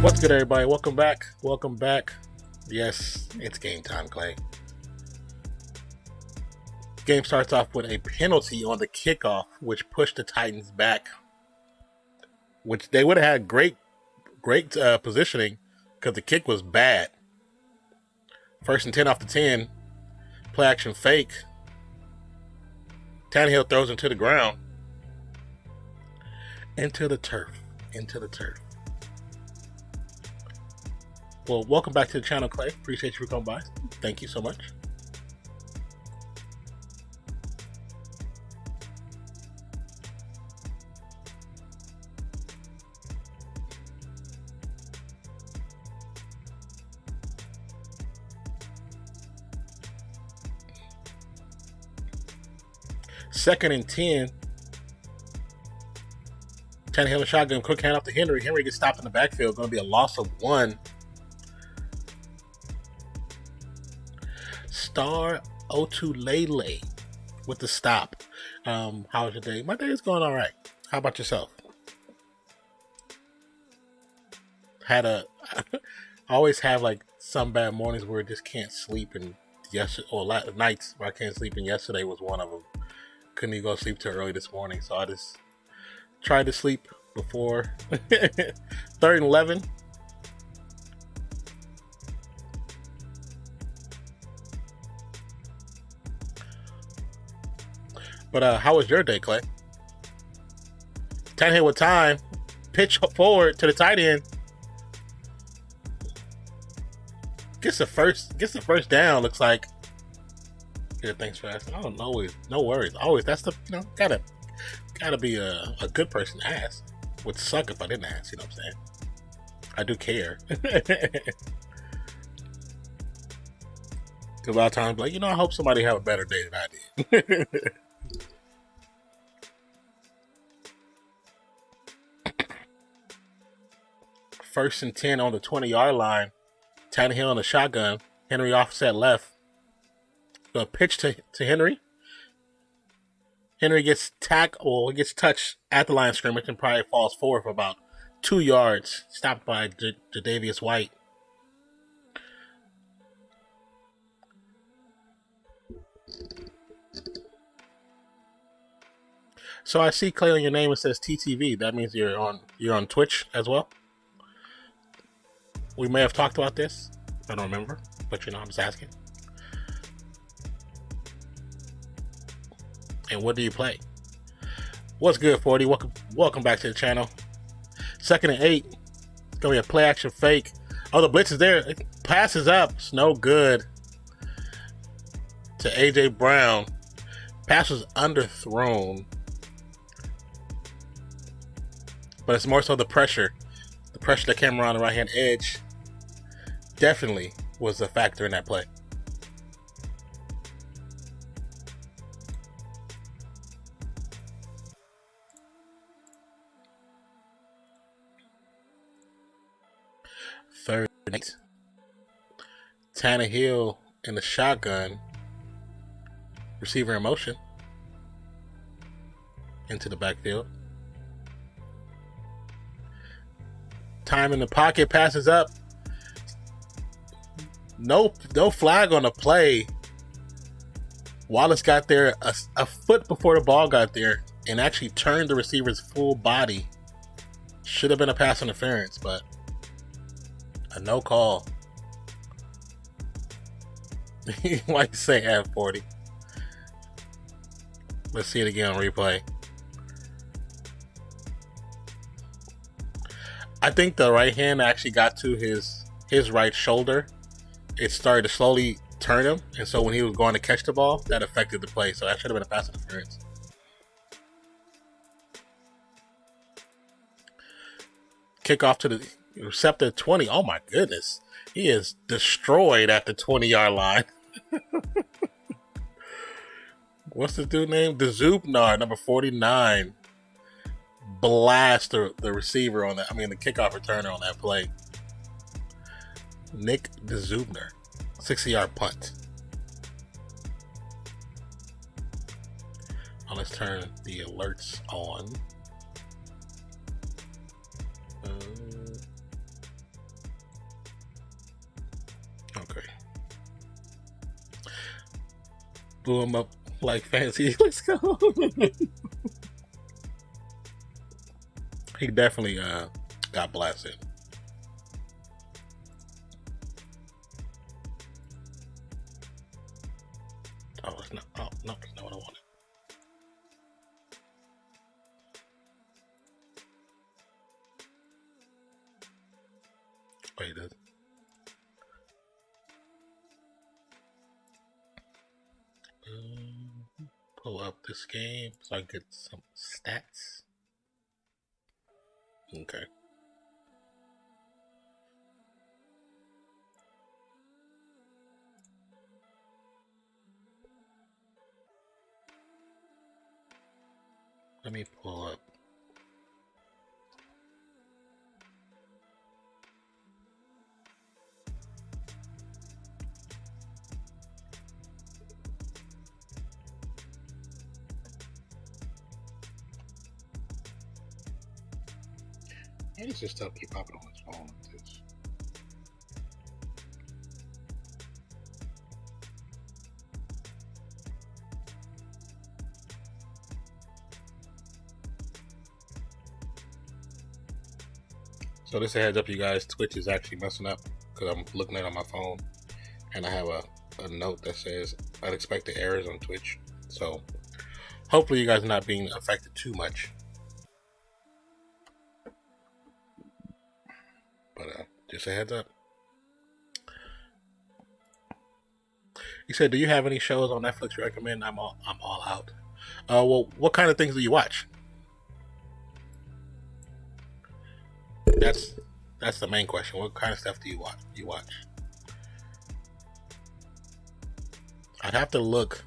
What's good, everybody? Welcome back. Welcome back. Yes, it's game time, Clay. Game starts off with a penalty on the kickoff, which pushed the Titans back, which they would have had great positioning because the kick was bad. 1st and 10 off the 10. Play action fake. Tannehill throws into the ground. Into the turf. Well, welcome back to the channel, Clay. Appreciate you for coming by. Thank you so much. Second and 10. Tannehill and shotgun, quick hand off to Henry. Henry gets stopped in the backfield. Going to be a loss of 1. Star Otulele with the stop. How was your day? My day is going all right. How about yourself? I always have like some bad mornings where I just can't sleep, and nights where I can't sleep, and yesterday was one of them. Couldn't even go to sleep too early this morning, so I just tried to sleep before 3rd and 11. But how was your day, Clay? Tannehill with time. Pitch forward to the tight end. Gets the first down. Looks like. Yeah, thanks for asking. I don't know. No worries. Always. That's the gotta be a good person to ask. Would suck if I didn't ask. You know what I'm saying? I do care. Because a lot of times, like, I hope somebody have a better day than I did. 1st and 10 on the 20-yard line. Tannehill on the shotgun. Henry offset left. Gonna pitch to Henry. Henry gets gets touched at the line of scrimmage and probably falls forward for about 2 yards. Stopped by Jadavius White. So I see, Clay, on your name it says TTV. That means you're on Twitch as well. We may have talked about this. I don't remember, but I'm just asking. And what do you play? What's good, 40? Welcome back to the channel. 2nd and 8. It's gonna be a play action fake. Oh, the blitz is there. It passes up. It's no good. To AJ Brown. Pass was underthrown. But it's more so the pressure. The pressure that came around the right hand edge definitely was a factor in that play. Third and 8. Tannehill in the shotgun. Receiver in motion. Into the backfield. Time in the pocket, passes up. No flag on the play. Wallace got there a foot before the ball got there and actually turned the receiver's full body. Should have been a pass interference, but a no call. Why you say F40? Let's see it again on replay. I think the right hand actually got to his right shoulder. It started to slowly turn him, and so when he was going to catch the ball, that affected the play. So that should have been a pass interference. Kickoff to the receptor 20. Oh my goodness. He is destroyed at the 20-yard line. What's the dude name? DeZubnar, number 49. Blast the receiver on that. I mean, the kickoff returner on that play. Nick DeZubnar. 60-yard punt. Now let's turn the alerts on. blew him up like fancy. Let's go. He definitely got blasted. Oh, it's not. Oh, no, it's not what I wanted. Wait, it does. Pull up this game so I can get some stats. Okay. Let me pull up. Why does this stuff keep popping on his phone like this? So this a heads up, you guys. Twitch is actually messing up because I'm looking at it on my phone, and I have a note that says unexpected errors on Twitch. So hopefully you guys are not being affected too much. But just a heads up. He said, "Do you have any shows on Netflix you recommend?" I'm all out. Well, what kind of things do you watch? That's the main question. What kind of stuff do you watch? I'd have to look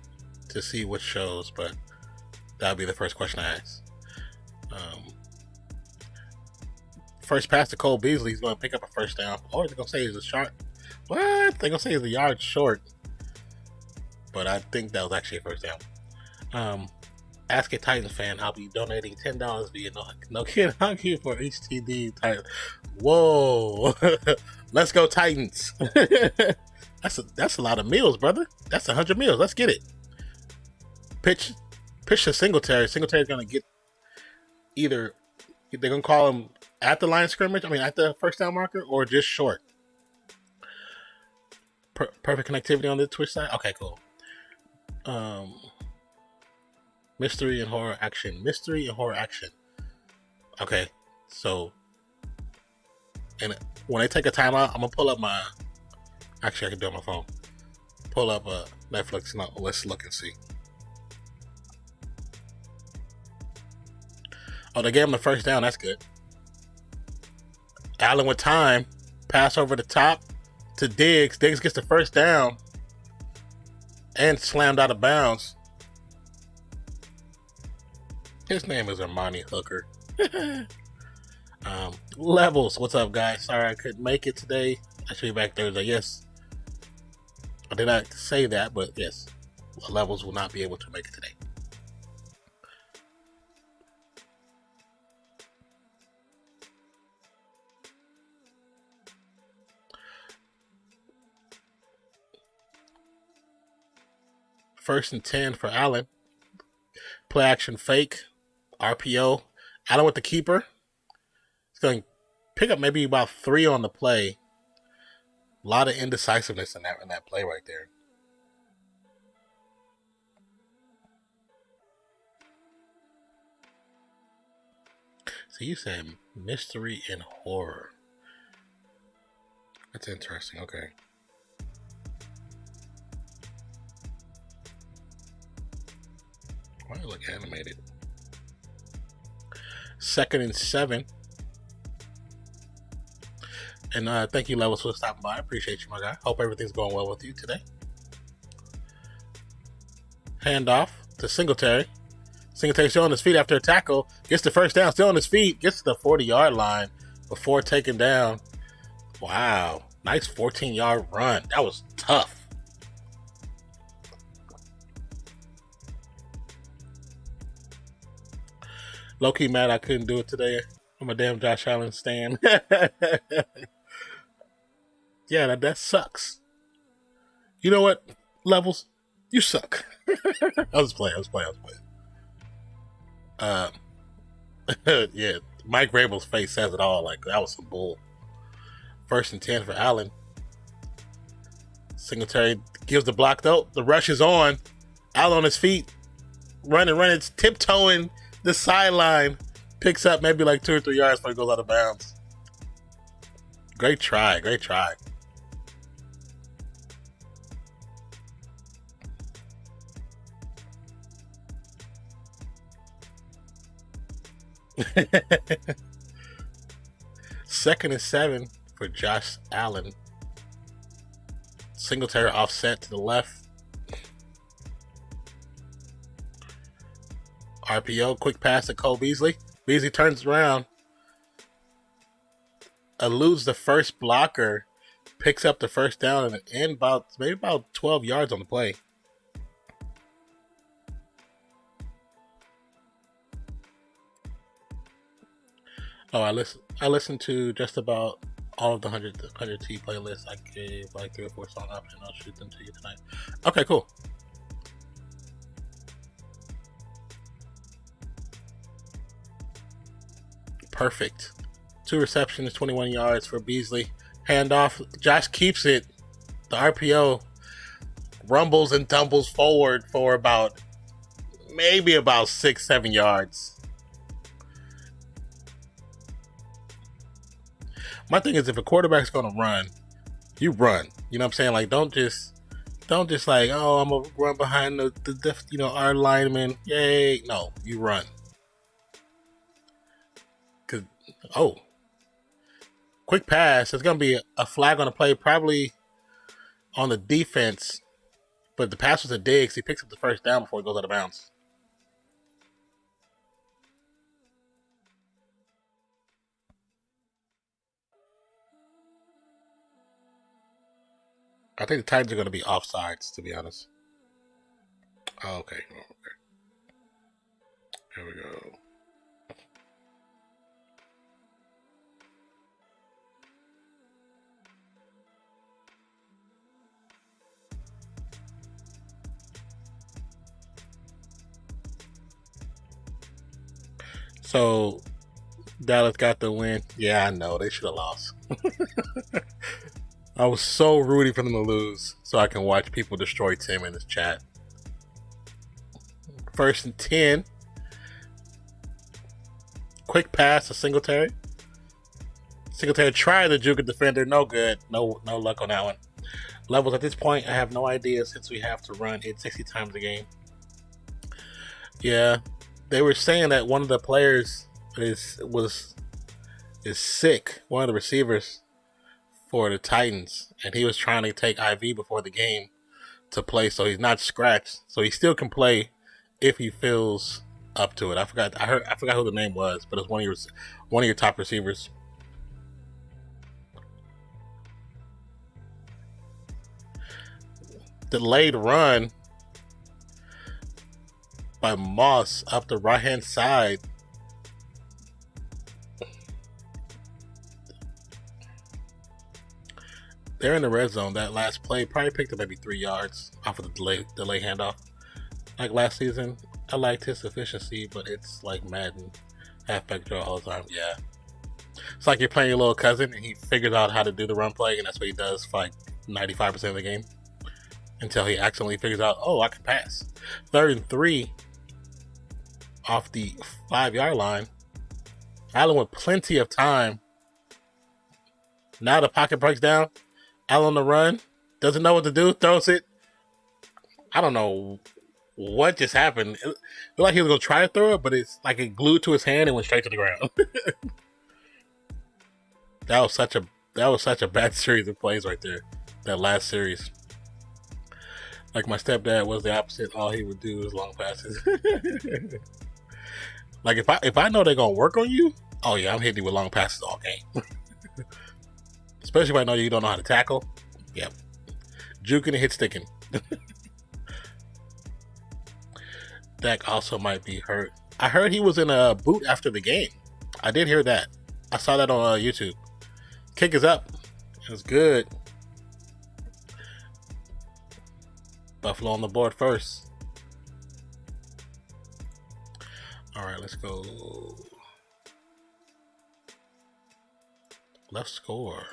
to see which shows, but that would be the first question I ask. First pass to Cole Beasley. He's going to pick up a first down. Or they're going to say he's a short. What? They're going to say he's a yard short. But I think that was actually a first down. Ask a Titans fan. I'll be donating $10 via no kid hockey for HTD Titans. Whoa. Let's go Titans. That's a lot of meals, brother. That's 100 meals. Let's get it. Pitch to Singletary. Singletary's going to get either, they're going to call him at the line of scrimmage, at the first down marker, or just short. Perfect connectivity on the Twitch side? Okay, cool. Mystery and horror action. Mystery and horror action. Okay, so, and when I take a timeout, I'm going to pull up my, actually I can do it on my phone. Pull up Netflix. Now, let's look and see. Oh, they gave him the first down. That's good. Allen with time. Pass over the top to Diggs. Diggs gets the first down and slammed out of bounds. His name is Armani Hooker. Levels. What's up, guys? Sorry I couldn't make it today. I should be back Thursday. Yes. I did not say that, but yes. Levels will not be able to make it today. First and 10 for Allen. Play action fake. RPO. Allen with the keeper. He's going to pick up maybe about 3 on the play. A lot of indecisiveness in that play right there. So you said mystery and horror. That's interesting. Okay. Why do I look animated? 2nd and 7. And thank you, Levels, for stopping by. I appreciate you, my guy. Hope everything's going well with you today. Handoff to Singletary. Singletary still on his feet after a tackle. Gets the first down, still on his feet. Gets to the 40-yard line before taking down. Wow. Nice 14-yard run. That was tough. Low-key mad I couldn't do it today. I'm a damn Josh Allen stan. Yeah, that sucks. You know what, Levels? You suck. I was playing. Yeah, Mike Vrabel's face says it all. Like, that was some bull. 1st and 10 for Allen. Singletary gives the block though. The rush is on. Allen on his feet. Running, tiptoeing the sideline. Picks up maybe like 2 or 3 yards before he goes out of bounds. Great try. Second and 7 for Josh Allen. Singletary offset to the left. RPO, quick pass to Cole Beasley. Beasley turns around, eludes the first blocker, picks up the first down, and about 12 yards on the play. Oh, I listened to just about all of the 100T playlists. I gave like 3 or 4 song options. I'll shoot them to you tonight. Okay, cool. Perfect. 2 receptions, 21 yards for Beasley. Handoff. Josh keeps it. The RPO rumbles and tumbles forward for maybe about 6-7 yards. My thing is, if a quarterback's gonna run, you run. You know what I'm saying? Like, don't just like, oh, I'm gonna run behind our lineman. Yay! No, you run. Quick pass. There's gonna be a flag on the play, probably on the defense. But the pass was to Diggs. He picks up the first down before he goes out of bounds. I think the Titans are going to be offsides, to be honest. Oh, okay. Here we go. So, Dallas got the win. Yeah, I know. They should have lost. I was so rooting for them to lose so I can watch people destroy Tim in his chat. 1st and 10. Quick pass to Singletary. Singletary tried to juke a defender. No good. No luck on that one. Levels at this point, I have no idea since we have to run it 60 times a game. Yeah. They were saying that one of the players is sick. One of the receivers for the Titans, and he was trying to take IV before the game to play, so he's not scratched, so he still can play if he feels up to it. I forgot who the name was, but it's one of your top receivers. Delayed run by Moss up the right hand side. They're in the red zone. That last play probably picked up maybe 3 yards off of the delay handoff. Like last season, I liked his efficiency, but it's like Madden, halfback draw all the time. Yeah, it's like you're playing your little cousin and he figures out how to do the run play, and that's what he does for like 95% of the game until he accidentally figures out, oh, I can pass. 3rd and 3 off the 5-yard line. Allen with plenty of time. Now the pocket breaks down. Allen on the run, doesn't know what to do, throws it. I don't know what just happened. It looked like he was going to try to throw it, but it's like it glued to his hand and went straight to the ground. That was such a bad series of plays right there. That last series. Like my stepdad was the opposite. All he would do is long passes. Like if I know they're going to work on you, oh yeah, I'm hitting you with long passes all game. Especially if I know you don't know how to tackle. Yep. Juking and hit sticking. Dak also might be hurt. I heard he was in a boot after the game. I did hear that. I saw that on YouTube. Kick is up. It was good. Buffalo on the board first. All right, let's go. Left score.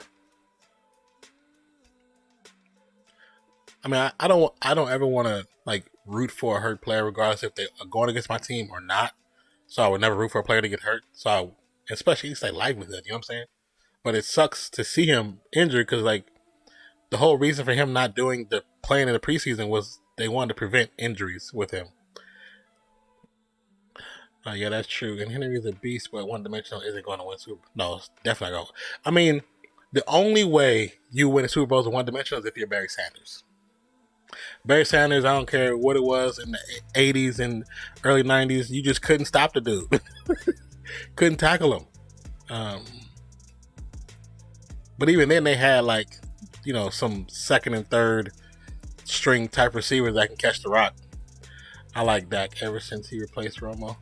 I mean, I don't ever want to like root for a hurt player, regardless if they are going against my team or not. So I would never root for a player to get hurt. So especially it's like livelihood, you know what I'm saying? But it sucks to see him injured because like the whole reason for him not doing the playing in the preseason was they wanted to prevent injuries with him. Yeah, that's true. And Henry is a beast, but one dimensional isn't going to win Super. No, it's definitely not going. I mean, the only way you win a Super Bowl is one dimensional is if you're Barry Sanders. Barry Sanders, I don't care what it was in the 80s and early 90s, you just couldn't stop the dude. Couldn't tackle him. But even then, they had like, you know, some second and third string type receivers that can catch the rock. I like Dak ever since he replaced Romo.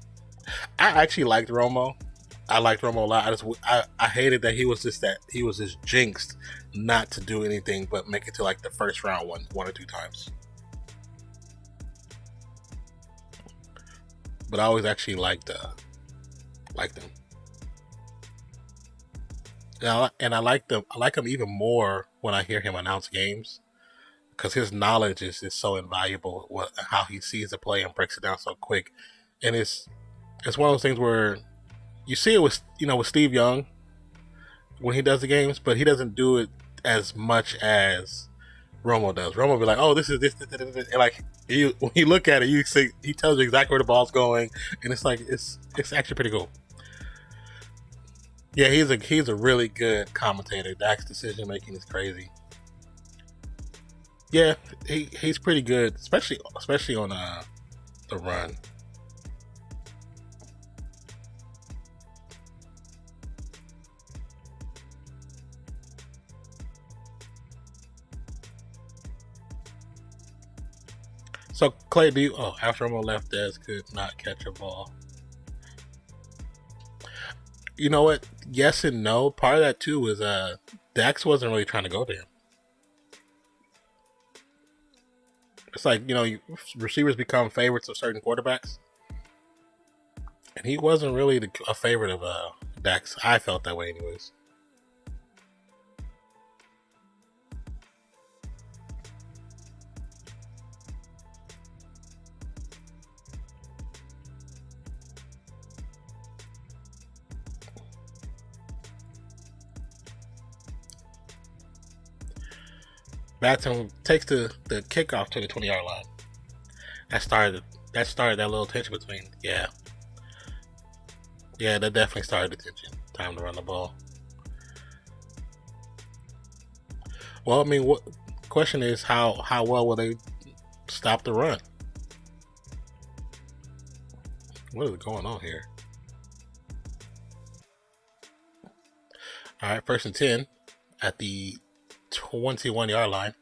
I actually liked Romo. I liked Romo a lot. I hated that he was just jinxed not to do anything but make it to like the first round one or two times. But I always actually liked them. And I like them. I like him even more when I hear him announce games, because his knowledge is just so invaluable. How he sees the play and breaks it down so quick, and it's one of those things where you see it with Steve Young when he does the games, but he doesn't do it as much as Romo does. Romo be like, "Oh, this is this," and like when you look at it, you see he tells you exactly where the ball's going, and it's like it's actually pretty cool. Yeah, he's a really good commentator. Dak's decision making is crazy. Yeah, he's pretty good, especially on the run. So Clay, after Romo left, Dez could not catch a ball. You know what? Yes and no. Part of that too was Dax wasn't really trying to go to him. It's like, receivers become favorites of certain quarterbacks, and he wasn't really a favorite of Dax. I felt that way, anyways. Batson takes the kickoff to the 20-yard line. That started that little tension between. Yeah, that definitely started the tension. Time to run the ball. Well, I mean, question is how well will they stop the run? What is going on here? All right, 1st and 10 at the 21-yard line.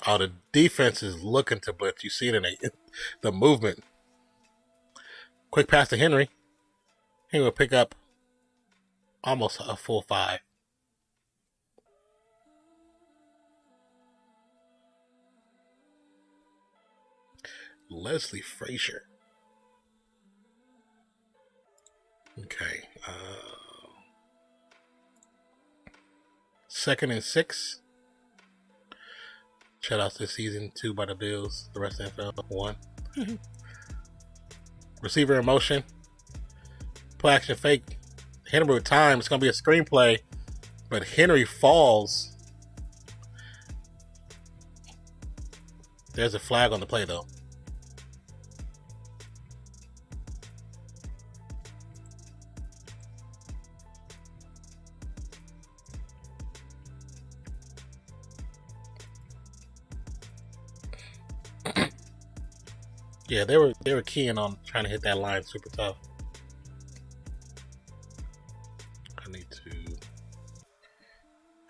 Oh, the defense is looking to blitz. You see it in the movement. Quick pass to Henry. He will pick up almost a full 5. Leslie Frazier. Okay. 2nd and 6. Shutouts this season, 2 by the Bills. The rest of the NFL, 1. Receiver in motion. Play action fake. Henry with time. It's going to be a screenplay, but Henry falls. There's a flag on the play, though. Yeah, they were keying on trying to hit that line super tough. I need to.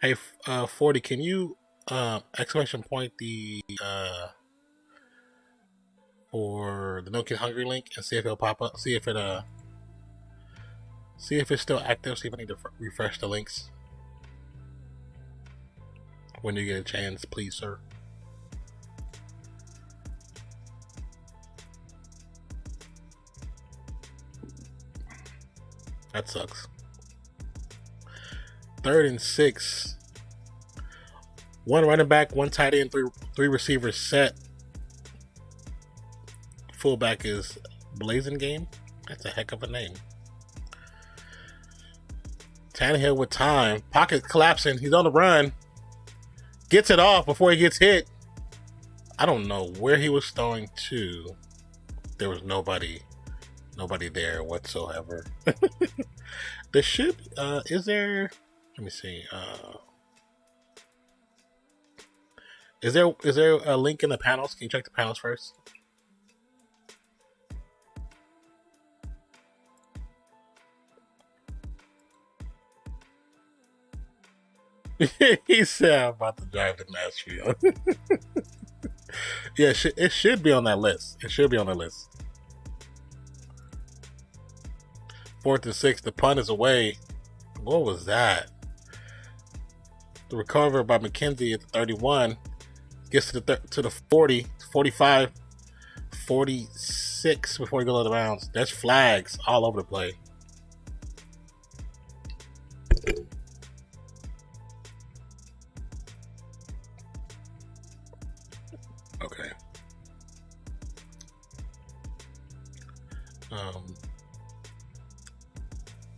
Hey, 40, can you exclamation point the for the No Kid Hungry link and see if it'll pop up? See if it's still active. See if I need to refresh the links. When you get a chance, please, sir. That sucks. 3rd and 6. 1 running back, 1 tight end, three receivers set. Fullback is Blazing Game. That's a heck of a name. Tannehill with time. Pocket collapsing. He's on the run. Gets it off before he gets hit. I don't know where he was throwing to. There was nobody there whatsoever. There should is there, let me see. Is there a link in the panels? Can you check the panels first? He said I'm about to drive to Nashville. Yeah, it should be on that list. It should be on the list. 4th and 6. The punt is away. What was that? The recovery by McKenzie at the 31 gets to the 40, 45, 46 before he goes out of bounds. There's flags all over the place. Okay.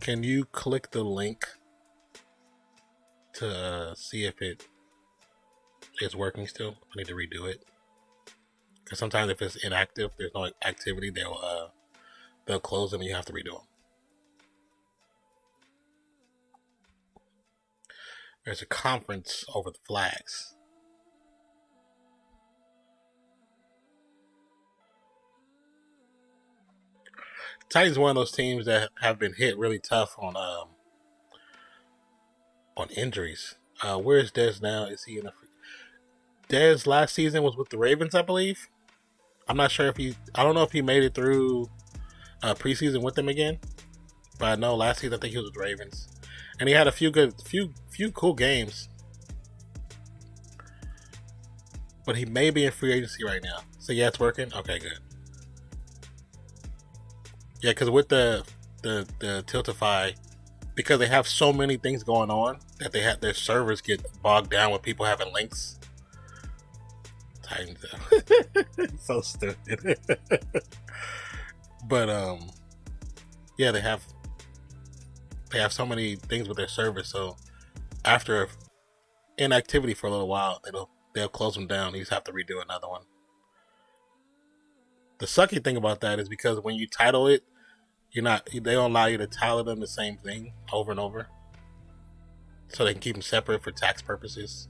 Can you click the link to see if it is working still? I need to redo it. Because sometimes if it's inactive, there's no activity, they'll close them and you have to redo them. There's a conference over the flags. Titans one of those teams that have been hit really tough on injuries. Where is Dez now? Is he in the? Dez last season was with the Ravens, I believe. I'm not sure if I don't know if he made it through preseason with them again, but I know last season I think he was with the Ravens, and he had a few cool games. But he may be in free agency right now. So yeah, it's working. Okay, good. Yeah, because with the Tiltify, because they have so many things going on that they have their servers get bogged down with people having links. Titans, so stupid. But yeah, they have so many things with their servers. So after inactivity for a little while, they'll close them down. You just have to redo another one. The sucky thing about that is because when you title it, they don't allow you to title them the same thing over and over, so they can keep them separate for tax purposes.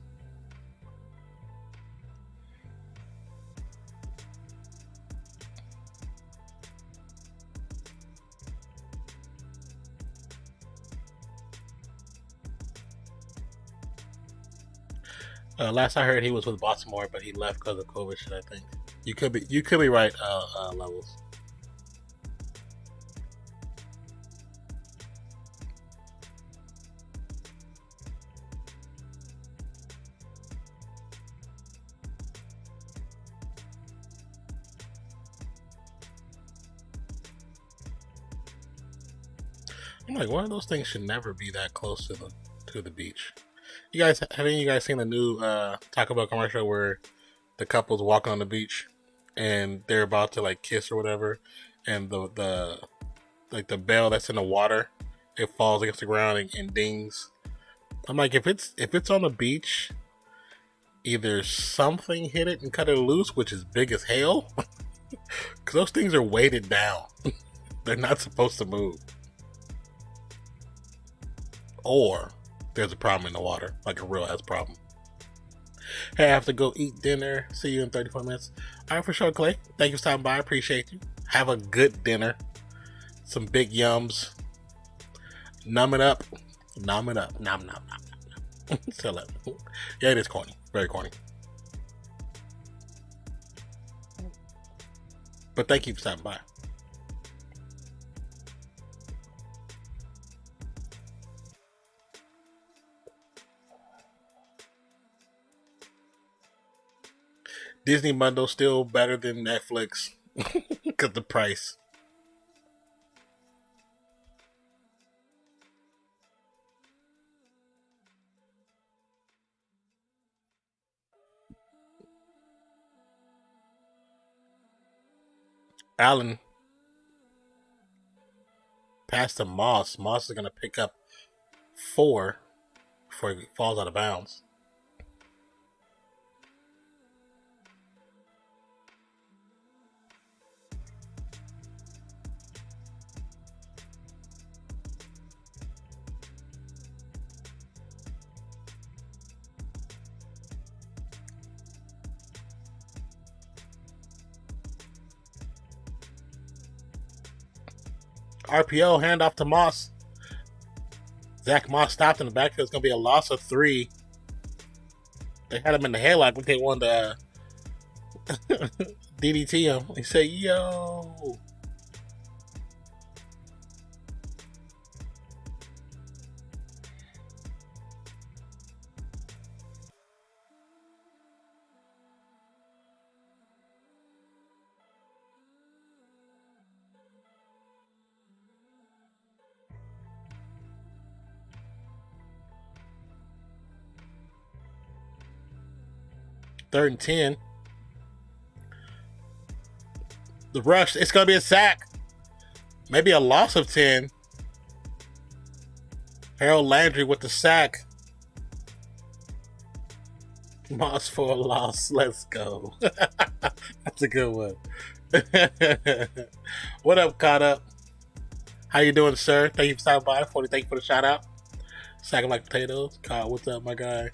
Last I heard, he was with Baltimore, but he left because of COVID shit, I think. You could be right, Levels. I'm like, one of those things should never be that close to the beach. Have any of you guys seen the new Taco Bell commercial where the couple's walking on the beach and they're about to like kiss or whatever, and the bell that's in the water, it falls against the ground and dings? I'm like, if it's on the beach, either something hit it and cut it loose, which is big as hell, because those things are weighted down. They're not supposed to move. Or there's a problem in the water, like a real ass problem. Hey, I have to go eat dinner. See you in 34 minutes. All right, for sure, Clay. Thank you for stopping by. I appreciate you. Have a good dinner. Some big yums. Numb it up. Nom it up. Nom, nom, nom, nom, nom. Still up. Yeah, it is corny. Very corny. But thank you for stopping by. Disney bundle still better than Netflix because the price. Allen pass to Moss. Moss is going to pick up 4 before he falls out of bounds. RPO, handoff to Moss. Zach Moss stopped in the backfield. It's going to be a loss of 3. They had him in the headlock, but they wanted to DDT him. He said, yo. Third and 10. The rush, it's going to be a sack. Maybe a loss of 10. Harold Landry with the sack. Moss for a loss. Let's go. That's a good one. What up, Kaught up? How you doing, sir? Thank you for stopping by. 40, thank you for the shout out. Sacking like potatoes. Kaught, what's up, my guy?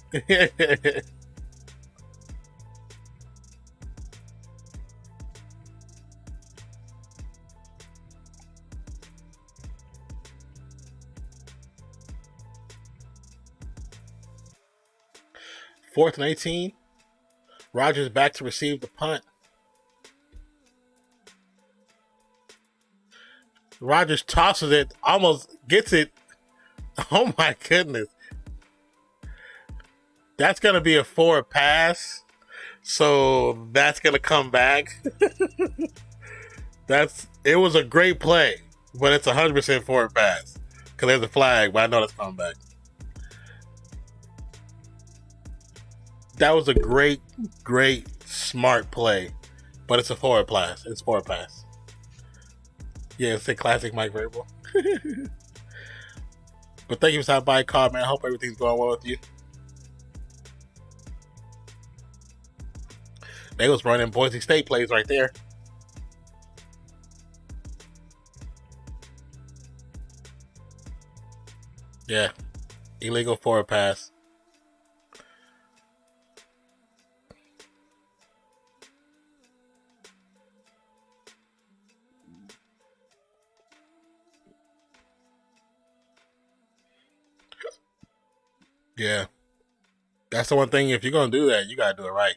4th and 18. Rodgers back to receive the punt. Rodgers tosses it, almost gets it. Oh my goodness. That's going to be a forward pass. So that's going to come back. It was a great play, but it's 100% forward pass. Because there's a flag, but I know that's coming back. That was a great, smart play. But it's a forward pass. It's forward pass. Yeah, it's a classic Mike Vrabel. But thank you for stopping by, Kaught, man. I hope everything's going well with you. They was running Boise State plays right there. Yeah. Illegal forward pass. Yeah. That's the one thing, if you're going to do that, you got to do it right.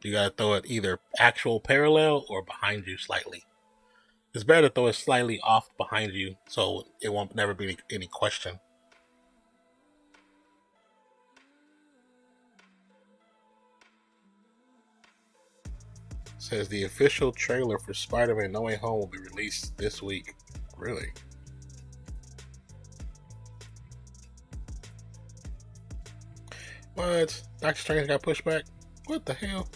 You got to throw it either actual parallel or behind you slightly. It's better to throw it slightly off behind you so it won't never be any question. Says the official trailer for Spider-Man No Way Home will be released this week. Really? What? Doctor Strange got pushed back? What the hell?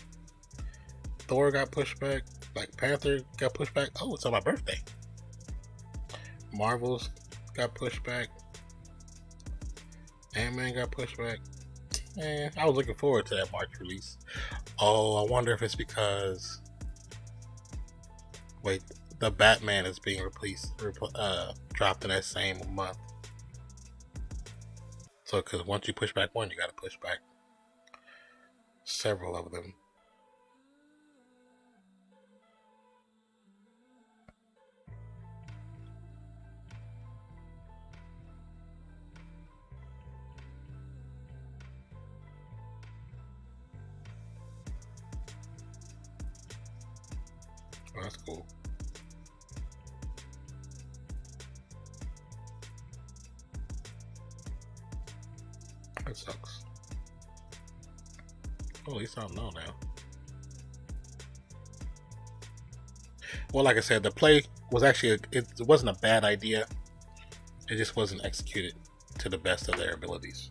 Thor got pushed back. Black Panther got pushed back. Oh, it's on my birthday. Marvels got pushed back. Ant-Man got pushed back. Man, I was looking forward to that March release. Oh, I wonder if it's because... Wait, the Batman is being dropped in that same month. So, because once you push back one, you got to push back several of them. Oh, that's cool. That sucks. Well, at least I don't know now. Well, like I said, the play was actually, it wasn't a bad idea. It just wasn't executed to the best of their abilities.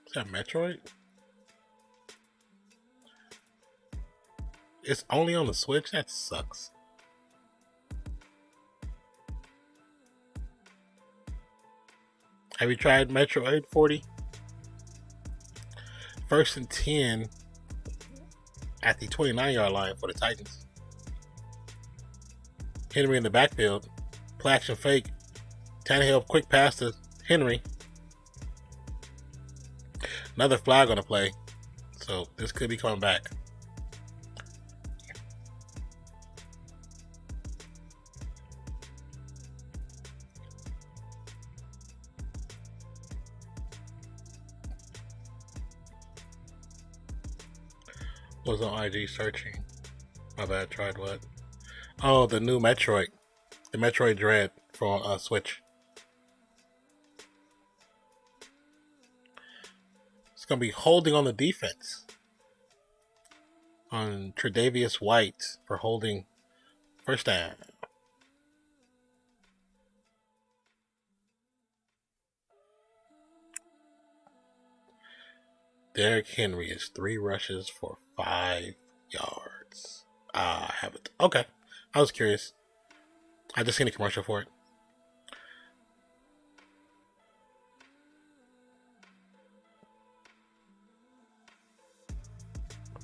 Is that Metroid? It's only on the Switch? That sucks. Have you tried Metroid 40? First and 10 at the 29-yard line for the Titans. Henry in the backfield. Play action fake. Tannehill quick pass to Henry. Another flag on the play. So this could be coming back. Was on IG searching. My bad, tried what? Oh, the new Metroid. The Metroid Dread for Switch. It's going to be holding on the defense. On Tre'Davious White for holding first down. Derrick Henry is 3 rushes for 5 yards. I have it. Okay. I was curious. I just seen a commercial for it.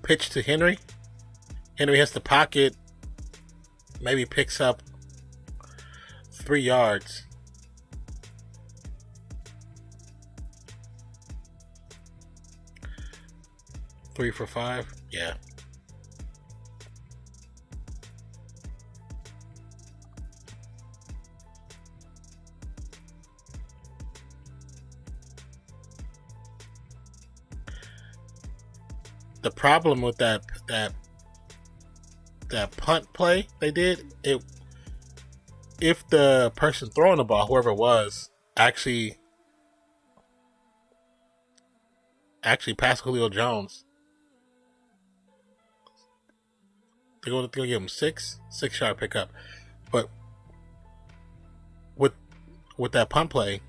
Pitch to Henry. Henry has the pocket. Maybe picks up 3 yards. Three for 5? Yeah. The problem with that punt play they did, if the person throwing the ball, whoever it was, actually passed Julio Jones, they're going to give him 6-yard pickup. But with that punt play,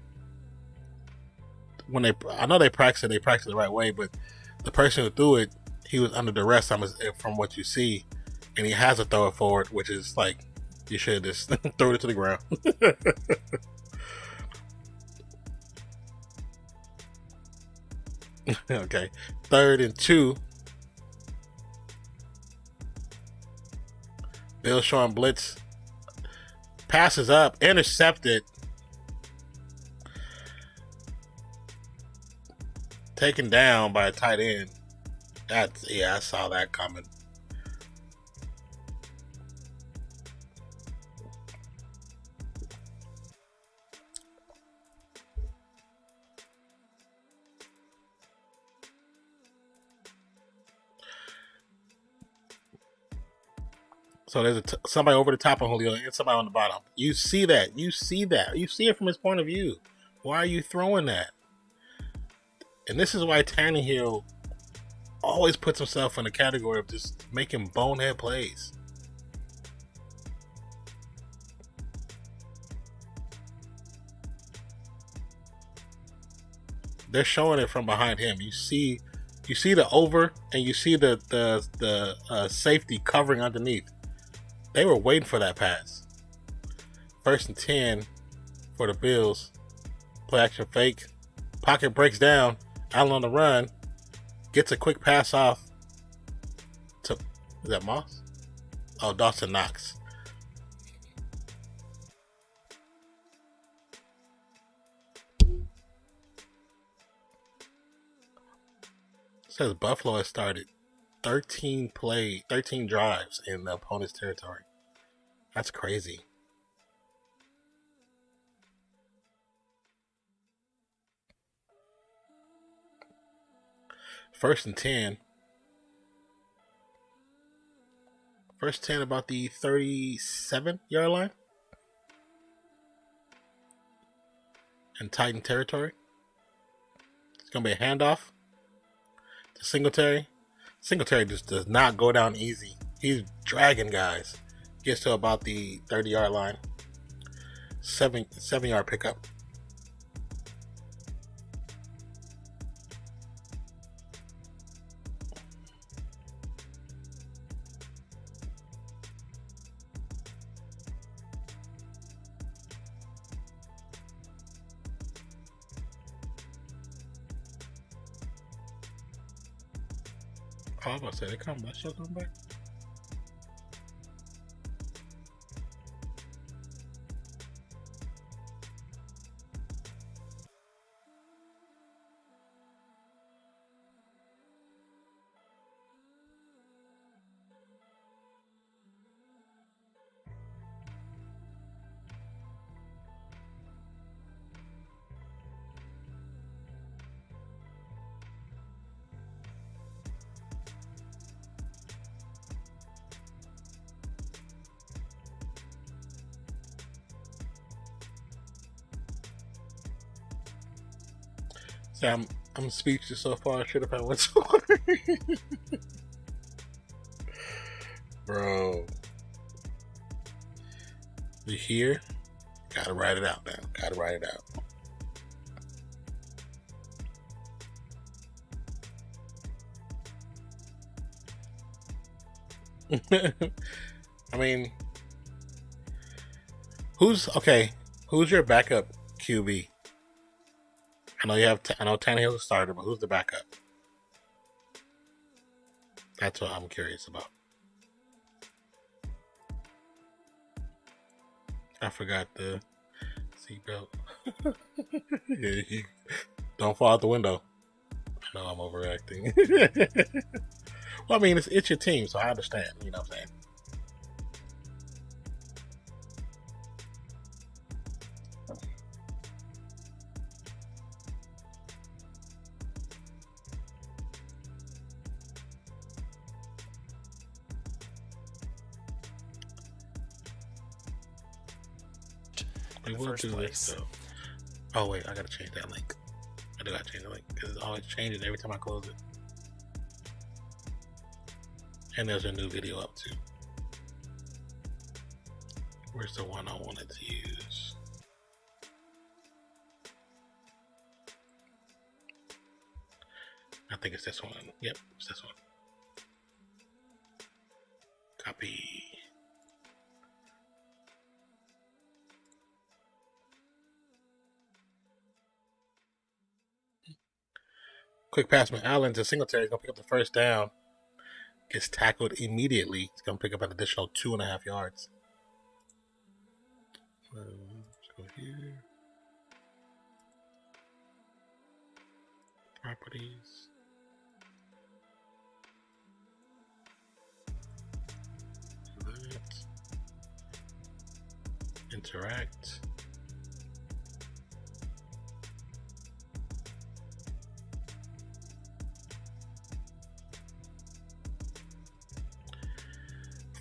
I know they practiced it the right way, but the person who threw it, he was under duress from what you see, and he has to throw it forward, which is like, you should just throw it to the ground. Okay, 3rd and 2. Bill showing blitz. Passes up, intercepted. Taken down by a tight end. I saw that coming. So there's somebody over the top of Julio and somebody on the bottom. You see that. You see it from his point of view. Why are you throwing that? And this is why Tannehill always puts himself in the category of just making bonehead plays. They're showing it from behind him. You see the over, and you see the safety covering underneath. They were waiting for that pass. 1st and 10 for the Bills. Play action fake. Pocket breaks down. Allen on the run. Gets a quick pass off to, is that Moss? Oh, Dawson Knox. It says Buffalo has started 13 drives in the opponent's territory. That's crazy. First and 10. First 10 about the 37-yard line. In Titan territory. It's going to be a handoff to Singletary. Singletary just does not go down easy. He's dragging guys. Gets to about the 30-yard line. 7-yard pickup. Oh, I was about to say, they come back. She'll come back. See, I'm speechless so far. I should have had one score. Bro. You hear? Gotta write it out now. Gotta write it out. I mean, who's your backup QB? I know Tannehill's a starter, but who's the backup? That's what I'm curious about. I forgot the seatbelt. Yeah, don't fall out the window. I know I'm overreacting. Well, I mean, it's your team, so I understand. You know what I'm saying? We will do this though. Oh wait, I gotta change that link. I do gotta change the link because it always changes every time I close it. And there's a new video up too. Where's the one I wanted to use? I think it's this one. Yep, it's this one. Copy. Quick pass from Allen to Singletary. He's going to pick up the first down. Gets tackled immediately. He's going to pick up an additional 2.5 yards. Let's go here. Properties. That. Interact.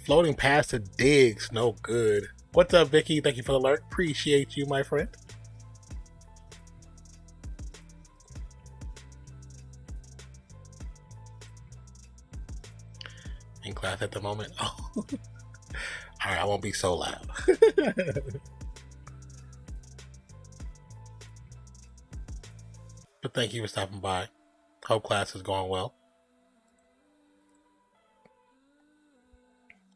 Floating pass to Diggs, no good. What's up, Vicky? Thank you for the alert. Appreciate you, my friend. In class at the moment. Oh, all right. I won't be so loud. But thank you for stopping by. Hope class is going well.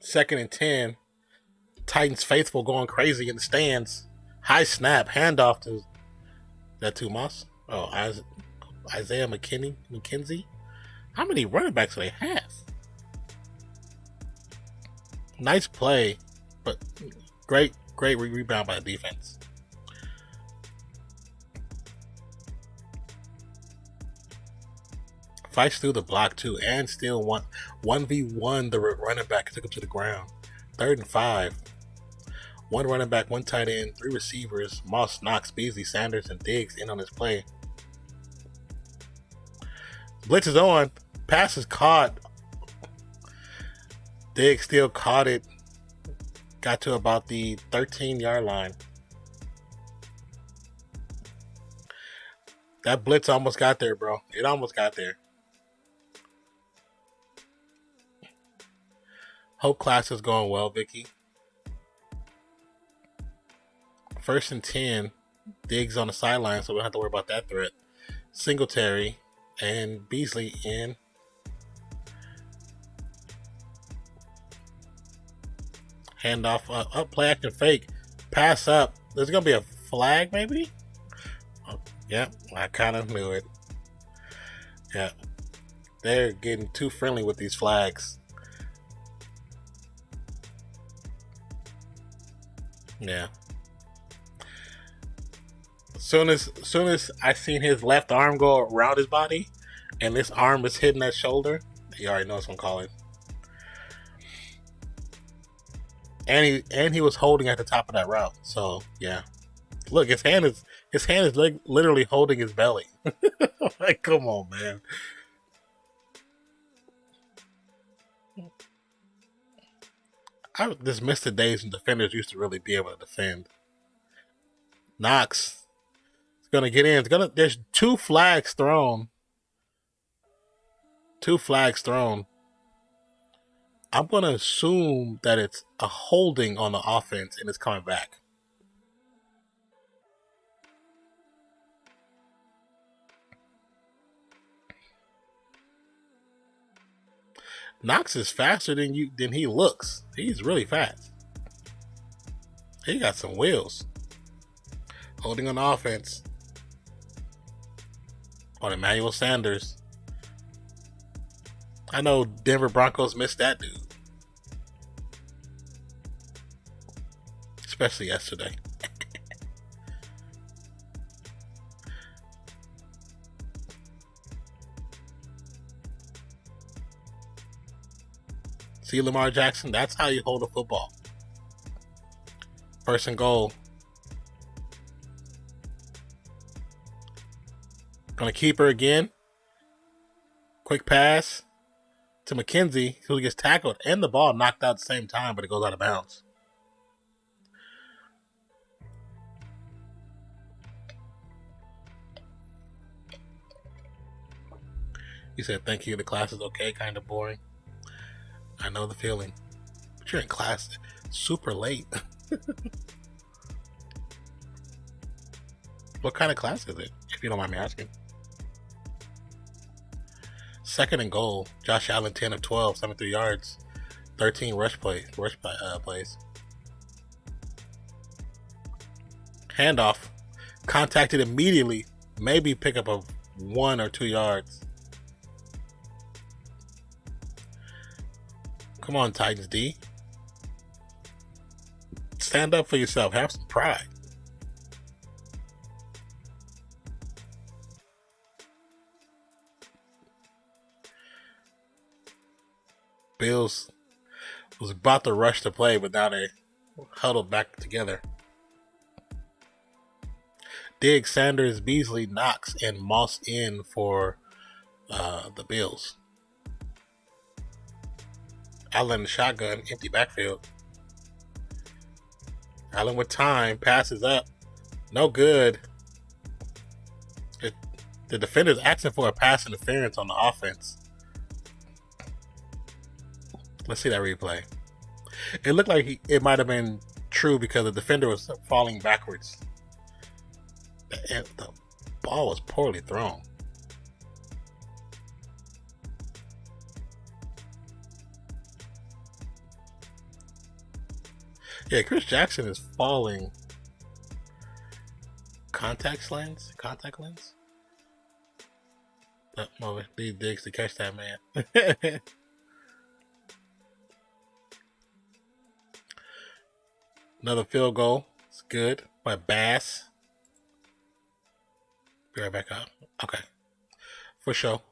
2nd and 10. Titans faithful going crazy in the stands. High snap, handoff to that to Moss. Oh, Isaiah McKenzie. How many running backs do they have? Nice play, but great rebound by the defense. Fights through the block too, and still 1v1 the running back, took him to the ground. 3rd and 5. 1 running back, 1 tight end, 3 receivers. Moss, Knox, Beasley, Sanders, and Diggs in on this play. Blitz is on. Pass is caught. Diggs still caught it. Got to about the 13-yard line. That blitz almost got there, bro. It almost got there. Hope class is going well, Vicky. 1st and 10. Diggs on the sideline, so we don't have to worry about that threat. Singletary and Beasley in. Handoff up, play action fake. Pass up. There's going to be a flag, maybe? Oh, yeah, I kind of knew it. Yeah. They're getting too friendly with these flags. Yeah. Soon as I seen his left arm go around his body, and this arm is hitting that shoulder, you already know it's gonna call it. And he was holding at the top of that route. So yeah, look, his hand is literally holding his belly. Like, come on, man. I just miss the days when defenders used to really be able to defend. Knox is gonna get in. There's two flags thrown. I'm gonna assume that it's a holding on the offense and it's coming back. Knox is faster than he looks. He's really fast. He got some wheels. Holding on the offense on Emmanuel Sanders. I know Denver Broncos missed that dude. Especially yesterday. See, Lamar Jackson, that's how you hold a football. First and goal. Gonna keep her again. Quick pass to McKenzie, who gets tackled and the ball knocked out at the same time, but it goes out of bounds. He said, thank you, the class is okay, kind of boring. I know the feeling. But you're in class super late. What kind of class is it, if you don't mind me asking? Second and goal. Josh Allen, 10 of 12, 73 yards, 13 rush plays. Handoff. Contacted immediately. Maybe pick up a 1 or 2 yards. Come on, Titans D. Stand up for yourself. Have some pride. Bills was about to rush to play, but now they huddled back together. Diggs, Sanders, Beasley, Knox, and Moss in for the Bills. Allen shotgun, empty backfield. Allen with time, passes up. No good. The defender's asking for a pass interference on the offense. Let's see that replay. It looked like it might have been true because the defender was falling backwards. The ball was poorly thrown. Yeah, Chris Jackson is falling. Contact lens? No, need Diggs to catch that man. Another field goal. It's good by Bass. Be right back up. Okay. For sure.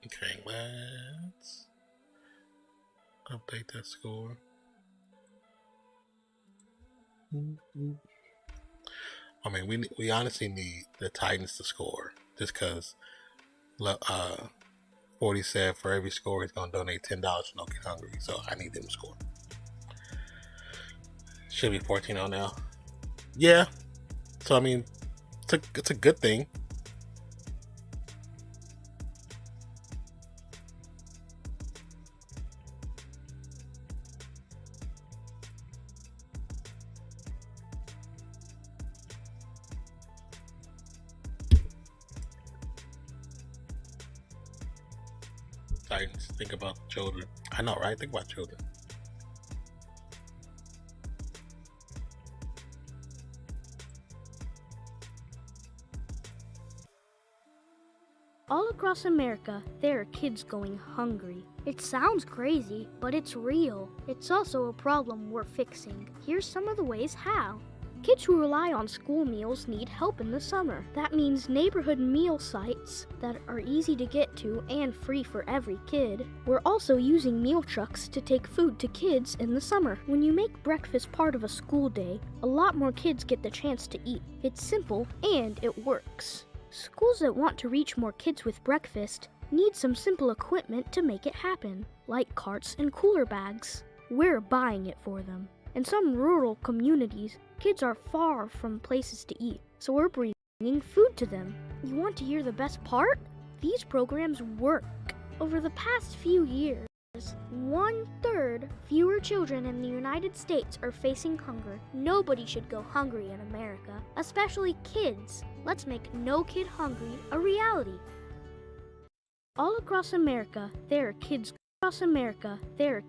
Okay, let's update that score. I mean, we honestly need the Titans to score just because 40 said for every score he's going to donate $10 to No Get Hungry, so I need them to score. Should be 14-0 now. Yeah. So, I mean, it's a good thing. Titans, think about children. I know, right? Think about children. All across America, there are kids going hungry. It sounds crazy, but it's real. It's also a problem we're fixing. Here's some of the ways how. Kids who rely on school meals need help in the summer. That means neighborhood meal sites that are easy to get to and free for every kid. We're also using meal trucks to take food to kids in the summer. When you make breakfast part of a school day, a lot more kids get the chance to eat. It's simple and it works. Schools that want to reach more kids with breakfast need some simple equipment to make it happen, like carts and cooler bags. We're buying it for them. In some rural communities, kids are far from places to eat, so we're bringing food to them. You want to hear the best part? These programs work. Over the past few years, 1/3 fewer children in the United States are facing hunger. Nobody should go hungry in America, especially kids. Let's make No Kid Hungry a reality. All across America, there are kids. Across America, there are.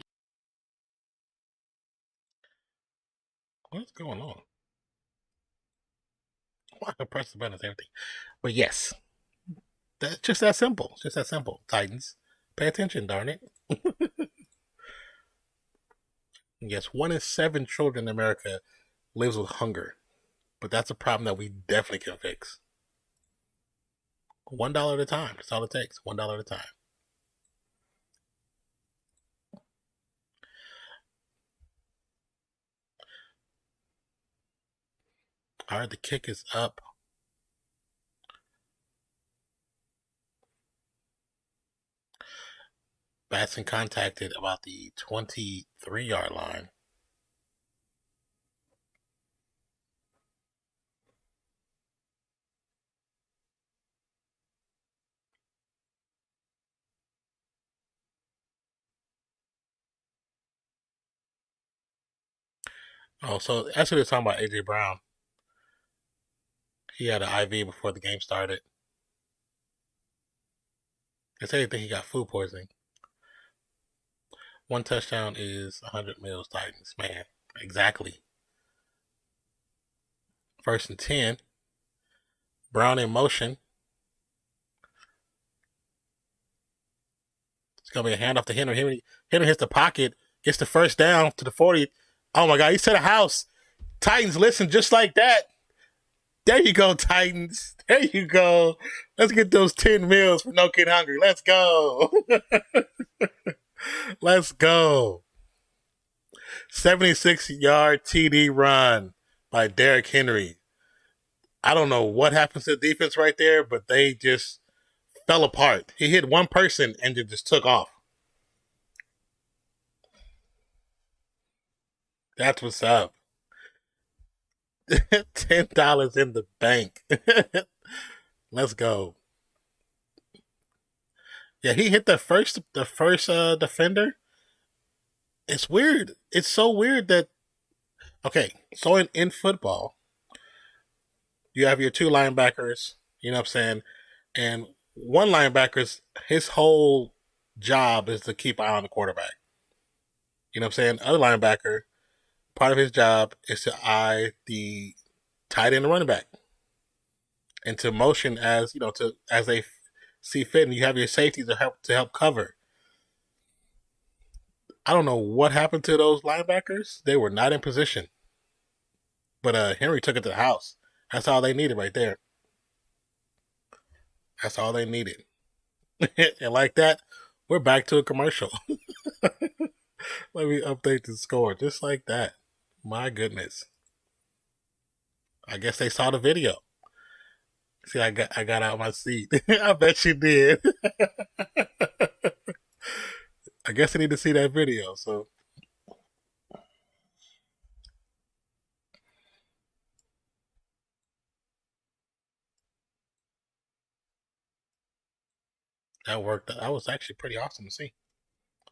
What's going on? Why I press the button and everything? But yes, that's just that simple. Just that simple. Titans, pay attention, darn it. Yes, 1 in 7 children in America lives with hunger, but that's a problem that we definitely can fix. $1 at a time. That's all it takes. $1 at a time. All right, the kick is up. Batson contacted about the 23-yard line. Oh, so actually they're talking about AJ Brown. He had an IV before the game started. They say they think he got food poisoning. 1 touchdown is 100 mils Titans. Man, exactly. 1st and 10. Brown in motion. It's going to be a handoff to Henry. Henry hits the pocket, gets the first down to the 40. Oh my God, he set a house. Titans, listen, just like that. There you go, Titans. There you go. Let's get those 10 mils for No Kid Hungry. Let's go. Let's go. 76-yard TD run by Derrick Henry. I don't know what happened to the defense right there, but they just fell apart. He hit one person and it just took off. That's what's up. $10 in the bank. Let's go. Yeah, he hit the first defender. It's weird. It's so weird that okay, so in football, you have your 2 linebackers, you know what I'm saying? And one linebacker's his whole job is to keep eye on the quarterback. You know what I'm saying? Other linebacker, part of his job is to eye the tight end and running back. And to motion as, you know, to as they see fit, and you have your safety to help cover. I don't know what happened to those linebackers. They were not in position. But Henry took it to the house. That's all they needed right there. That's all they needed. And like that, we're back to a commercial. Let me update the score just like that. My goodness. I guess they saw the video. See, I got out of my seat. I bet you did. I guess I need to see that video. So that worked. That was actually pretty awesome to see.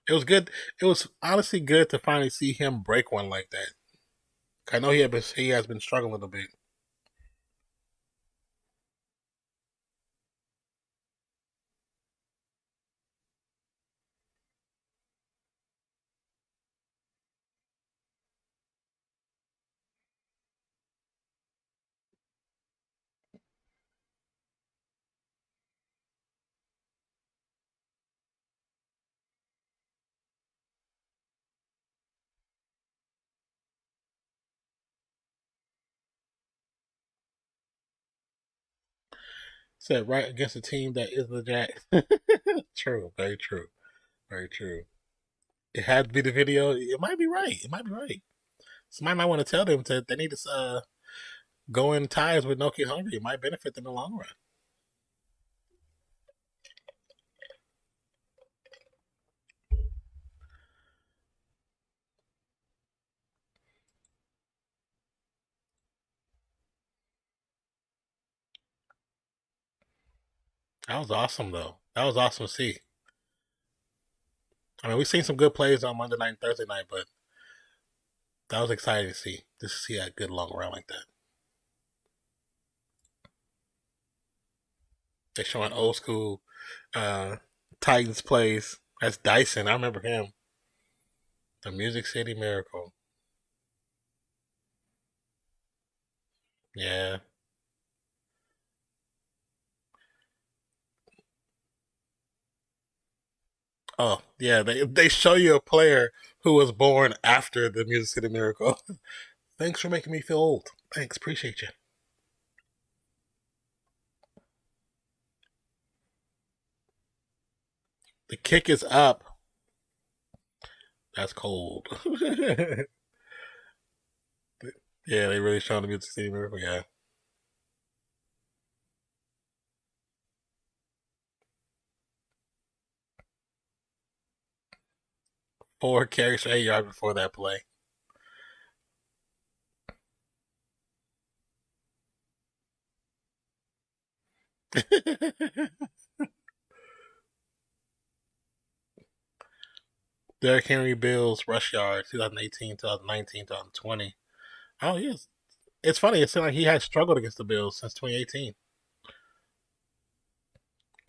It was good. It was honestly good to finally see him break one like that. I know he has been struggling a bit. Said right against a team that is the Jags. True, very true, very true. It had to be the video. It might be right. It might be right. Somebody might want to tell them that they need to go in ties with No Kid Hungry. It might benefit them in the long run. That was awesome, though. That was awesome to see. I mean, we've seen some good plays on Monday night and Thursday night, but that was exciting to see. Just to see a good long run like that. They're showing old school Titans plays. That's Dyson. I remember him. The Music City Miracle. Yeah. Oh, yeah. They show you a player who was born after the Music City Miracle. Thanks for making me feel old. Thanks. Appreciate you. The kick is up. That's cold. Yeah, they really showing the Music City Miracle. Yeah. 4 carries for 8 yards before that play. Derrick Henry Bills rush yards 2018, 2019, 2020. Oh, yes. It's funny. It seemed like he had struggled against the Bills since 2018.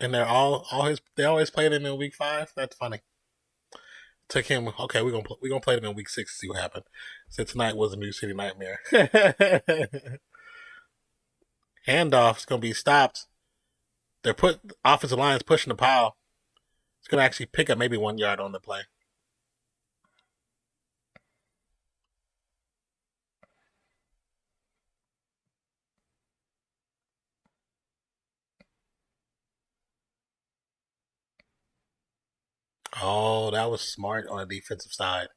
And they always played him in week 5. That's funny. Took him, okay, we're gonna play them in week 6 to see what happened. So tonight was a Music City Nightmare. Handoff's gonna be stopped. Offensive line's pushing the pile. It's gonna actually pick up maybe 1 yard on the play. Oh, that was smart on the defensive side.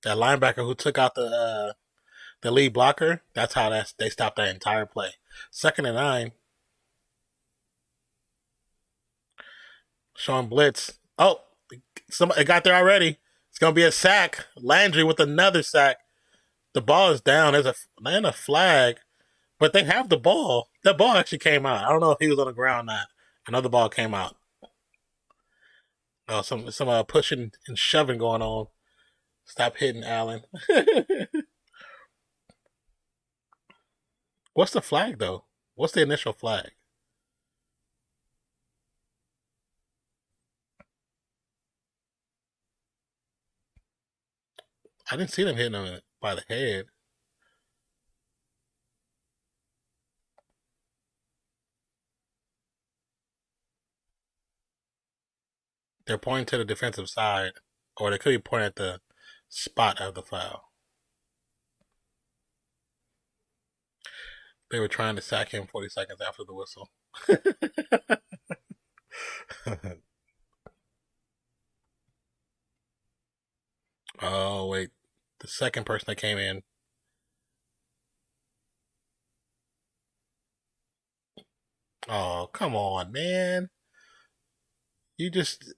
That linebacker who took out the lead blocker, that's how they stopped that entire play. 2nd and 9. Showing blitz. Oh, it got there already. It's gonna be a sack. Landry with another sack. The ball is down. There's a flag, but they have the ball. The ball actually came out. I don't know if he was on the ground or not. I know the ball came out. Oh, some pushing and shoving going on. Stop hitting Allen. What's the flag though? What's the initial flag? I didn't see them hitting him by the head. They're pointing to the defensive side, or they could be pointing at the spot of the foul. They were trying to sack him 40 seconds after the whistle. Oh, wait. The second person that came in. Oh, come on, man. You just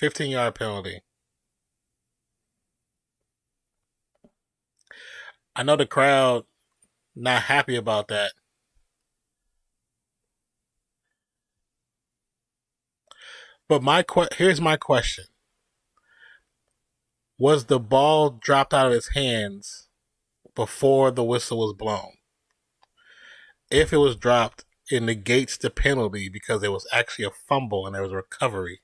15-yard penalty. I know the crowd not happy about that. But here's my question. Was the ball dropped out of his hands before the whistle was blown? If it was dropped, it negates the penalty because it was actually a fumble and there was a recovery.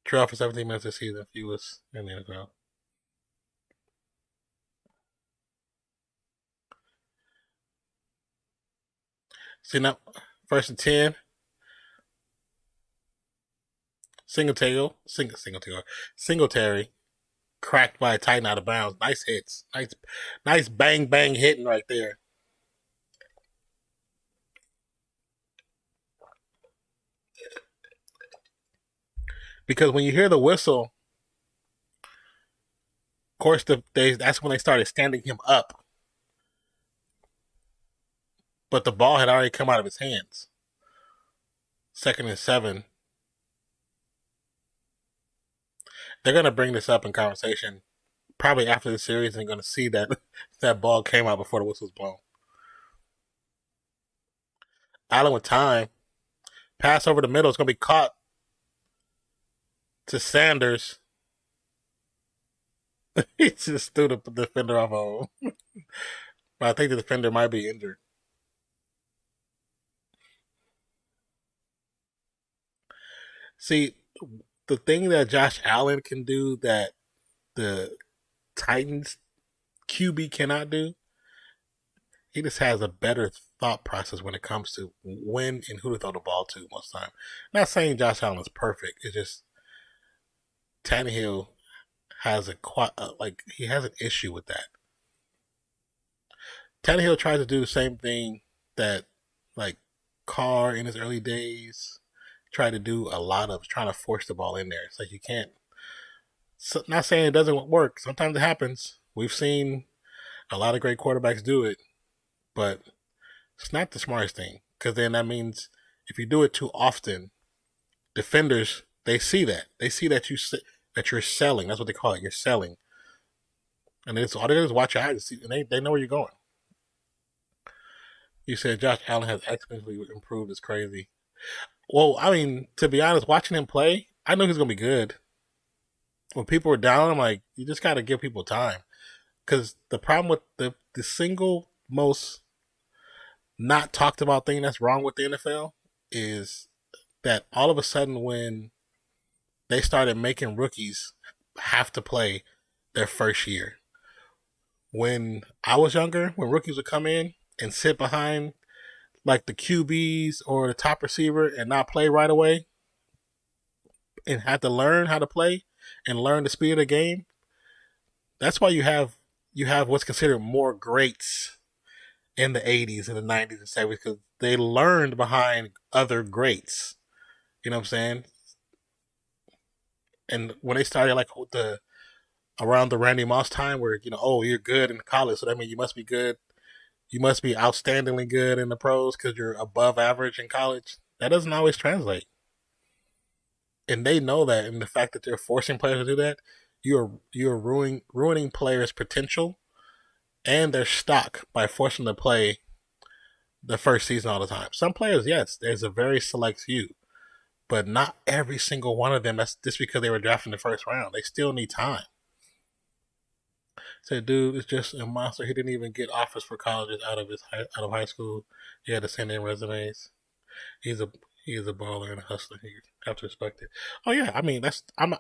Trail for 17 minutes this season, fewest in the NFL. See now, 1st and 10. Singletary. cracked by a Titan out of bounds. Nice hits. Nice bang bang hitting right there. Because when you hear the whistle, of course, that's when they started standing him up. But the ball had already come out of his hands. 2nd and 7. They're going to bring this up in conversation probably after the series, and they're going to see that that ball came out before the whistle was blown. Allen with time. Pass over the middle. It's going to be caught to Sanders. He just threw the defender off home. But I think the defender might be injured. See, the thing that Josh Allen can do that the Titans QB cannot do, he just has a better thought process when it comes to when and who to throw the ball to most time. Not saying Josh Allen is perfect. It's just Tannehill has he has an issue with that. Tannehill tries to do the same thing that like Carr in his early days tried to do a lot of, trying to force the ball in there. It's like you can't. So, not saying it doesn't work. Sometimes it happens. We've seen a lot of great quarterbacks do it, but it's not the smartest thing, because then that means if you do it too often, defenders, they see that. They see that you're selling. That's what they call it. You're selling. And it's all they do is watch your eyes, and they know where you're going. You said Josh Allen has exponentially improved. It's crazy. Well, I mean, to be honest, watching him play, I knew he was going to be good. When people were down, I'm like, you just got to give people time. Because the problem with the single most not talked about thing that's wrong with the NFL is that all of a sudden when they started making rookies have to play their first year. When I was younger, when rookies would come in and sit behind like the QBs or the top receiver and not play right away and have to learn how to play and learn the speed of the game, that's why you have what's considered more greats in the 80s and the 90s and 70s, because they learned behind other greats. You know what I'm saying? And when they started like around the Randy Moss time where, you're good in college, so that means you must be good. You must be outstandingly good in the pros because you're above average in college. That doesn't always translate. And they know that, and the fact that they're forcing players to do that, you're ruining players' potential and their stock by forcing them to play the first season all the time. Some players, yes, there's a very select few, but not every single one of them. That's just because they were drafted in the first round. They still need time. Said, dude is just a monster. He didn't even get offers for colleges out of high school. He had to send in resumes. He's a baller and a hustler. You have to respect it. Oh yeah, I mean I'm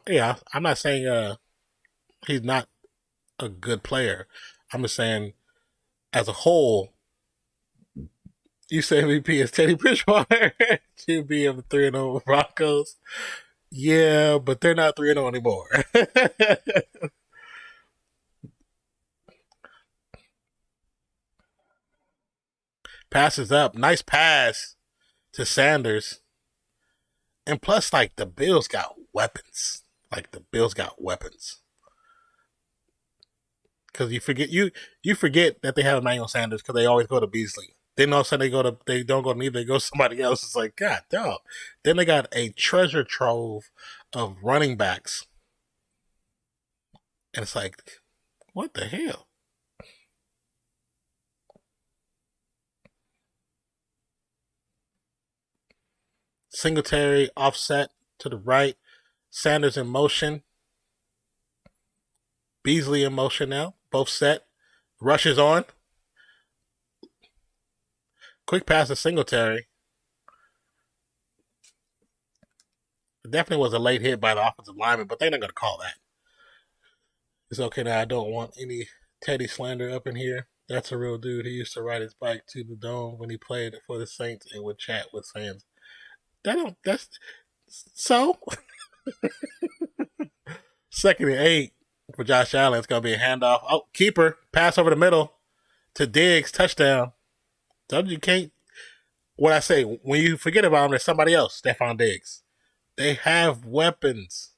not saying he's not a good player. I'm just saying as a whole, you say MVP is Teddy Bridgewater, QB of the 3-0 Broncos. Yeah, but they're not 3-0 anymore. Passes up. Nice pass to Sanders. And plus, like, the Bills got weapons. Because you forget that they have Emmanuel Sanders because they always go to Beasley. Then all of a sudden they don't go to neither, they go to somebody else. It's like, God, dog. Then they got a treasure trove of running backs. And it's like, what the hell? Singletary offset to the right. Sanders in motion. Beasley in motion now. Both set. Rushes on. Quick pass to Singletary. It definitely was a late hit by the offensive lineman, but they're not going to call that. It's okay now. I don't want any Teddy slander up in here. That's a real dude. He used to ride his bike to the dome when he played for the Saints and would chat with fans. That's so. 2nd and 8. for Josh Allen. It's going to be a handoff. Oh, keeper. Pass over the middle to Diggs. Touchdown. So you can't. What I say, when you forget about him, there's somebody else. Stephon Diggs. They have weapons.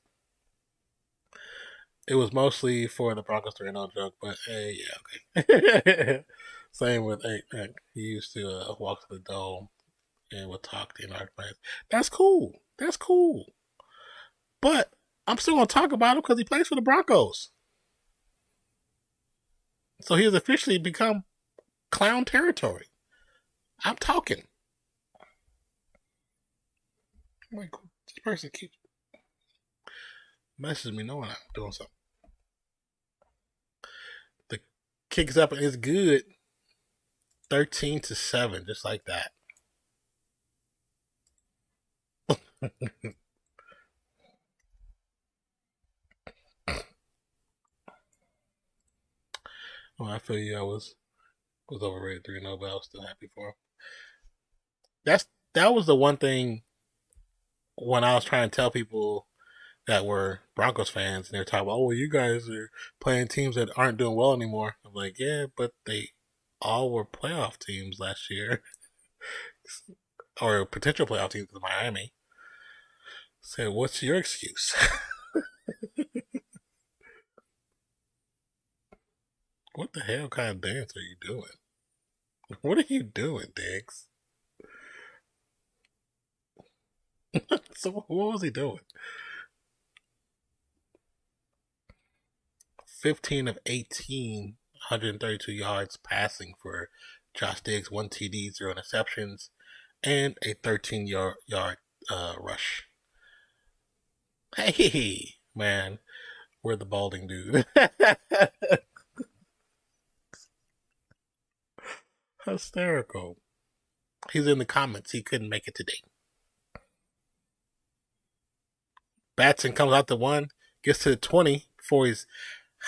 It was mostly for the Broncos 3-0 joke, but hey, yeah, okay. Same with he used to walk to the dome and would talk to our fans. That's cool. That's cool. But I'm still gonna talk about him because he plays for the Broncos. So he has officially become clown territory. I'm talking. Like, this person keeps messaging me knowing I'm doing something. The kick's up and it's good. 13-7, just like that. Oh, I feel you. I was overrated 3-0, but I was still happy for him. That was the one thing when I was trying to tell people that were Broncos fans, and they're talking about, oh, well, you guys are playing teams that aren't doing well anymore. I'm like, yeah, but they all were playoff teams last year, or potential playoff teams in Miami. So what's your excuse? What the hell kind of dance are you doing? What are you doing, Diggs? So what was he doing? 15 of 18, 132 yards passing for Josh Diggs, 1 TD, 0 interceptions, and a 13-yard rush. Hey, man, we're the balding dude. Hysterical. He's in the comments. He couldn't make it today. Batson comes out to 1, gets to the 20 before his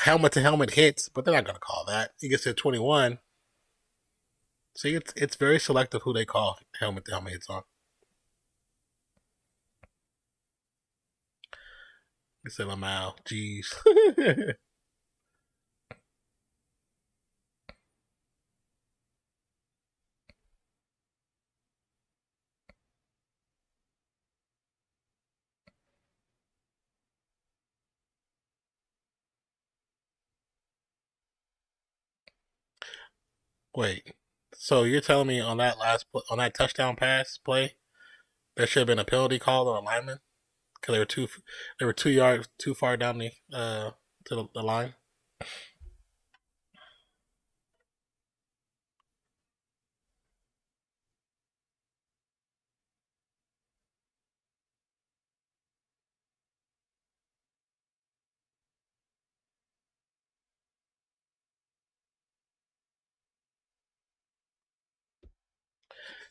helmet-to-helmet hits, but they're not going to call that. He gets to the 21. See, it's very selective who they call helmet-to-helmet hits on. He said, Lamau. Jeez. Wait, so you're telling me on that touchdown pass play, there should have been a penalty called on a lineman because they were 2 yards too far down to the line.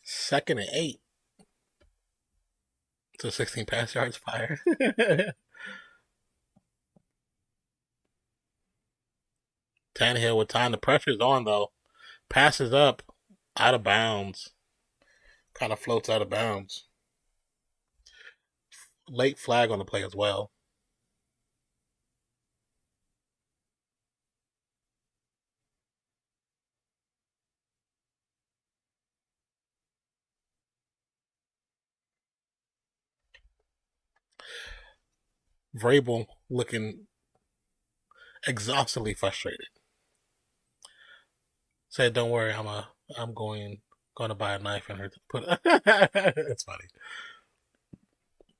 Second and 8. So 16 pass yards fired. Tannehill with time. The pressure's on, though. Passes up. Out of bounds. Kind of floats out of bounds. Late flag on the play as well. Vrabel looking exhaustively frustrated. Said, "Don't worry, I'm going to buy a knife and her to put." It's funny.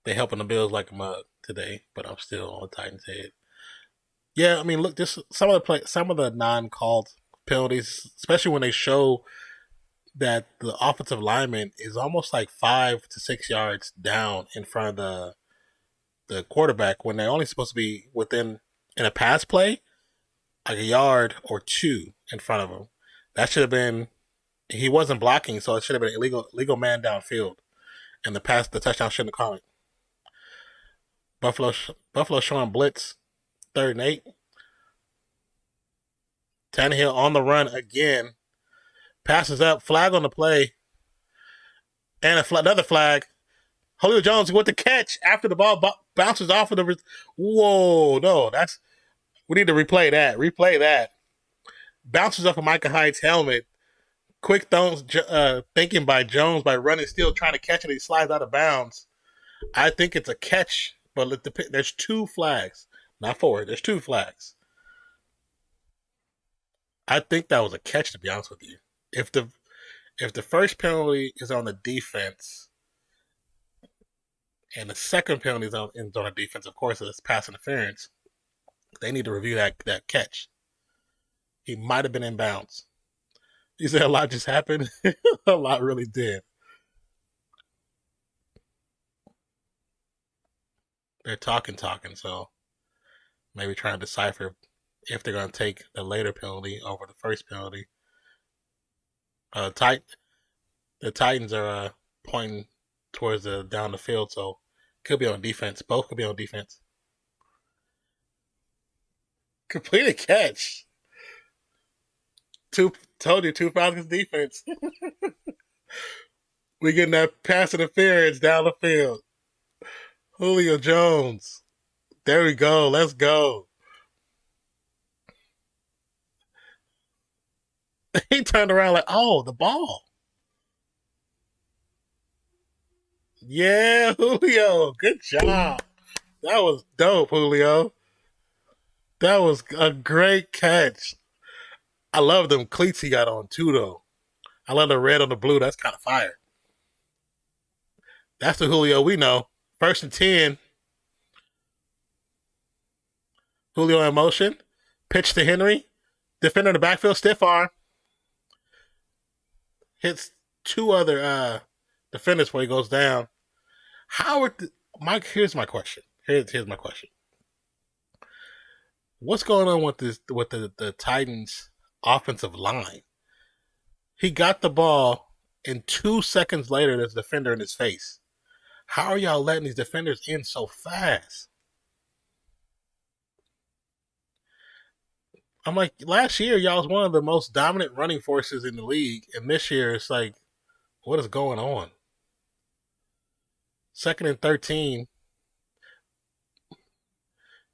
They helping the Bills like a mug today, but I'm still on the Titans' head. Yeah, I mean, look, just some of the non-called penalties, especially when they show that the offensive lineman is almost like 5 to 6 yards down in front of the quarterback when they're only supposed to be within in a pass play like a yard or 2 in front of him. That should have been. He wasn't blocking, so it should have been illegal man downfield, and the touchdown shouldn't have called it. Buffalo showing blitz, 3rd and 8. Tannehill on the run again. Passes up, flag on the play, and another flag. Julio Jones with the catch after the ball bounces off of the. Whoa, no, We need to replay that. Replay that. Bounces off of Micah Hyde's helmet. Quick thinking by Jones by running, still trying to catch it. He slides out of bounds. I think it's a catch, but there's 2 flags. Not 4. There's 2 flags. I think that was a catch, to be honest with you. If the first penalty is on the defense and the second penalty is on the defense, of course, it's pass interference. They need to review that catch. He might have been in bounds. You said a lot just happened? A lot really did. They're talking, so maybe trying to decipher if they're going to take the later penalty over the first penalty. The Titans are pointing towards down the field, so could be on defense. Both could be on defense. Completed catch. Told you, 2 Falcons defense. We getting that pass interference down the field. Julio Jones. There we go. Let's go. He turned around like, oh, the ball. Yeah, Julio. Good job. That was dope, Julio. That was a great catch. I love them cleats he got on, too, though. I love the red on the blue. That's kind of fire. That's the Julio we know. 1st and 10. Julio in motion. Pitch to Henry. Defender in the backfield. Stiff arm. Hits 2 other defenders before he goes down. Mike, here's my question. Here's my question. What's going on with the Titans offensive line? He got the ball, and 2 seconds later, there's a defender in his face. How are y'all letting these defenders in so fast? I'm like, last year, y'all was one of the most dominant running forces in the league, and this year, it's like, what is going on? 2nd and 13.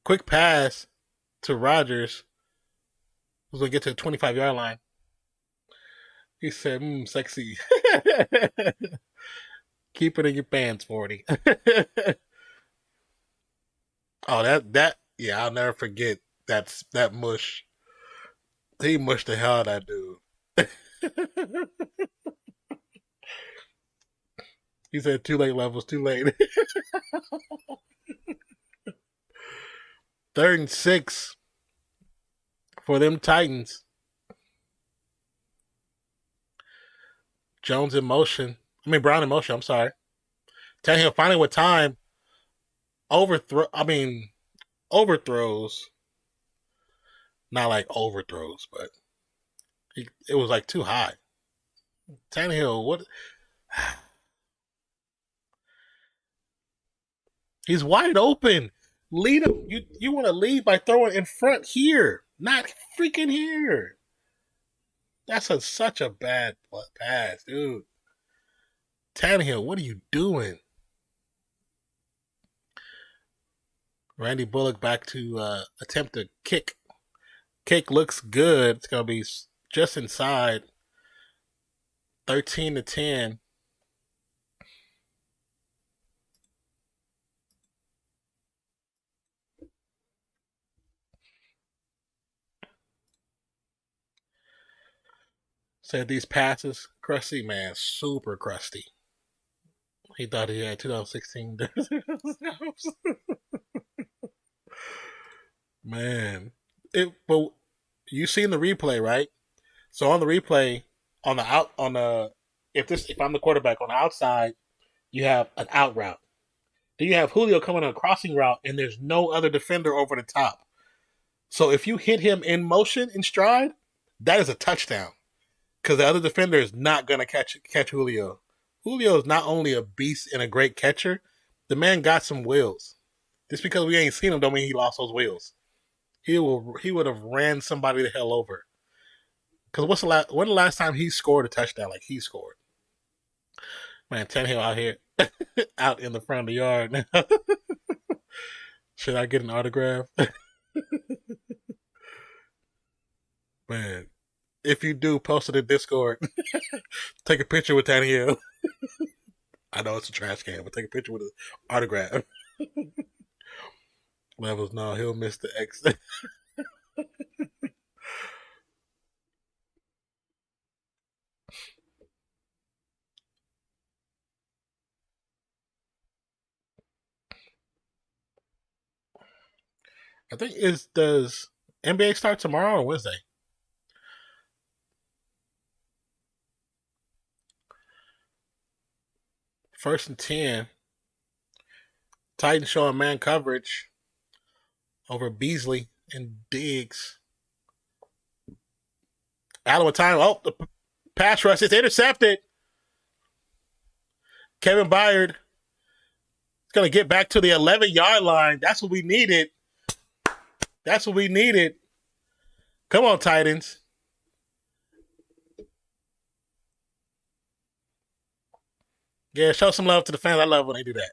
Quick pass to Rodgers, who's going to get to the 25-yard line. He said, sexy. Keep it in your pants, 40. Oh, yeah, I'll never forget that mush. He mushed the hell out of that dude. He said, too late, Levels, too late. 3rd and 6 for them Titans. Brown in motion, I'm sorry. Tannehill finally with time. Overthrows. Not like overthrows, but it was like too high. Tannehill, what? He's wide open. Lead him. You want to lead by throwing in front here, not freaking here. That's such a bad pass, dude. Tannehill, what are you doing? Randy Bullock back to attempt to kick. Kick looks good. It's going to be just inside. 13 to 10. Said these passes, crusty, man, super crusty. He thought he had 2016. Man, but you seen the replay, right? So on the replay, if I'm the quarterback on the outside, you have an out route. Then you have Julio coming on a crossing route, and there's no other defender over the top. So if you hit him in motion in stride, that is a touchdown. Because the other defender is not going to catch Julio. Julio is not only a beast and a great catcher, the man got some wheels. Just because we ain't seen him don't mean he lost those wheels. He would have ran somebody the hell over. Because when the last time he scored a touchdown like he scored? Man, Tannehill out here, out in the front of the yard now. Should I get an autograph? Man, if you do, post it in Discord. Take a picture with Tannehill. I know it's a trash can, but take a picture with his autograph. Levels, no, he'll miss the exit. I think does NBA start tomorrow or Wednesday? First and 10. Titans showing man coverage over Beasley and Diggs. Allen with time. Oh, the pass rush is intercepted. Kevin Byard is going to get back to the 11-yard line. That's what we needed. That's what we needed. Come on, Titans. Yeah, show some love to the fans. I love when they do that.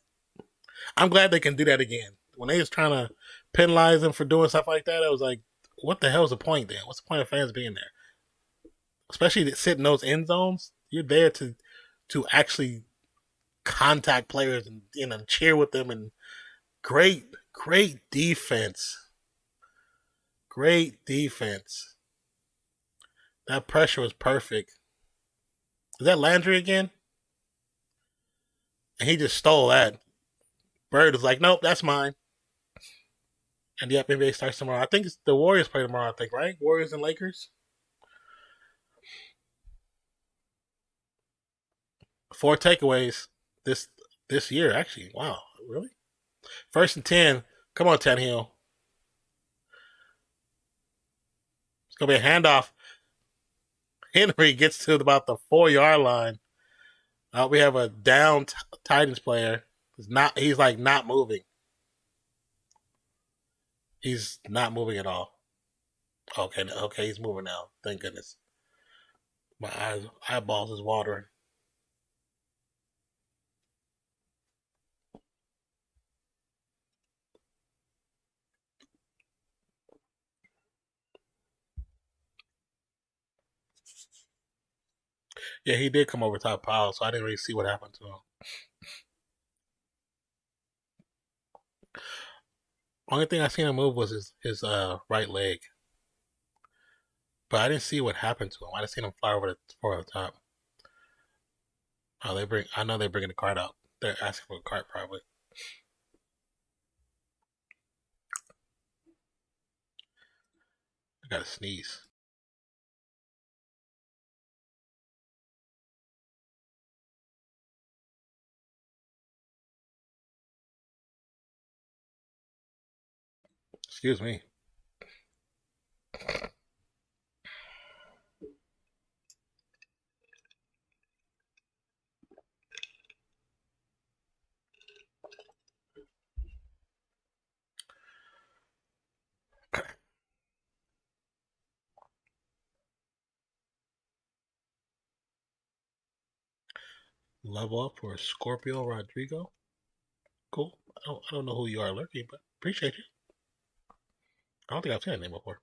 I'm glad they can do that again. When they was trying to penalize them for doing stuff like that, I was like, what the hell's the point then? What's the point of fans being there? Especially to sit in those end zones. You're there to actually contact players and cheer with them. And great defense. Great defense. That pressure was perfect. Is that Landry again? And he just stole that. Bird was like, nope, that's mine. And yep, NBA starts tomorrow. I think it's the Warriors play tomorrow, I think, right? Warriors and Lakers. 4 takeaways this year, actually. Wow, really? First and 10. Come on, Tannehill. It's going to be a handoff. Henry gets to about the 4-yard line. We have a down Titans player. He's like not moving. He's not moving at all. Okay, he's moving now. Thank goodness. My eyeballs is watering. Yeah, he did come over top pile, so I didn't really see what happened to him. Only thing I seen him move was his right leg, but I didn't see what happened to him. I just seen him fly over the top. Oh, I know they're bringing the cart out. They're asking for a cart probably. I gotta sneeze. Excuse me. Level up for Scorpio Rodrigo. Cool. I don't know who you are lurking, but appreciate you. I don't think I've seen that name before.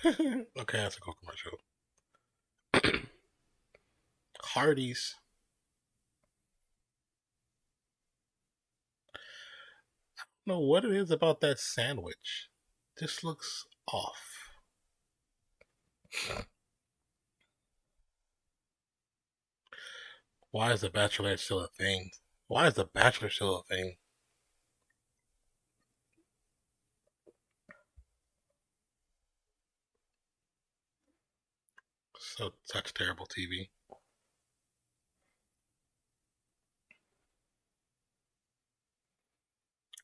Okay, that's a cool commercial. Hardee's. I don't know what it is about that sandwich. This looks off. Why is the Bachelorette still a thing? Why is the Bachelor still a thing? Such terrible TV.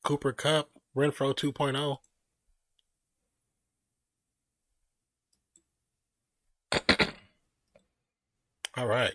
Cooper Cup, Renfro 2.0. All right.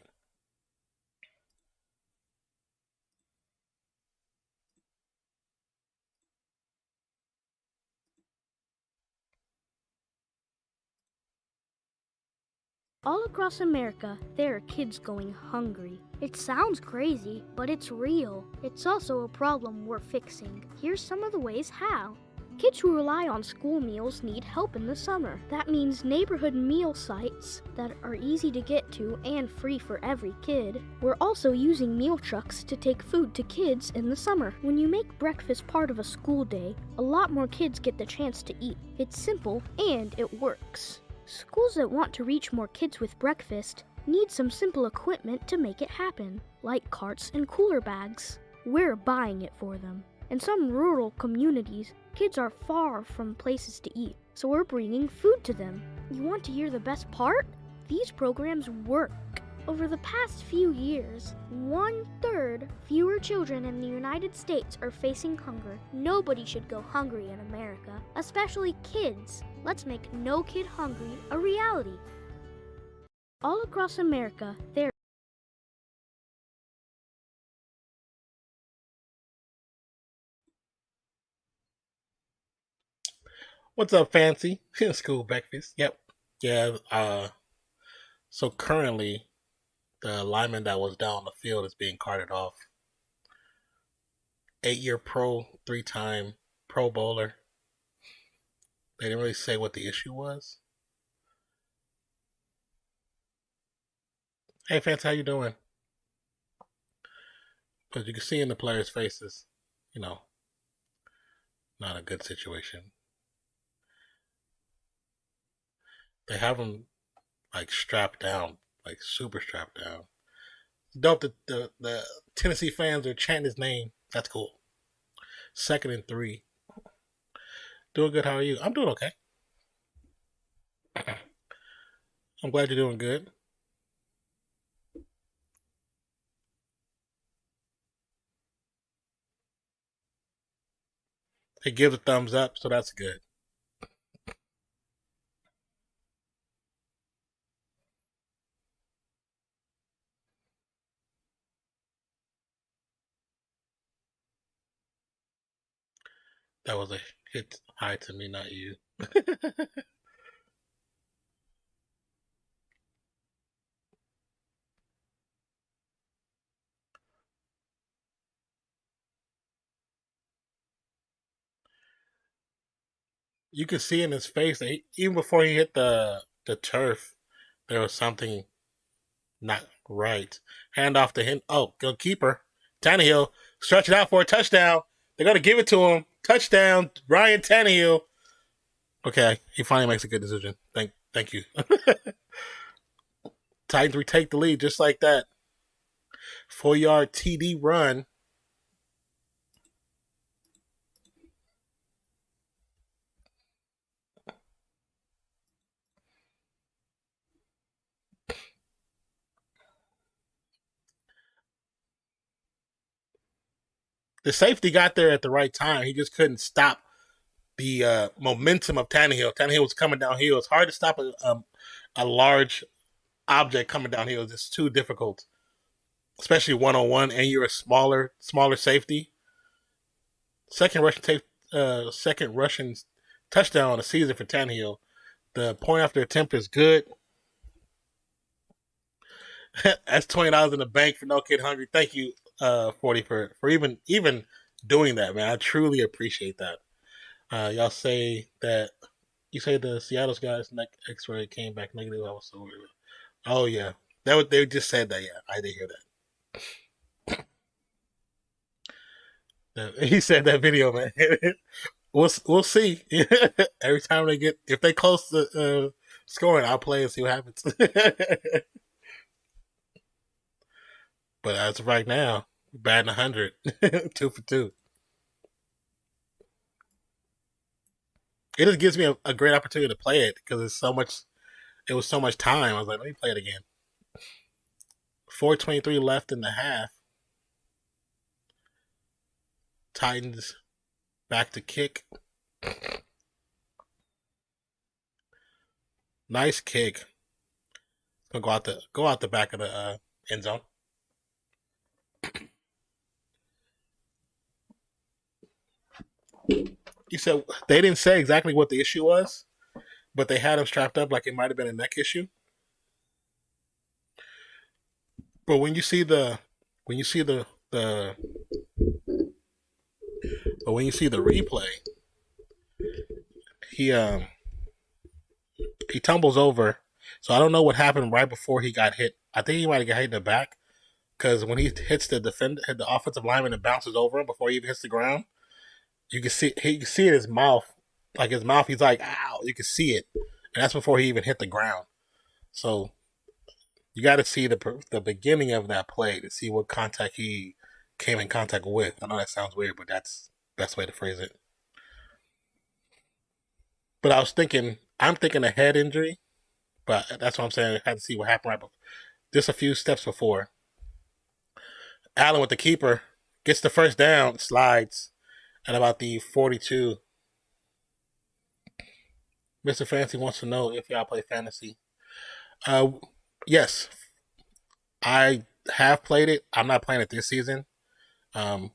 All across America, there are kids going hungry. It sounds crazy, but it's real. It's also a problem we're fixing. Here's some of the ways how. Kids who rely on school meals need help in the summer. That means neighborhood meal sites that are easy to get to and free for every kid. We're also using meal trucks to take food to kids in the summer. When you make breakfast part of a school day, a lot more kids get the chance to eat. It's simple and it works. Schools that want to reach more kids with breakfast need some simple equipment to make it happen, like carts and cooler bags. We're buying it for them. In some rural communities, kids are far from places to eat, so we're bringing food to them. You want to hear the best part? These programs work. Over the past few years, 1/3 fewer children in the United States are facing hunger. Nobody should go hungry in America, especially kids. Let's make No Kid Hungry a reality. All across America, there What's up, Fancy? School breakfast. Yep. Yeah. So currently, the lineman that was down on the field is being carted off. 8-year pro, 3-time Pro Bowler. They didn't really say what the issue was. Hey, Fancy, how you doing? But you can see in the players' faces, not a good situation. They have him like strapped down, like super strapped down. Dope that the Tennessee fans are chanting his name. That's cool. 2nd and 3. Doing good. How are you? I'm doing okay. I'm glad you're doing good. It gives a thumbs up, so that's good. That was a hit high to me, not you. You could see in his face that even before he hit the turf, there was something not right. Hand off to him. Oh, good keeper. Tannehill stretch it out for a touchdown. They're gonna give it to him. Touchdown, Ryan Tannehill. Okay, he finally makes a good decision. Thank you. Titans retake the lead just like that. 4-yard TD run. The safety got there at the right time. He just couldn't stop the momentum of Tannehill. Tannehill was coming downhill. It's hard to stop a large object coming downhill. It's too difficult, especially 1-on-1, and you're a smaller safety. Second Russian touchdown of the season for Tannehill. The point after attempt is good. That's $20 in the bank for No Kid Hungry. Thank you, 40 for even doing that, man. I truly appreciate that. Y'all say that you say the Seattle's guys neck X-ray came back negative. I was so worried. Oh yeah, they just said that. Yeah, I did hear that. He said that video, man. we'll see. Every time if they close the scoring, I'll play and see what happens. But as of right now, batting 100, 2 for 2. It just gives me a great opportunity to play it because it was so much time. I was like, let me play it again. 4:23 left in the half. Titans back to kick. Nice kick. Gonna go out the back of the end zone. You said they didn't say exactly what the issue was, but they had him strapped up like it might have been a neck issue. But when you see the but when you see the replay, he he tumbles over. So I don't know what happened right before he got hit. I think he might have got hit in the back because when he hits the offensive lineman, and bounces over him before he even hits the ground. You can see it in his mouth, like his mouth. He's like, "Ow!" You can see it, and that's before he even hit the ground. So you got to see the beginning of that play to see what contact he came in contact with. I know that sounds weird, but that's the best way to phrase it. But I'm thinking a head injury, but that's what I'm saying. I had to see what happened right before. Just a few steps before. Allen with the keeper gets the first down, slides at about the 42. Mr. Fancy wants to know if y'all play fantasy. Yes, I have played it. I'm not playing it this season. Um,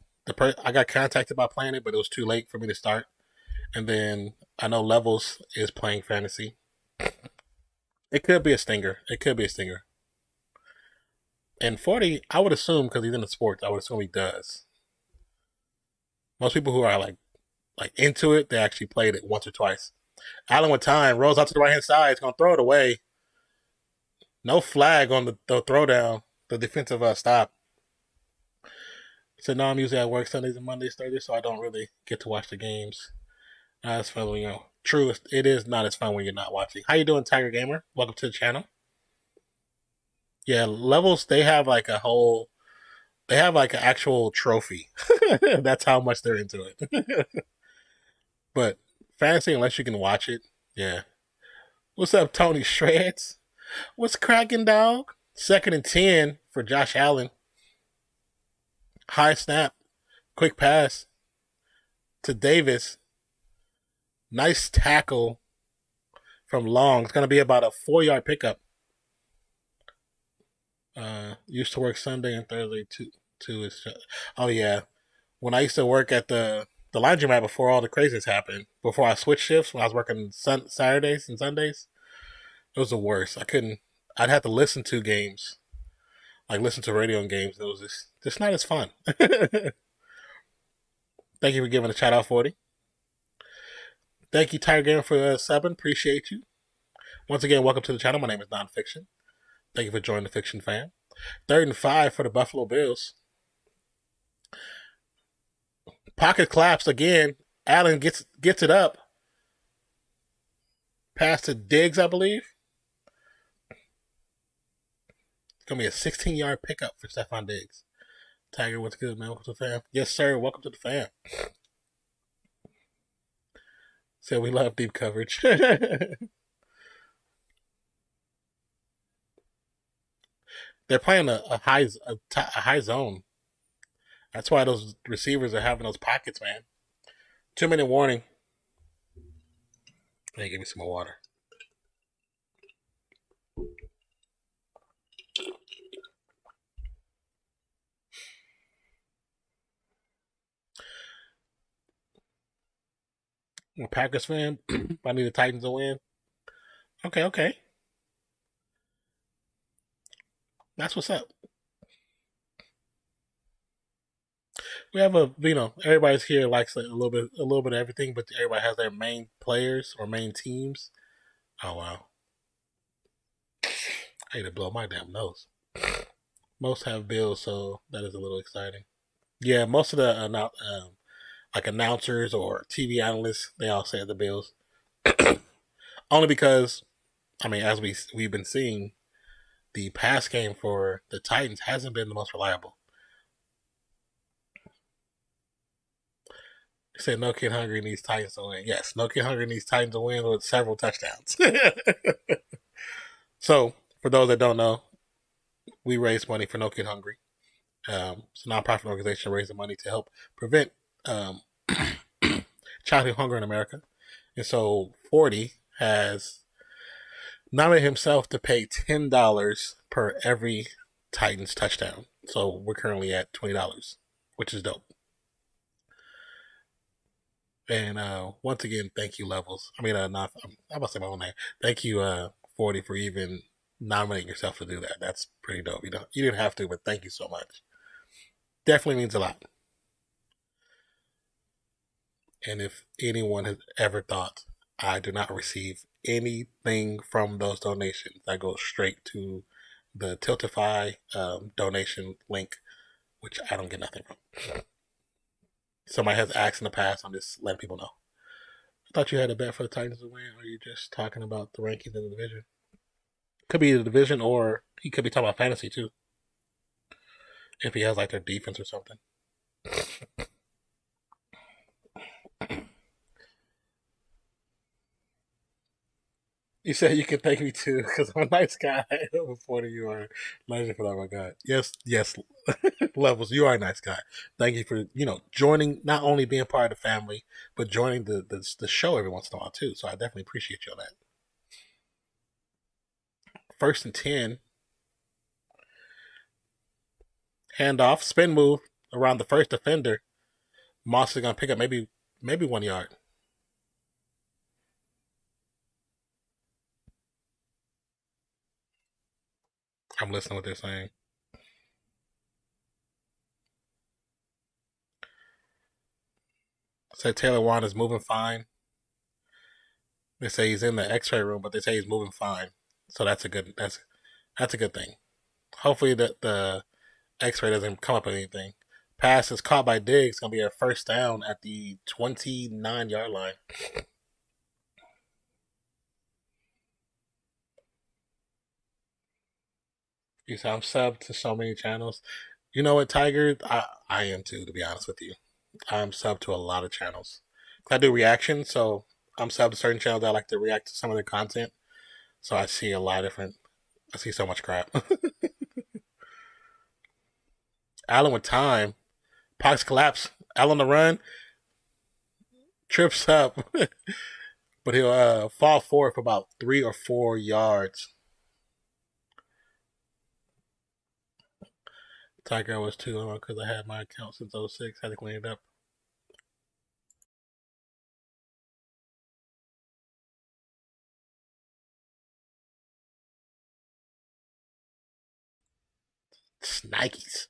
I got contacted about playing it, but it was too late for me to start. And then I know Levels is playing fantasy. It could be a stinger. It could be a stinger. And 40, I would assume because he's in the sports, I would assume he does. Most people who are like into it, they actually played it once or twice. Allen with time rolls out to the right hand side. He's gonna throw it away. No flag on the throwdown. The defensive stop. He said, "No, I'm usually at work Sundays and Mondays, Thursdays, so I don't really get to watch the games. Not as fun when True, it is not as fun when you're not watching. How you doing, Tiger Gamer? Welcome to the channel. Yeah, Levels. They have like a whole. They have like an actual trophy. That's how much they're into it. But fantasy, unless you can watch it, yeah. What's up, Tony Shreds? What's cracking, dog? 2nd and 10 for Josh Allen. High snap, quick pass to Davis. Nice tackle from Long. It's going to be about a 4-yard pickup. Used to work Sunday and Thursday too. Oh yeah, when I used to work at the laundromat before all the craziness happened, before I switched shifts, when I was working Saturdays and Sundays, it was the worst. I couldn't. I'd have to listen to games, like listen to radio and games. It was just not as fun. Thank you for giving a shout out, 40. Thank you, Tiger Gamer, for subbing. Appreciate you. Once again, welcome to the channel. My name is Nonpfixion. Thank you for joining the Fiction Fam. 3rd and 5 for the Buffalo Bills. Pocket collapse again. Allen gets it up. Pass to Diggs, I believe. It's going to be a 16-yard pickup for Stephon Diggs. Tiger, what's good, man? Welcome to the fam. Yes, sir. Welcome to the fam. So we love deep coverage. They're playing a high zone. That's why those receivers are having those pockets, man. 2-minute warning. Hey, give me some more water. I'm a Packers fan. I need the Titans to win. Okay. That's what's up. We have everybody's here likes a little bit of everything, but everybody has their main players or main teams. Oh wow. I need to blow my damn nose. Most have Bills, so that is a little exciting. Yeah, most of the like announcers or TV analysts, they all say the Bills. Only because, as we've been seeing, the pass game for the Titans hasn't been the most reliable. You said No Kid Hungry needs Titans to win. Yes, No Kid Hungry needs Titans to win with several touchdowns. So, for those that don't know, we raise money for No Kid Hungry. It's a nonprofit organization raising money to help prevent childhood hunger in America. And so 40 has nominated himself to pay $10 per every Titans touchdown. So we're currently at $20, which is dope. And once again, thank you, Levels. I'm about to say my own name. Thank you, 40, for even nominating yourself to do that. That's pretty dope. You didn't have to, but thank you so much. Definitely means a lot. And if anyone has ever thought I do not receive anything from those donations, that goes straight to the Tiltify donation link, which I don't get nothing from. Somebody has asked in the past. I'm just letting people know. I thought you had a bet for the Titans to win. Or are you just talking about the rankings in the division? Could be the division, or he could be talking about fantasy too. If he has like their defense or something. You said you can thank me too, because I'm a nice guy. Before you are legend for that. Oh my God. Yes, Levels, you are a nice guy. Thank you for joining, not only being part of the family, but joining the show every once in a while too. So I definitely appreciate you on that. 1st and 10. Handoff, spin move around the first defender. Moss is gonna pick up maybe 1 yard. I'm listening to what they're saying. Say Taylor Wan is moving fine. They say he's in the X-ray room, but they say he's moving fine. So that's a good thing. Hopefully the X-ray doesn't come up with anything. Pass is caught by Diggs. Gonna be a first down at the 29-yard line. You say I'm subbed to so many channels. You know what, Tiger? I am too, to be honest with you. I'm subbed to a lot of channels. I do reactions, so I'm subbed to certain channels that I like to react to some of their content. So I see a lot of different. I see so much crap. Allen with time. Pox collapse. Allen the run. Trips up. But he'll fall forward for about 3 or 4 yards. Tiger was too long because I had my account since 06. Had to clean it up. Nikes.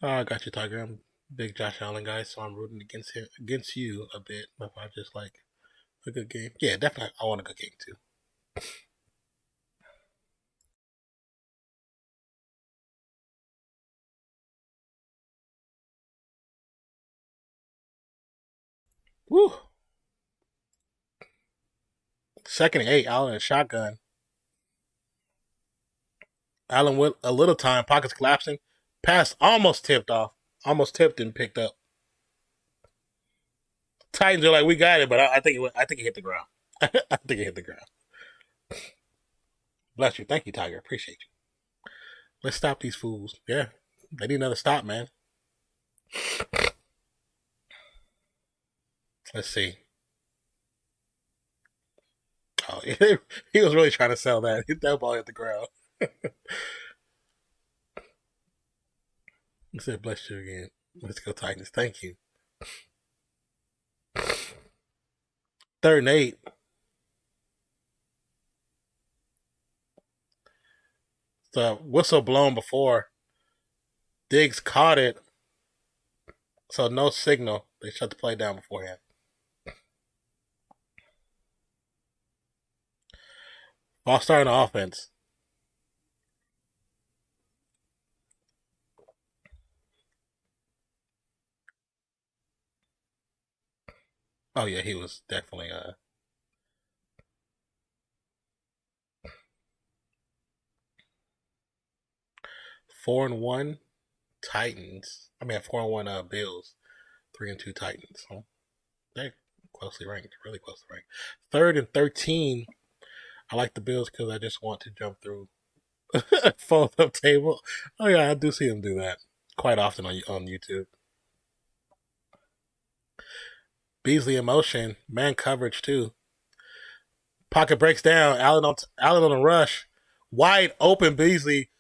I got you, Tiger. I'm a big Josh Allen guy, so I'm rooting against you a bit. But I just like a good game. Yeah, definitely. I want a good game too. Woo. 2nd and 8. Allen in a shotgun. Allen with a little time. Pockets collapsing. Pass almost tipped off. Almost tipped and picked up. Titans are like, we got it, but I think it hit the ground. I think it hit the ground. Bless you. Thank you, Tiger. Appreciate you. Let's stop these fools. Yeah. They need another stop, man. Let's see. Oh, he was really trying to sell that. Hit that ball at the ground. He said, bless you again. Let's go, Titans. Thank you. 3rd and 8. The whistle blown before. Diggs caught it. So no signal. They shut the play down beforehand. Ball starting the offense. Oh yeah, he was definitely 4-1 Titans. 4-1 Bills. 3-2 Titans. So they're closely ranked, really closely ranked. 3rd and 13. I like the Bills because I just want to jump through a fold-up table. Oh yeah, I do see them do that quite often on YouTube. Beasley in motion, man coverage too. Pocket breaks down. Allen on a rush, wide open Beasley.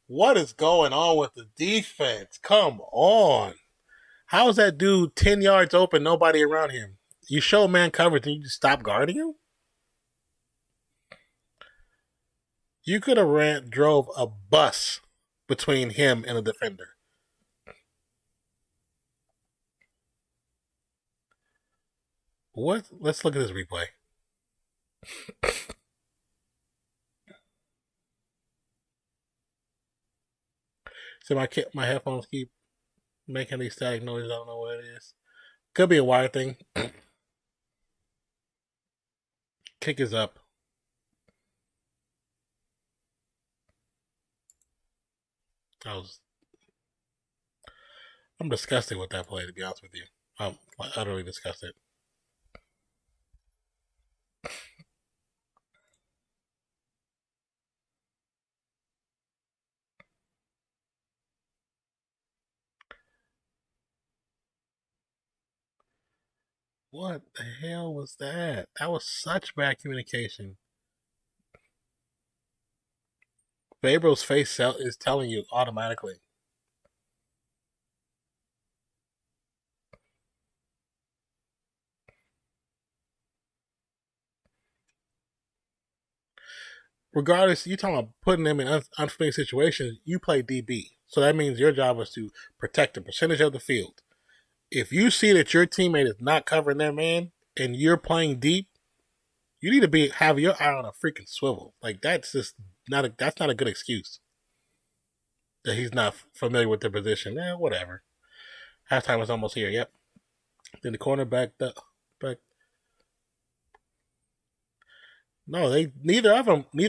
What is going on with the defense? Come on. How is that dude 10 yards open, nobody around him? You show man coverage and you just stop guarding him? You could have drove a bus between him and a defender. What? Let's look at this replay. So my headphones keep making these static noises. I don't know what it is. Could be a wire thing. Kick is up. I'm disgusted with that play, to be honest with you. I'm utterly disgusted. What the hell was that? That was such bad communication. Fabro's face is telling you automatically. Regardless, you talking about putting them in unfamiliar situations, you play DB. So that means your job is to protect the percentage of the field. If you see that your teammate is not covering their man and you're playing deep, you need to have your eye on a freaking swivel. Like that's just that's not a good excuse. That he's not familiar with the position. Whatever. Halftime is almost here. Yep. Then the cornerback back. No, neither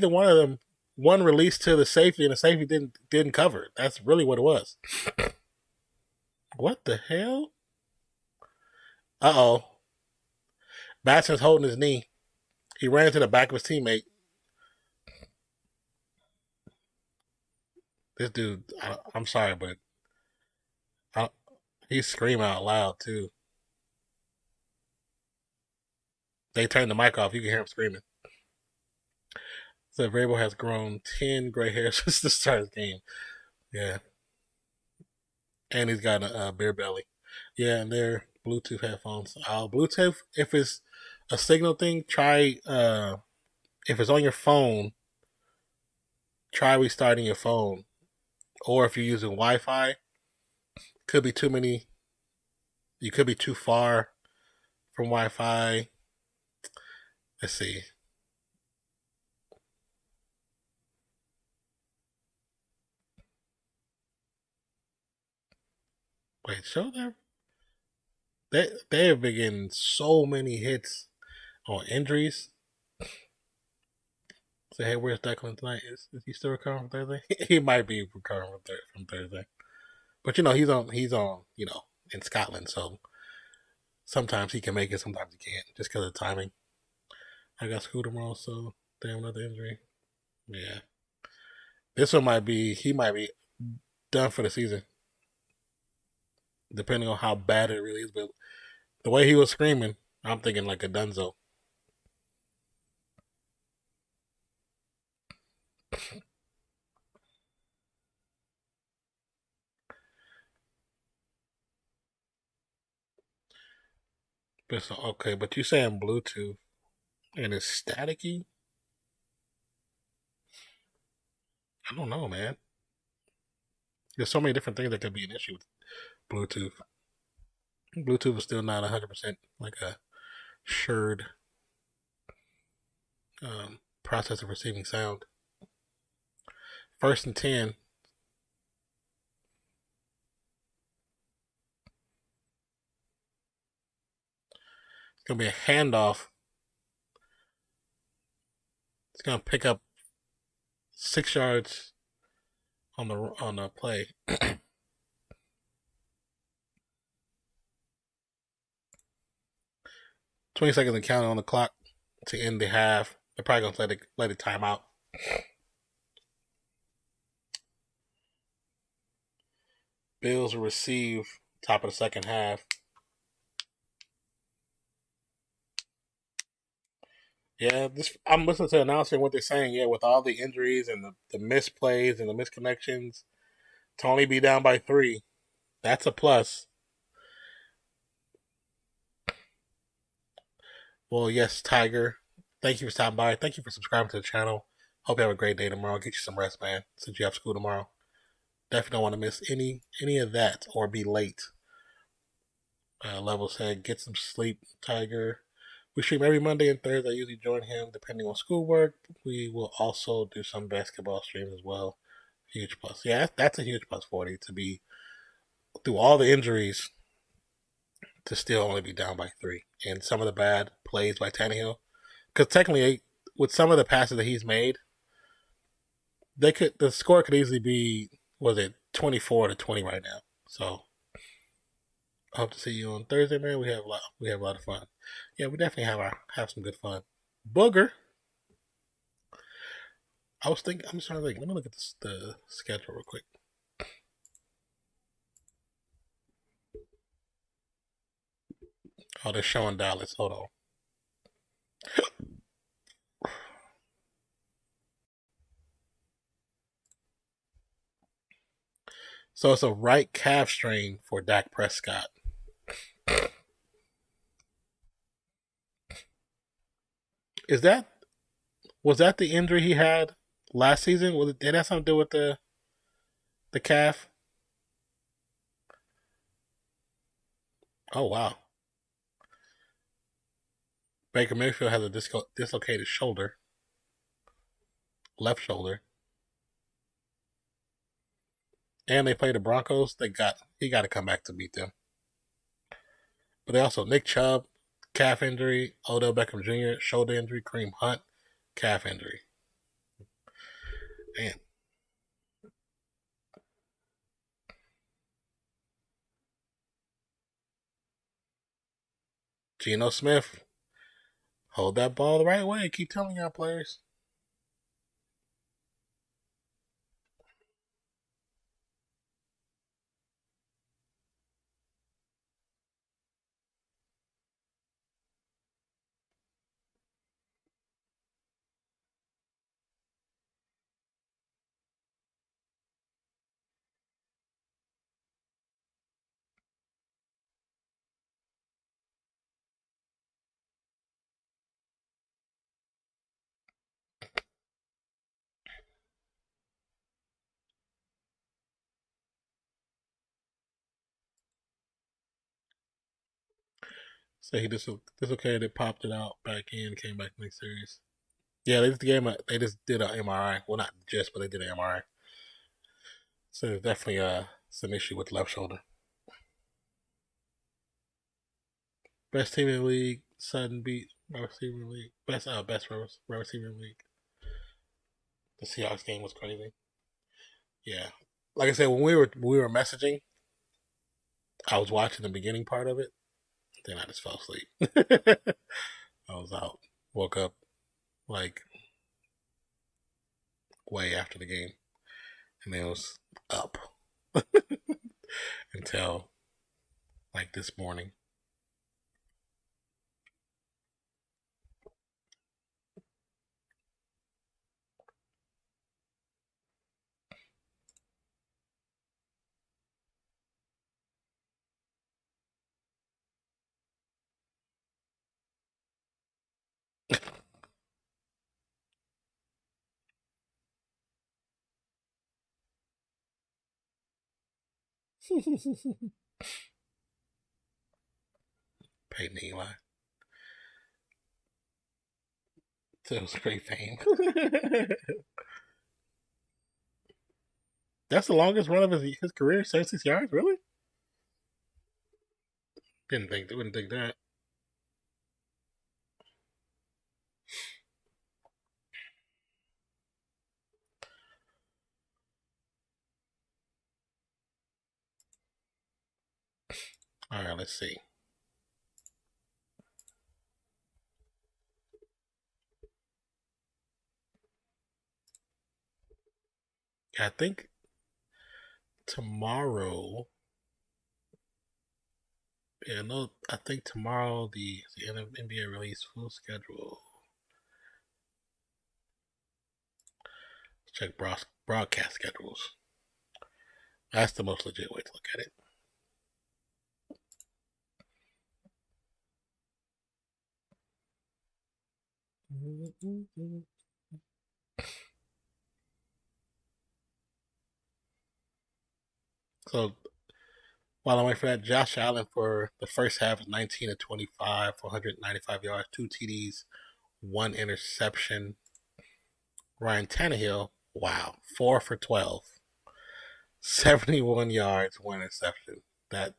one of them. One released to the safety and the safety didn't cover it. That's really what it was. What the hell? Uh-oh. Batsman's holding his knee. He ran into the back of his teammate. This dude, I'm sorry, but he's screaming out loud, too. They turned the mic off. You can hear him screaming. So Vrabel has grown 10 gray hairs since the start of the game. Yeah. And he's got a beer belly. Yeah, and they're Bluetooth headphones. Bluetooth, if it's a signal thing, try, if it's on your phone, try restarting your phone. Or if you're using Wi-Fi, could be too many. You could be too far from Wi-Fi. Let's see. Wait, show them. They have been getting so many hits on injuries. Say, hey, where's Declan tonight? Is he still recovering from Thursday? He might be recovering from Thursday, but he's on in Scotland, so sometimes he can make it, sometimes he can't, just because of the timing. I got school tomorrow, so damn, another injury. Yeah, this one he might be done for the season, depending on how bad it really is. But the way he was screaming, I'm thinking like a Dunzo. Okay, but you saying Bluetooth and it's staticky? I don't know, man. There's so many different things that could be an issue with Bluetooth. Bluetooth is still not 100% like a assured process of receiving sound. 1st and 10. It's going to be a handoff. It's going to pick up 6 yards on the play. 20 seconds and counting on the clock to end the half. They're probably going to let it time out. Bills will receive top of the second half. Yeah, I'm listening to the announcer and what they're saying. Yeah, with all the injuries and the misplays and the misconnections, to only be down by 3, that's a plus. Well, yes, Tiger. Thank you for stopping by. Thank you for subscribing to the channel. Hope you have a great day tomorrow. Get you some rest, man, since you have school tomorrow. Definitely don't want to miss any of that or be late. Level said, get some sleep, Tiger. We stream every Monday and Thursday. I usually join him depending on schoolwork. We will also do some basketball streams as well. Huge plus. Yeah, that's a huge plus 40 to be through all the injuries to still only be down by 3. And some of the bad plays by Tannehill. Because technically, with some of the passes that he's made, the score could easily be, was it 24-20 right now. So I hope to see you on Thursday, man. We have a lot of fun. Yeah, we definitely have some good fun. Booger. I'm trying to think. Let me look at the schedule real quick. Oh, they're showing Dallas. Hold on. So it's a right calf strain for Dak Prescott. Was that the injury he had last season? Did that have something to do with the calf? Oh wow. Baker Mayfield has a dislocated shoulder, left shoulder, and they play the Broncos. He got to come back to beat them. But they also Nick Chubb, calf injury, Odell Beckham Jr. shoulder injury, Kareem Hunt, calf injury. Man. Geno Smith, hold that ball the right way. Keep telling y'all players. So he dislocated it, popped it out, back in, came back next series. Yeah, they just did an MRI. Well, not just, but they did an MRI. So there's definitely some issue with the left shoulder. Best team in the league, Sutton beat receiver in the league. Best receiver in the league. The Seahawks game was crazy. Yeah, like I said, when we were messaging, I was watching the beginning part of it. Then I just fell asleep. I was out. Woke up like way after the game, and then it was up until like this morning. Peyton Eli. So it was great fame. That's the longest run of his career, 76 yards. Really? Wouldn't think that. All right, let's see. I think tomorrow. Yeah, no, I think tomorrow the NBA release full schedule. Check broadcast schedules. That's the most legit way to look at it. So while I'm waiting for that, Josh Allen for the first half is 19 of 25 for 195 yards, 2 TDs, 1 interception. Ryan Tannehill, wow, 4 for 12, 71 yards, 1 interception. That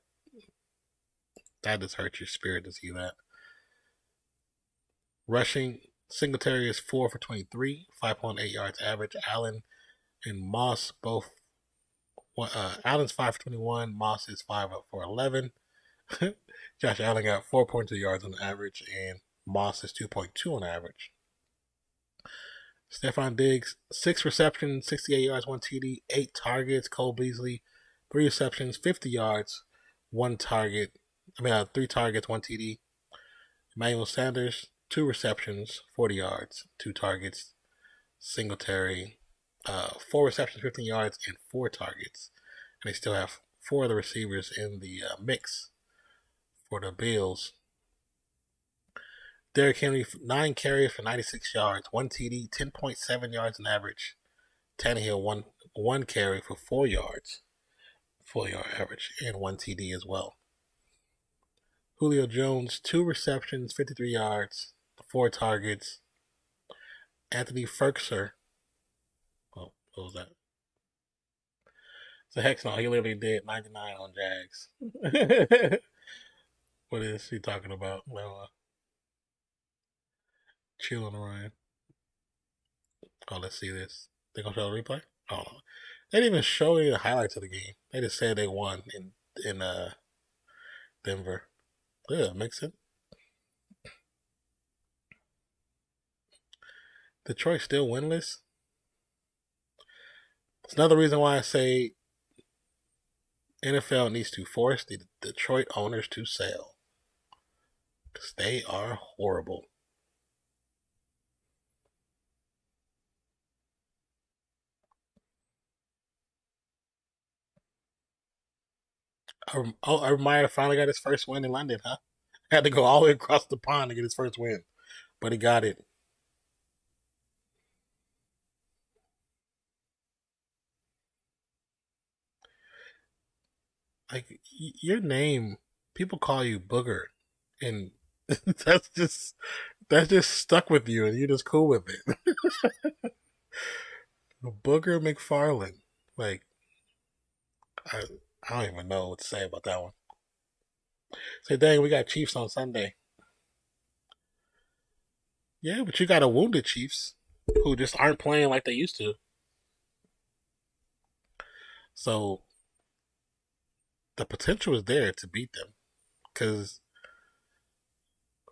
just hurts your spirit to see that. Rushing, Singletary is 4 for 23, 5.8 yards average. Allen and Moss both. Allen's 5 for 21. Moss is 5 for 11. Josh Allen got 4.2 yards on average, and Moss is 2.2 on average. Stephon Diggs, 6 receptions, 68 yards, 1 TD, 8 targets. Cole Beasley, 3 receptions, 50 yards, 1 target. 3 targets, 1 TD. Emmanuel Sanders, 2 receptions, 40 yards, 2 targets. Singletary, 4 receptions, 15 yards, and 4 targets. And they still have 4 of the receivers in the mix for the Bills. Derrick Henry, 9 carries for 96 yards, 1 TD, 10.7 yards on average. Tannehill, one carry for 4 yards, 4-yard average, and 1 TD as well. Julio Jones, 2 receptions, 53 yards, 4 targets. Anthony Ferguson, what was that? So heck no, he literally did 99 on Jags. What is he talking about? Well, chill on Ryan. Oh, let's see this. They gonna show a replay? Oh, they didn't even show any the highlights of the game. They just said they won in Denver. Yeah, makes sense. Detroit still winless. It's another reason why I say NFL needs to force the Detroit owners to sell, because they are horrible. Urban Meyer finally got his first win in London, huh? Had to go all the way across the pond to get his first win, but he got it. Like, your name, people call you Booger, and that's just stuck with you, and you're just cool with it. Booger McFarland. Like, I don't even know what to say about that one. Say, dang, we got Chiefs on Sunday. Yeah, but you got a wounded Chiefs who just aren't playing like they used to. So the potential is there to beat them, because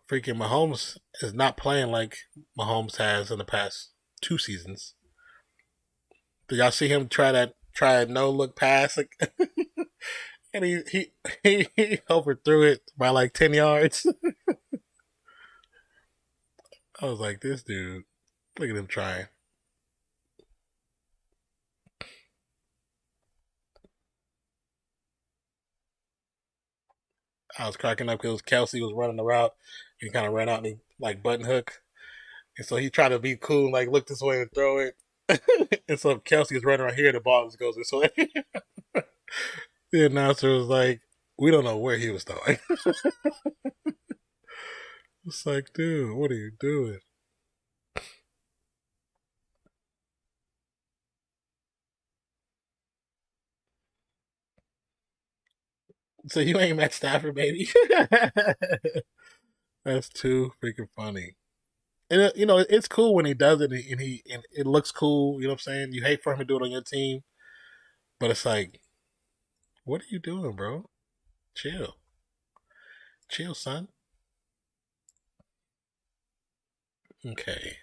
freaking Mahomes is not playing like Mahomes has in the past 2 seasons. Did y'all see him try a no look pass? And he overthrew it by like 10 yards. I was like, this dude, look at him trying. I was cracking up because Kelsey was running the route. He kind of ran out and he like button hook. And so he tried to be cool and like look this way and throw it. And so Kelsey is running right here, the ball just goes this way. The announcer was like, we don't know where he was throwing. It's like, dude, what are you doing? So you ain't Matt Stafford, baby. That's too freaking funny. And it's cool when he does it, and it looks cool. You know what I'm saying? You hate for him to do it on your team, but it's like, what are you doing, bro? Chill, son. Okay.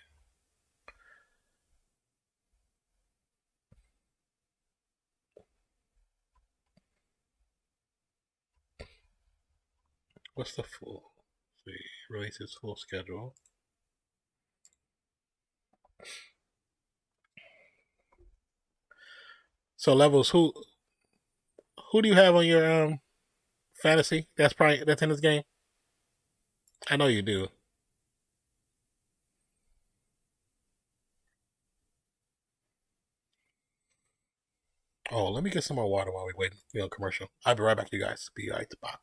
What's the full? Let's see, release his full schedule. So levels, who do you have on your fantasy? That's in this game. I know you do. Oh, let me get some more water while we wait on commercial. I'll be right back, you guys. Be right back.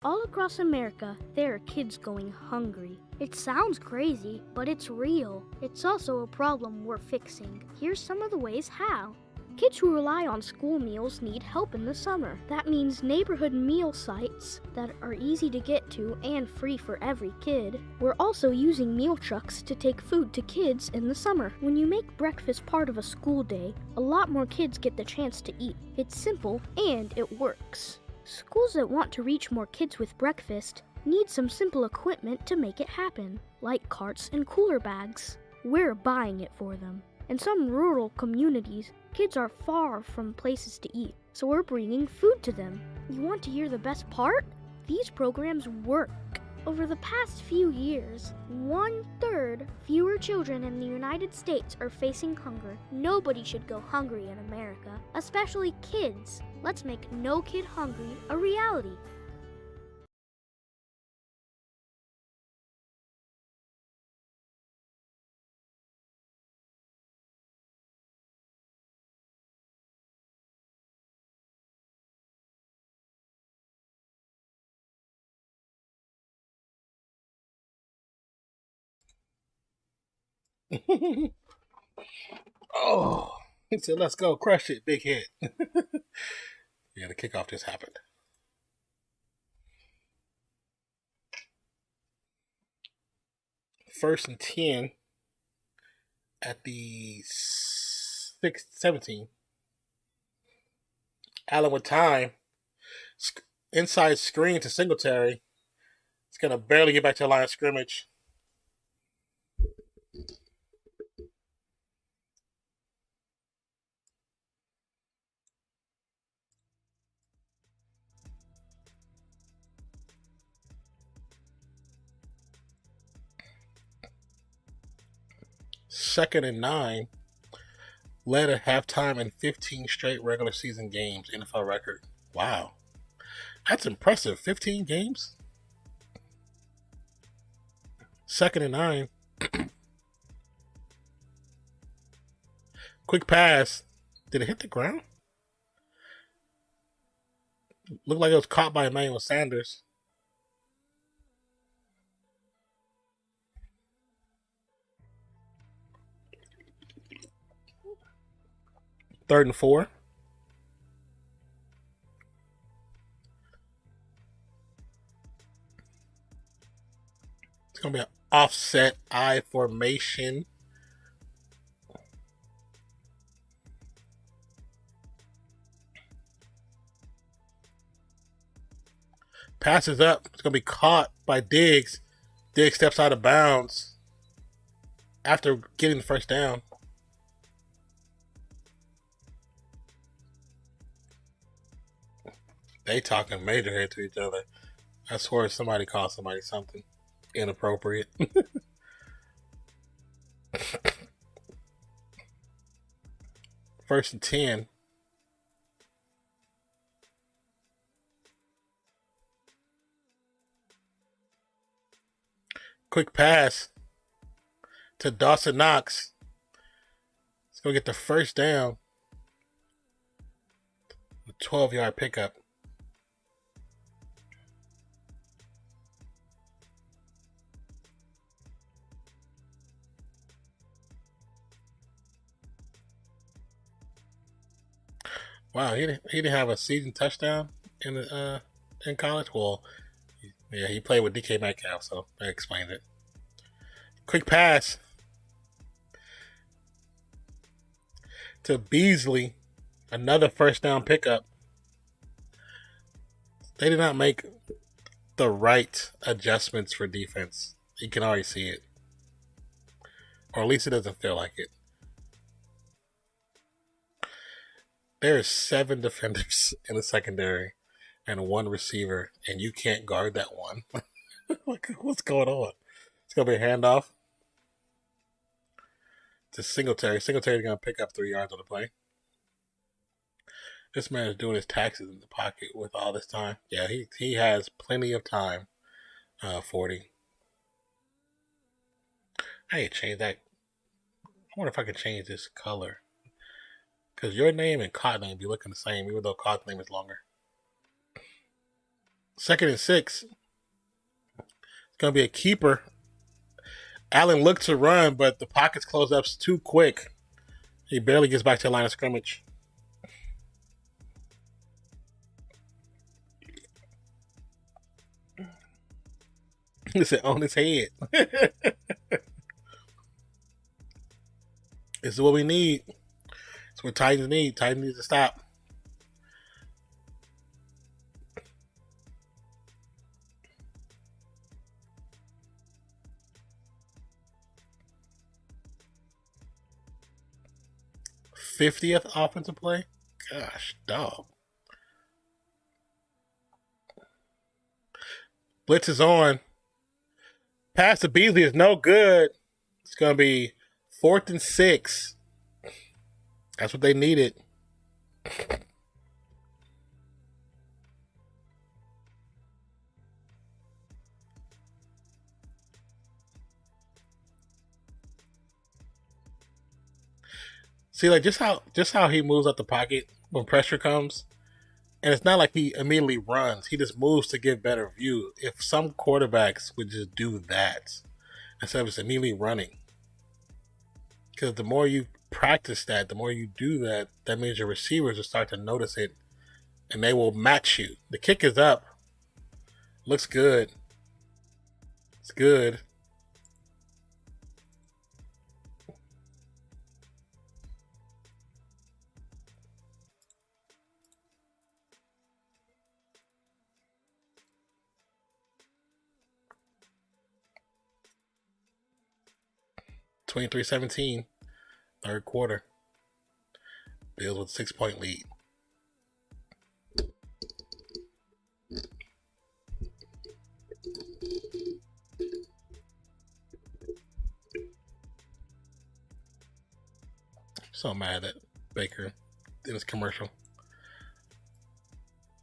All across America, there are kids going hungry. It sounds crazy, but it's real. It's also a problem we're fixing. Here's some of the ways how. Kids who rely on school meals need help in the summer. That means neighborhood meal sites that are easy to get to and free for every kid. We're also using meal trucks to take food to kids in the summer. When you make breakfast part of a school day, a lot more kids get the chance to eat. It's simple and it works. Schools that want to reach more kids with breakfast need some simple equipment to make it happen, like carts and cooler bags. We're buying it for them. In some rural communities, kids are far from places to eat, so we're bringing food to them. You want to hear the best part? These programs work. Over the past few years, 1/3 fewer children in the United States are facing hunger. Nobody should go hungry in America, especially kids. Let's make No Kid Hungry a reality. Oh, he said, let's go, crush it, big hit. Yeah, the kickoff just happened. First and 10 at the 17. Allen with time. Inside screen to Singletary. It's going to barely get back to the line of scrimmage. Second and 9. Led at halftime in 15 straight regular season games. NFL record. Wow. That's impressive. 15 games? Second and 9. Quick pass. Did it hit the ground? Looked like it was caught by Emmanuel Sanders. 3rd and 4. It's going to be an offset I formation. Passes up. It's going to be caught by Diggs. Diggs steps out of bounds after getting the first down. They talking major here to each other. I swear somebody called somebody something inappropriate. 1st and 10. Quick pass to Dawson Knox. Let's go get the first down. A 12-yard pickup. Wow, he didn't have a season touchdown in college. Well, yeah, he played with DK Metcalf, so that explains it. Quick pass to Beasley, another first down pickup. They did not make the right adjustments for defense. You can already see it, or at least it doesn't feel like it. There are 7 defenders in the secondary and 1 receiver, and you can't guard that one. What's going on? It's going to be a handoff to Singletary. Singletary's going to pick up 3 yards on the play. This man is doing his taxes in the pocket with all this time. Yeah, he has plenty of time. 40. I need to change that. I wonder if I can change this color. Because your name and Kaught name be looking the same, even though Kaught's name is longer. 2nd and 6. It's going to be a keeper. Allen looked to run, but the pocket's closed up too quick. He barely gets back to the line of scrimmage. He said, on his head. This is what we need. It's what Titans need. Titans need to stop. '50th offensive play? Gosh, dog. Blitz is on. Pass to Beasley is no good. It's going to be 4th and 6. That's what they needed. See, like just how he moves out the pocket when pressure comes, and it's not like he immediately runs. He just moves to get better view. If some quarterbacks would just do that instead of just immediately running, because the more you practice that, the more you do that, that means your receivers will start to notice it, and they will match you. The kick is up. Looks good. It's good. (23-17), third quarter. Bills with a 6-point lead. So mad at Baker in his commercial.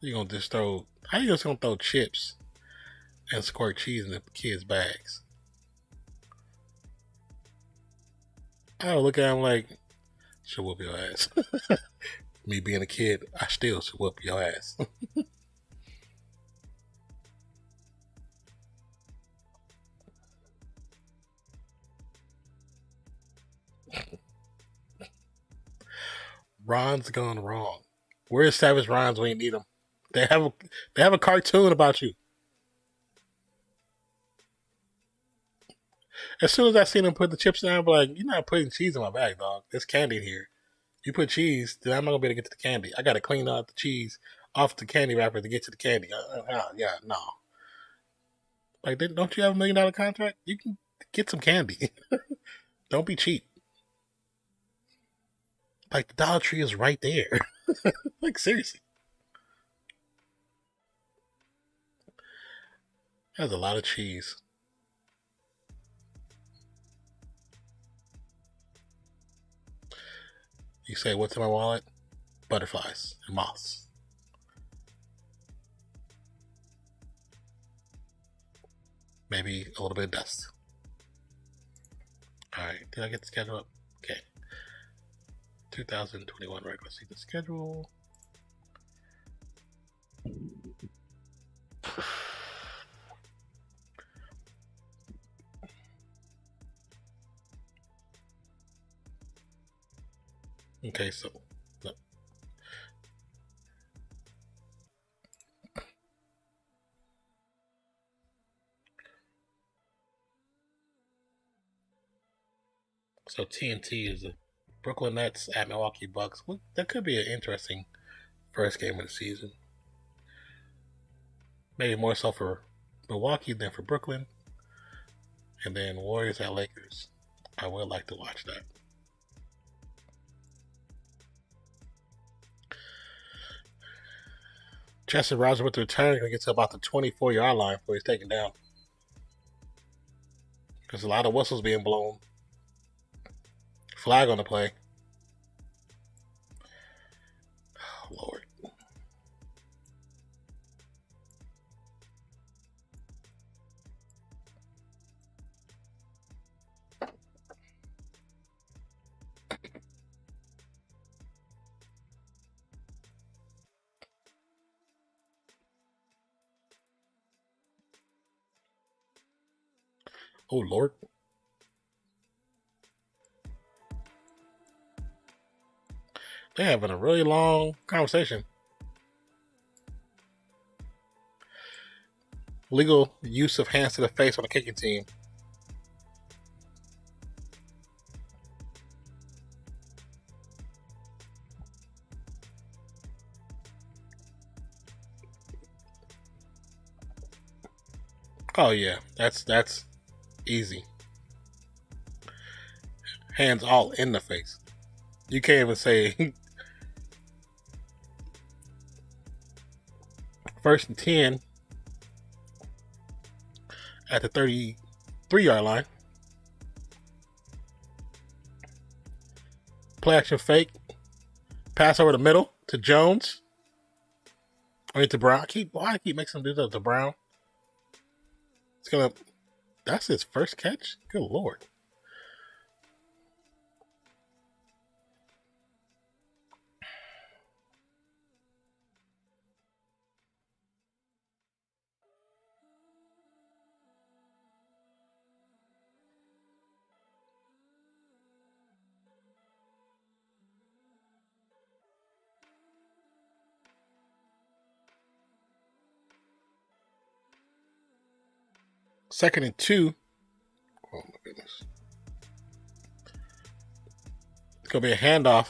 You gonna just throw? How you just gonna throw chips and squirt cheese in the kids' bags? I would look at him like, should whoop your ass. Me being a kid, I still should whoop your ass. Ron's gone wrong. Where's Savage Ron's when you need them? They have a cartoon about you. As soon as I seen him put the chips down, I'm like, you're not putting cheese in my bag, dog. There's candy in here. You put cheese, then I'm not gonna be able to get to the candy. I gotta clean out the cheese off the candy wrapper to get to the candy. Yeah, no. Like, don't you have $1 million contract? You can get some candy. Don't be cheap. Like, the Dollar Tree is right there. Like, seriously. That's a lot of cheese. You say, what's in my wallet? Butterflies and moths. Maybe a little bit of dust. Alright, did I get the schedule up? Okay. 2021 regular season schedule. Okay, so look. So TNT is the Brooklyn Nets at Milwaukee Bucks. Well, that could be an interesting first game of the season. Maybe more so for Milwaukee than for Brooklyn. And then Warriors at Lakers. I would like to watch that. Chester Rogers with the return going to get to about the 24-yard line before he's taken down. There's a lot of whistles being blown. Flag on the play. Oh, Lord. Oh, Lord. They're having a really long conversation. Legal use of hands to the face on the kicking team. Oh yeah, that's easy. Hands all in the face. You can't even say 1st and 10 at the 33-yard line. Play action fake. Pass over the middle to Jones. I mean to Brown. Why I keep making him do that to Brown? That's his first catch? Good Lord. Second and 2. Oh my goodness. It's going to be a handoff.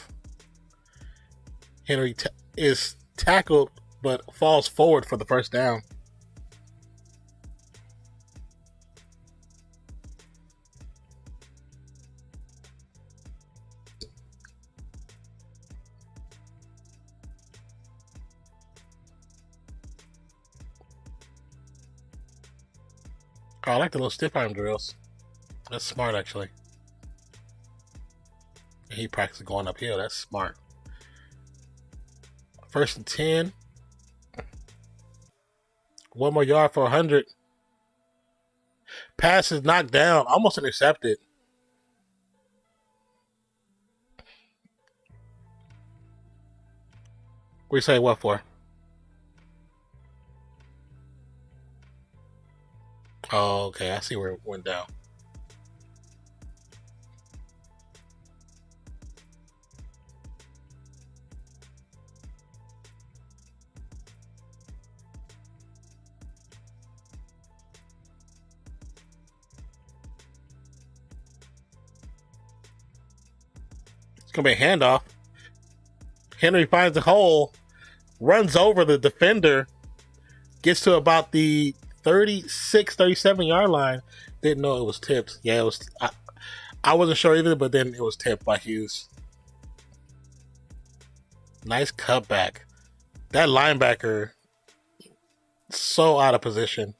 Henry is tackled but falls forward for the first down. Oh, I like the little stiff arm drills. That's smart, actually. He practiced going uphill. That's smart. 1st and 10. 1 more yard for 100. Pass is knocked down. Almost intercepted. What you say what for? Oh, okay. I see where it went down. It's going to be a handoff. Henry finds a hole, runs over the defender, gets to about the 36, 37-yard line. Didn't know it was tipped. Yeah, it was. I wasn't sure either, but then it was tipped by Hughes. Nice cutback. That linebacker, so out of position.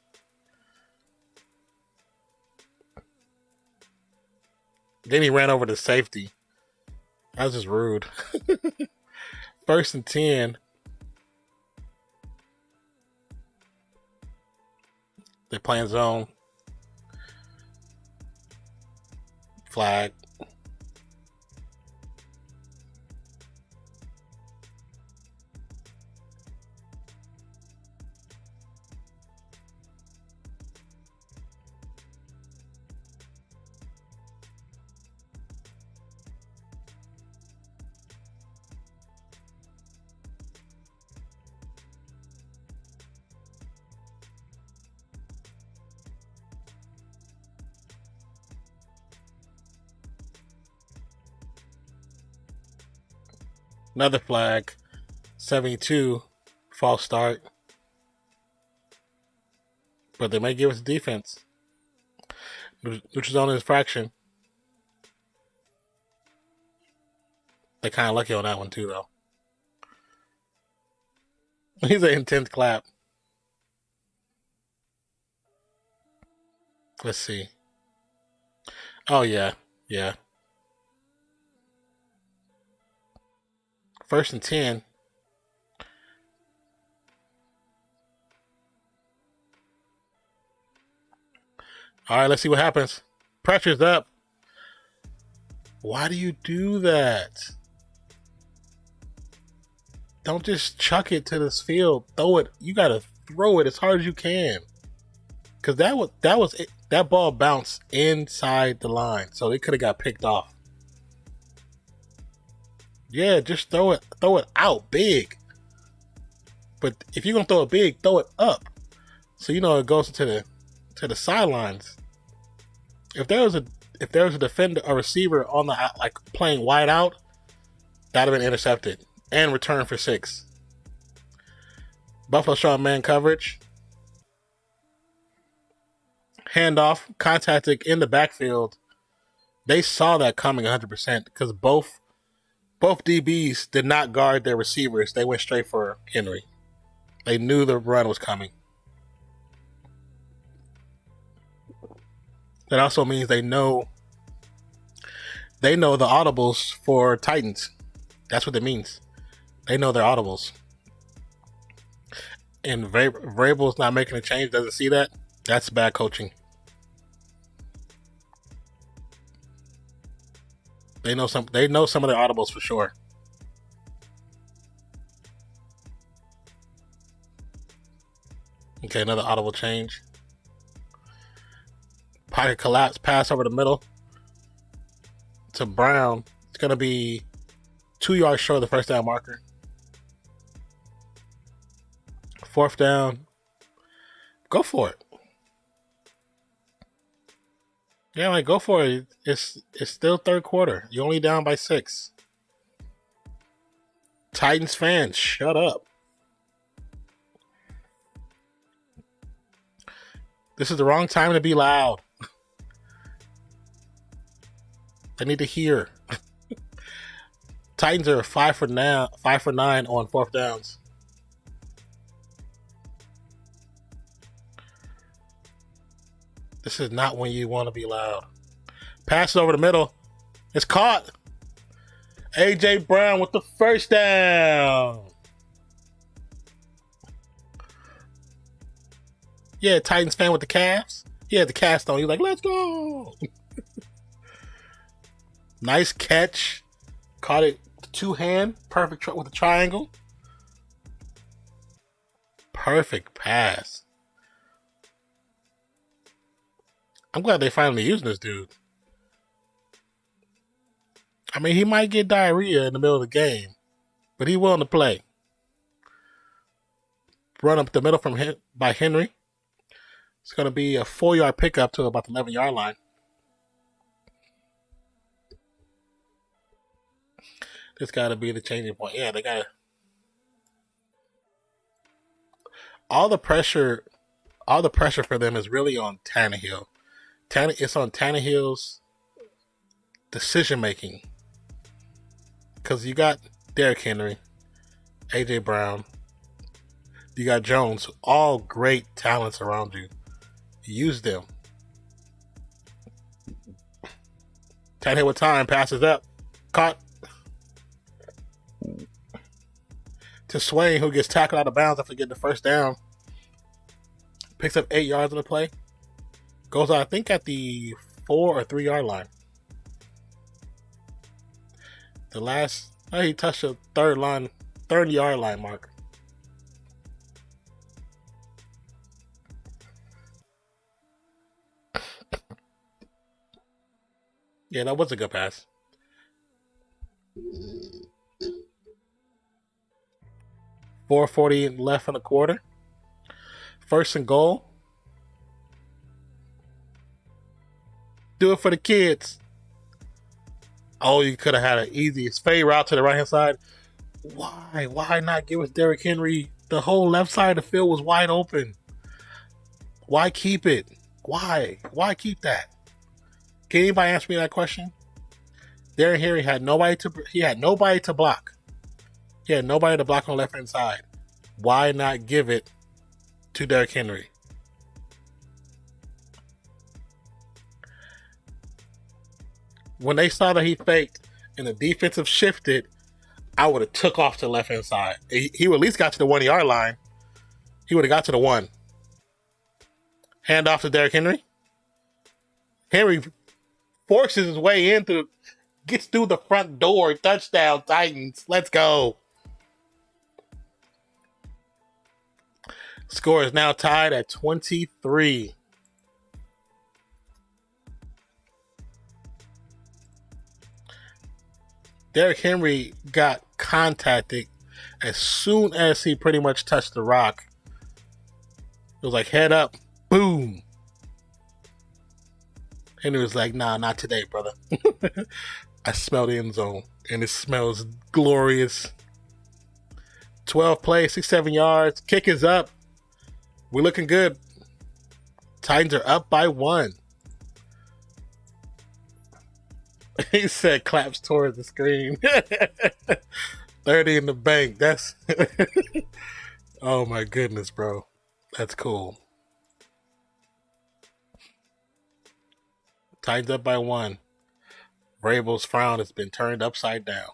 Then he ran over the safety. That was just rude. 1st and 10. They're playing zone. Flag. Another flag. 72. False start. But they may give us defense. Neutral zone infraction. They're kind of lucky on that one too, though. He's an intense clap. Let's see. Oh, yeah. Yeah. 1st and 10. All right, let's see what happens. Pressure's up. Why do you do that? Don't just chuck it to this field. Throw it. You got to throw it as hard as you can. Because that ball bounced inside the line. So they could have got picked off. Yeah, just throw it out big. But if you're gonna throw it big, throw it up. So it goes to the sidelines. If there was a defender, a receiver on the playing wide out, that'd have been intercepted and returned for 6. Buffalo showing man coverage. Handoff, contacted in the backfield. They saw that coming 100% because both DBs did not guard their receivers. They went straight for Henry. They knew the run was coming. That also means they know the audibles for Titans. That's what it means. They know their audibles. And Vrabel's not making a change, doesn't see that. That's bad coaching. They know some of their audibles for sure. Okay, another audible change. Pocket collapse, pass over the middle to Brown. It's going to be 2 yards short of the first down marker. 4th down. Go for it. Yeah, go for it. It's still 3rd quarter. You're only down by 6. Titans fans, shut up. This is the wrong time to be loud. I need to hear. Titans are 5 for 9 on 4th downs. This is not when you want to be loud. Pass over the middle. It's caught. A.J. Brown with the 1st down. Yeah, Titans fan with the calves. He had the cast on. He's like, let's go. Nice catch. Caught it 2-hand. Perfect with the triangle. Perfect pass. I'm glad they finally using this dude. I mean, he might get diarrhea in the middle of the game, but he's willing to play. Run up the middle by Henry. It's going to be a 4-yard pickup to about the 11-yard line. It's got to be the changing point. Yeah, they got to. All the pressure for them is really on Tannehill. It's on Tannehill's decision making. Because you got Derrick Henry, AJ Brown, you got Jones, all great talents around you. Use them. Tannehill with time, passes up. Caught to Swain, who gets tackled out of bounds after getting the first down. Picks up 8 yards on the play. Goes out, I think, at the 4 or 3 yard line. He touched the 30 yard line mark. Yeah, that was a good pass. .440 left in the quarter. 1st and goal. Do it for the kids. Oh, you could have had an easy fade route to the right hand side. Why? Why not give us Derrick Henry? The whole left side of the field was wide open. Why keep it? Why? Why keep that? Can anybody answer me that question? Derrick Henry had nobody to block. He had nobody to block on the left hand side. Why not give it to Derrick Henry? When they saw that he faked and the defensive shifted, I would have took off to the left hand side. He would at least got to the 1 yard line. He would have got to the 1. Hand off to Derrick Henry. Henry forces his way in gets through the front door. Touchdown, Titans. Let's go. Score is now tied at 23. Derrick Henry got contacted as soon as he pretty much touched the rock. It was like head up, boom. Henry was like, nah, not today, brother. I smell the end zone, and it smells glorious. 12 plays, 6-7 yards. Kick is up. We're looking good. Titans are up by 1. He said claps towards the screen. 30 in the bank. That's oh my goodness, bro. That's cool. Titans up by 1. Vrabel's frown has been turned upside down.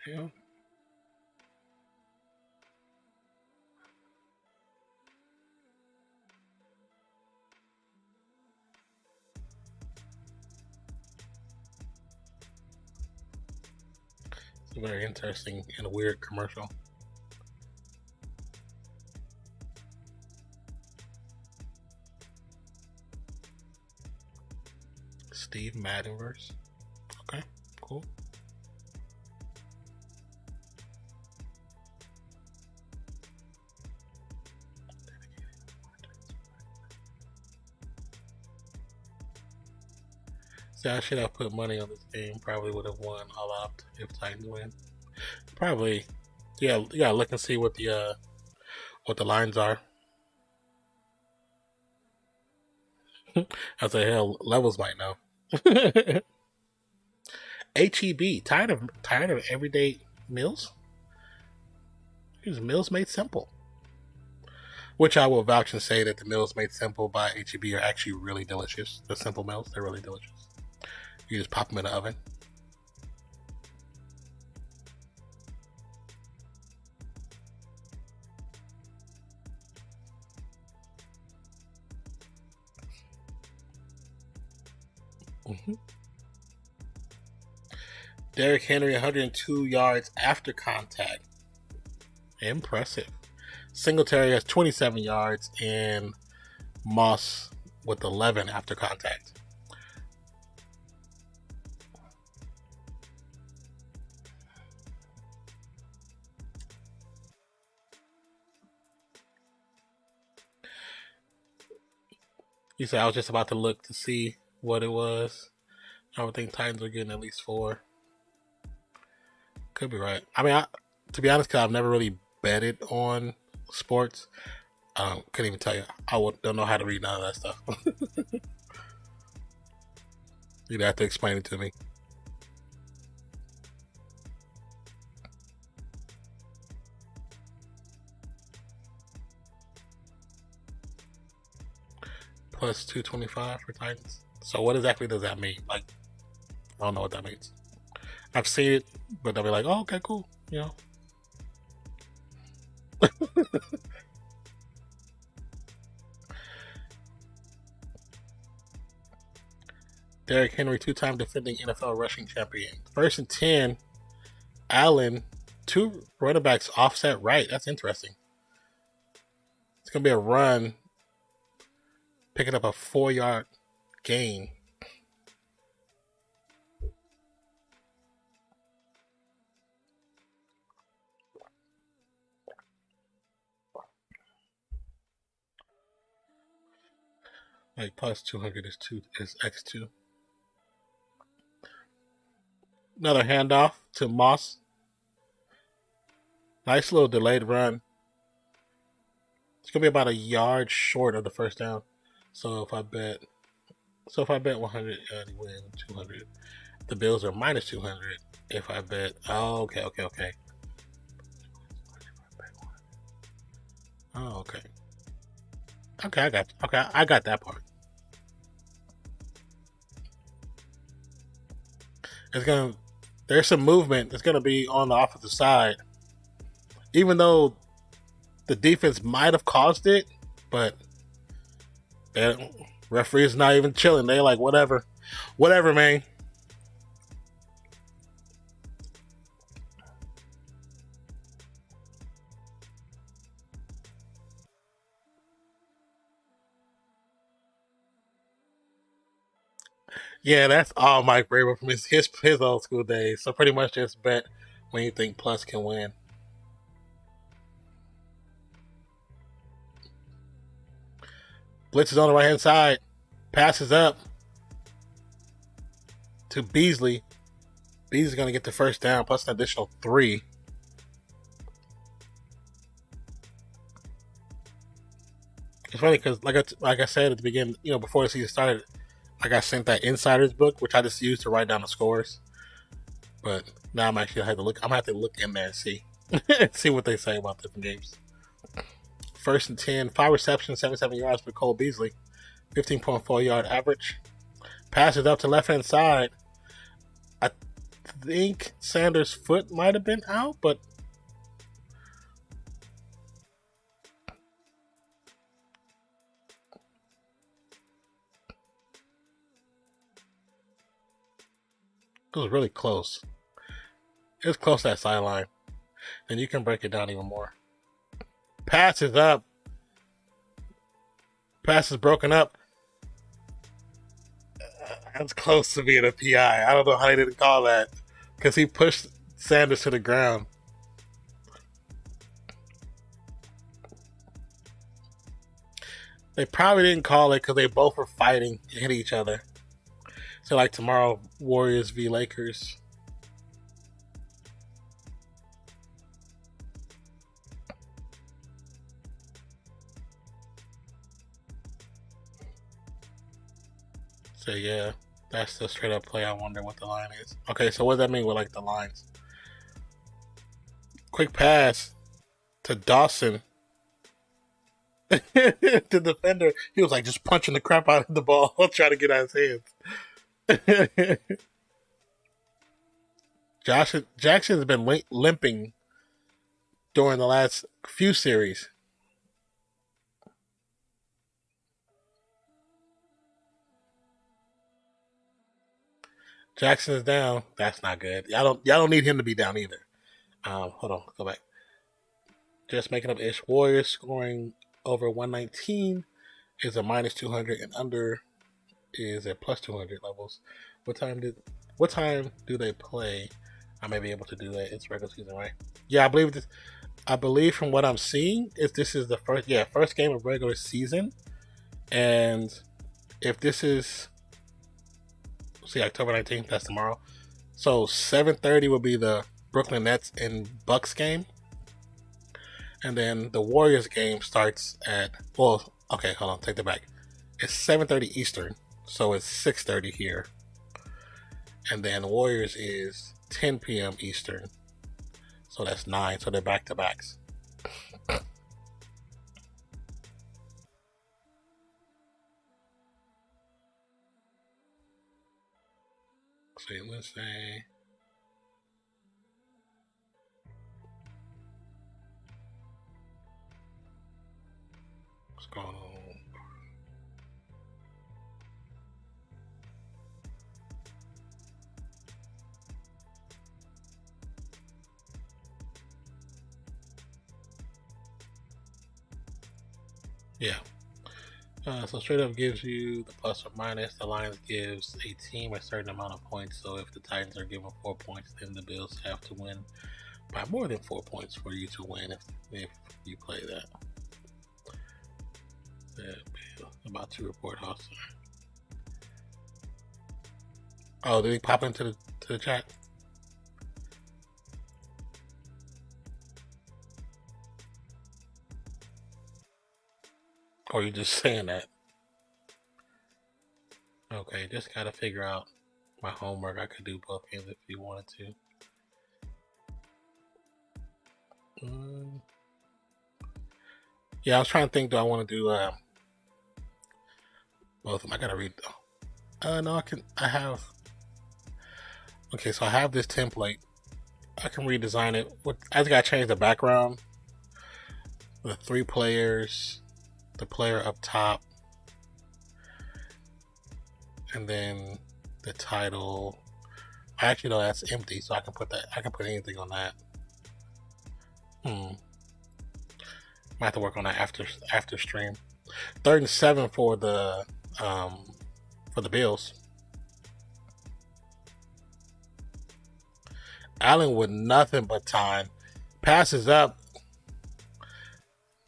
Yeah. It's a very interesting and a weird commercial. Steve Maddenverse. Okay, cool. See, I should have put money on this game. Probably would have won all out if Titans win. Probably, yeah. You gotta look and see what the lines are. I say, hell, Levels might know. HEB, tired of everyday meals. Here's Meals Made Simple, which I will vouch and say that the Meals Made Simple by HEB are actually really delicious. The simple meals, they're really delicious. You just pop them in the oven. Derrick Henry, 102 yards after contact. Impressive. Singletary has 27 yards and Moss with 11 after contact. You said I was just about to look to see what it was. I would think Titans are getting at least 4. Could be right. I mean, to be honest, because I've never really betted on sports, couldn't even tell you. Don't know how to read none of that stuff. You'd have to explain it to me. Plus 225 for Titans. So what exactly does that mean? Like, I don't know what that means. I've seen it, but they'll be like, oh, okay, cool. You know. Derrick Henry, 2-time defending NFL rushing champion. 1st and 10. Allen, 2 running backs offset right. That's interesting. It's going to be a run, picking up a 4-yard gain. Like plus 200 is X2. Another handoff to Moss. Nice little delayed run. It's gonna be about a yard short of the first down. So if I bet 100, he win 200. The Bills are minus 200. If I bet, oh, okay. Oh, okay. Okay, I got that part. There's some movement. It's gonna be on the offensive side, even though the defense might have caused it, but the referee's not even chilling. They like whatever, man. Yeah, that's all Mike Vrabel from his old school days. So pretty much just bet when you think plus can win. Blitz is on the right hand side. Passes up to Beasley. Beasley's going to get the first down plus an additional 3. It's funny because like I said at the beginning, before the season started, I got sent that insider's book, which I just used to write down the scores. But now I'm actually gonna have to look in there and see see what they say about different games. 1st and 10, 5 receptions, 77 yards for Cole Beasley, 15.4 yard average. Passes up to left hand side. I think Sanders' foot might have been out, but it was really close. It was close to that sideline. And you can break it down even more. Pass is up. Pass is broken up. That's close to being a PI. I don't know how they didn't call that. Because he pushed Sanders to the ground. They probably didn't call it because they both were fighting and hit each other. So like tomorrow, Warriors v Lakers. So yeah, that's the straight up play. I wonder what the line is. Okay, so what does that mean with like the lines? Quick pass to Dawson. The defender, he was like just punching the crap out of the ball, trying to get out his hands. Jackson's been limping during the last few series. Jackson is down. That's not good. Y'all don't need him to be down either. Hold on, go back. Just making up ish. Warriors scoring over 119 is a minus 200 and under is at plus 200 levels. What time do they play? I may be able to do that. It's regular season, right? Yeah, I believe from what I'm seeing this is the first game of regular season, and if this is, see, October 19th, that's tomorrow. So 7:30 will be the Brooklyn Nets and Bucks game. And then the Warriors game starts at, well, okay, hold on, take that back. It's 7:30 Eastern, so it's 6:30 here. And then the Warriors is 10 p.m. Eastern, so that's 9, so they're back-to-backs. See, let's say what's going on. Yeah. So straight up gives you the plus or minus. The Lions gives a team a certain amount of points. So if the Titans are given 4 points, then the Bills have to win by more than 4 points for you to win if you play that. About to report hostile. Oh, did he pop into the chat? Or are you just saying that? Okay, just gotta figure out my homework. I could do both games if you wanted to. Yeah, I was trying to think, do I want to do both of them? I gotta read though. No, I have. Okay, so I have this template. I can redesign it. I just gotta change the background. The 3 players, the player up top, and then the title. Actually, no, that's empty, so I can put that. I can put anything on that. I have to work on that after stream. 3rd and 7 for the Bills. Allen with nothing but time. Passes up.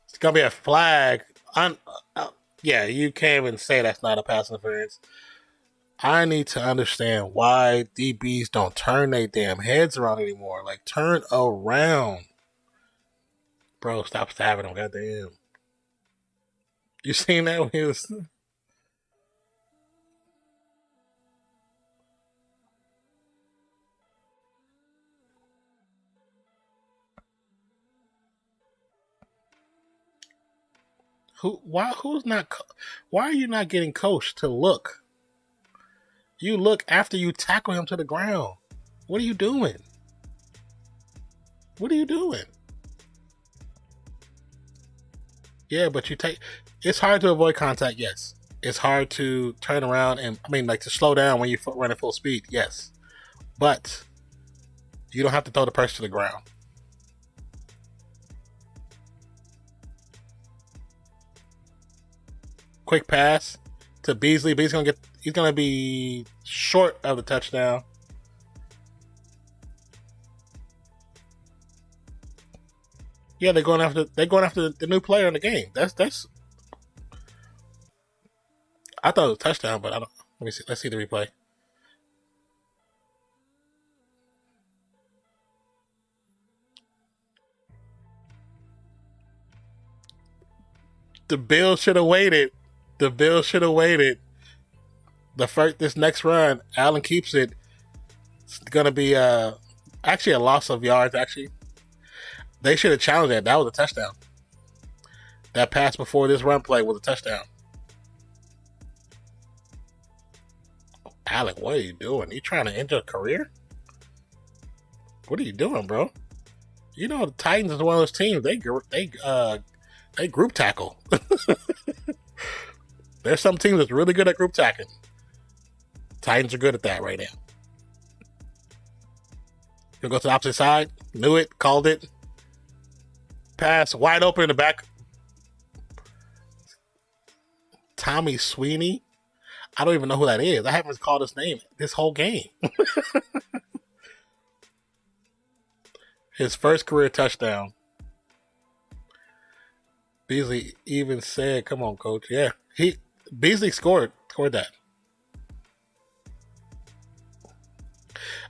It's gonna be a flag. Yeah, you can't even say that's not a pass interference. I need to understand why DBs don't turn their damn heads around anymore. Like, turn around. Bro, stop stabbing him, goddamn. You seen that when he was... Why are you not getting coached to look? You look after you tackle him to the ground. What are you doing? What are you doing? Yeah, but it's hard to avoid contact, yes. It's hard to turn around and, to slow down when you run at full speed, yes. But you don't have to throw the person to the ground. Quick pass to Beasley. Beasley's he's gonna be short of the touchdown. Yeah, they're going after the new player in the game. That's I thought it was a touchdown, but I don't. Let me see. Let's see the replay. The Bills should have waited. This next run, Allen keeps it. It's gonna be actually a loss of yards. Actually, they should have challenged that. That was a touchdown. That pass before this run play was a touchdown. Allen, what are you doing? You trying to end your career? What are you doing, bro? You know the Titans is one of those teams. They group tackle. There's some teams that's really good at group tackling. Titans are good at that right now. You'll go to the opposite side. Knew it. Called it. Pass wide open in the back. Tommy Sweeney. I don't even know who that is. I haven't called his name this whole game. His first career touchdown. Beasley even said, "Come on, coach." Yeah, Beasley scored Scored that.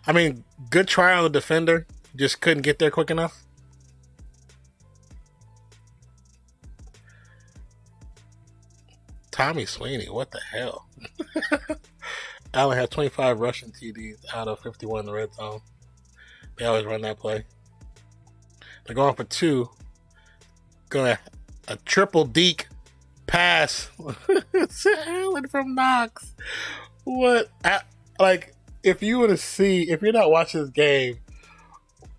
I mean, good try on the defender. Just couldn't get there quick enough. Tommy Sweeney, what the hell? Allen had 25 rushing TDs out of 51 in the red zone. They always run that play. They're going for 2. Going a triple deke pass to Allen from Knox. What? Like, if you were to see, if you're not watching this game,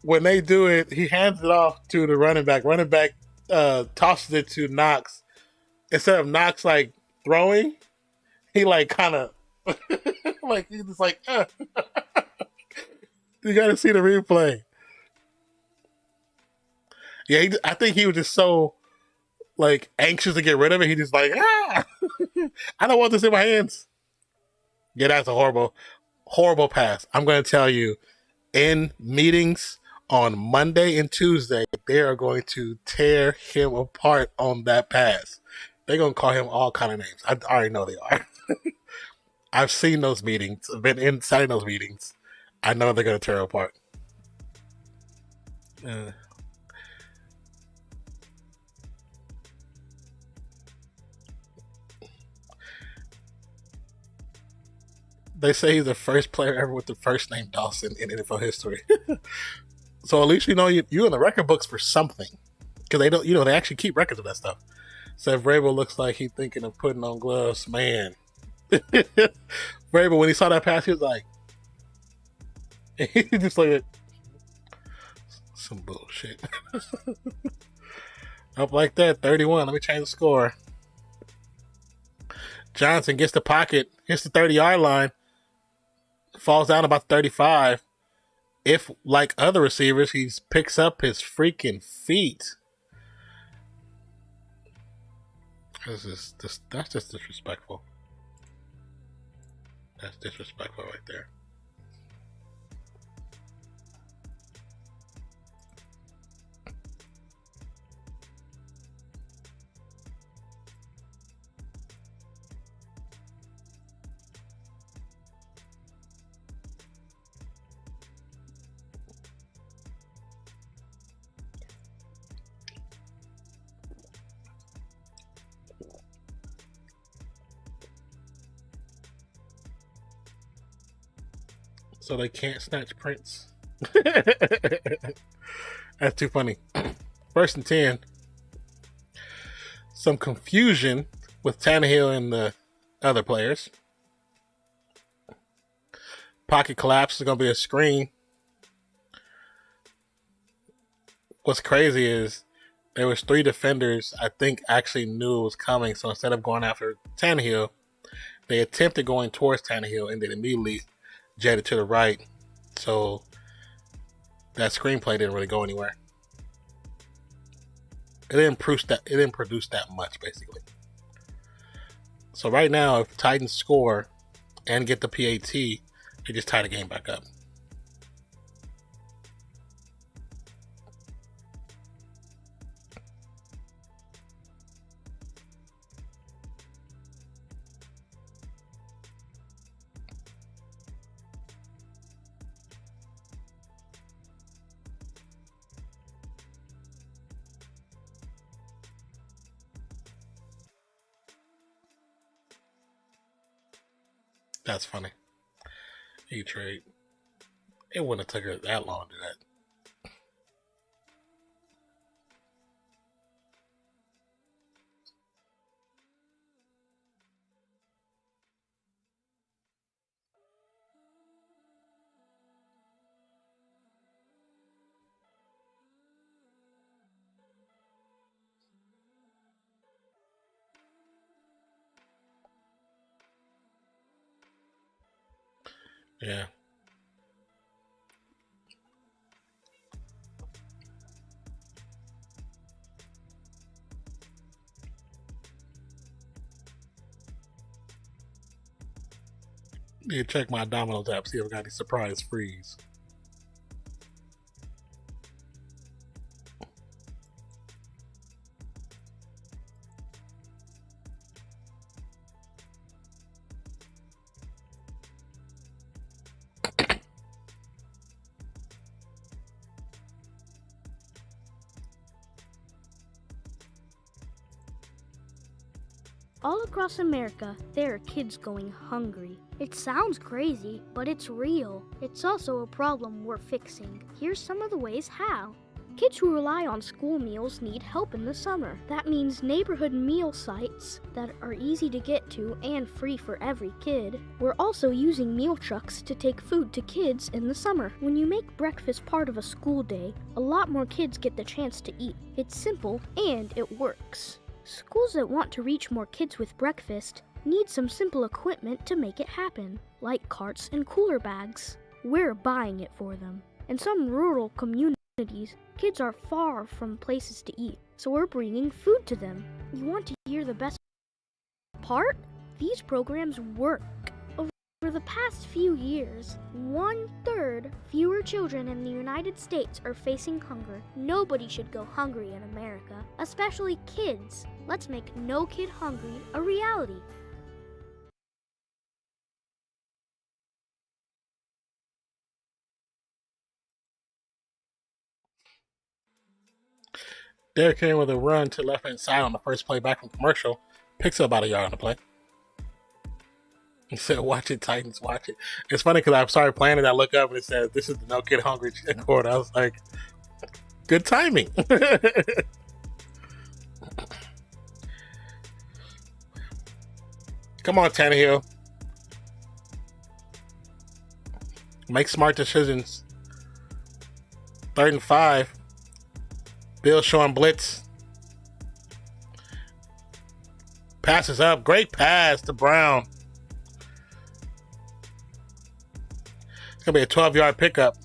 when they do it, he hands it off to the running back. Running back tosses it to Knox. Instead of Knox like throwing, he like kind of like he's just like. You got to see the replay. Yeah, I think he was just so like anxious to get rid of it. He just like, I don't want this in my hands. Yeah, that's a horrible pass. I'm going to tell you, in meetings on Monday and Tuesday, they are going to tear him apart on that pass. They're going to call him all kind of names. I already know they are. I've seen those meetings. I've been inside those meetings. I know they're going to tear apart. They say he's the first player ever with the first name Dawson in NFL history. So at least you know you're in the record books for something. Because they don't, they actually keep records of that stuff. So if Vrabel looks like he's thinking of putting on gloves, man. Vrabel, when he saw that pass, he was like, he just like some bullshit. Up like that, 31. Let me change the score. Johnson gets the pocket, hits the 30-yard line, falls down about 35. If, like other receivers, he picks up his freaking feet. That's just disrespectful. That's disrespectful right there. So they can't snatch Prince. That's too funny. 1st and 10. Some confusion with Tannehill and the other players. Pocket collapse is going to be a screen. What's crazy is there was 3 defenders I think actually knew it was coming. So instead of going after Tannehill, they attempted going towards Tannehill and then immediately jetted to the right. So that screenplay didn't really go anywhere. It didn't produce that much, basically. So right now, if Titans score and get the PAT, they just tie the game back up. That's funny. E-Trade. It wouldn't have took her that long to do that. Yeah. Need to check my Domino's app, see if I got any surprise freeze. All across America, there are kids going hungry. It sounds crazy, but it's real. It's also a problem we're fixing. Here's some of the ways how. Kids who rely on school meals need help in the summer. That means neighborhood meal sites that are easy to get to and free for every kid. We're also using meal trucks to take food to kids in the summer. When you make breakfast part of a school day, a lot more kids get the chance to eat. It's simple and it works. Schools that want to reach more kids with breakfast need some simple equipment to make it happen, like carts and cooler bags. We're buying it for them. In some rural communities, kids are far from places to eat, so we're bringing food to them. You want to hear the best part? These programs work. Over the past few years, 1/3 fewer children in the United States are facing hunger. Nobody should go hungry in America, especially kids. Let's make No Kid Hungry a reality. Derrick Henry with a run to left hand side on the first play back from commercial. Picks up about a yard on the play. He said, "Watch it, Titans, watch it." It's funny because I started playing it. I look up and it said, "This is the No Kid Hungry chord." I was like, good timing. Come on, Tannehill. Make smart decisions. 3rd and 5. Bill showing blitz. Passes up. Great pass to Brown. It's going to be a 12-yard pickup.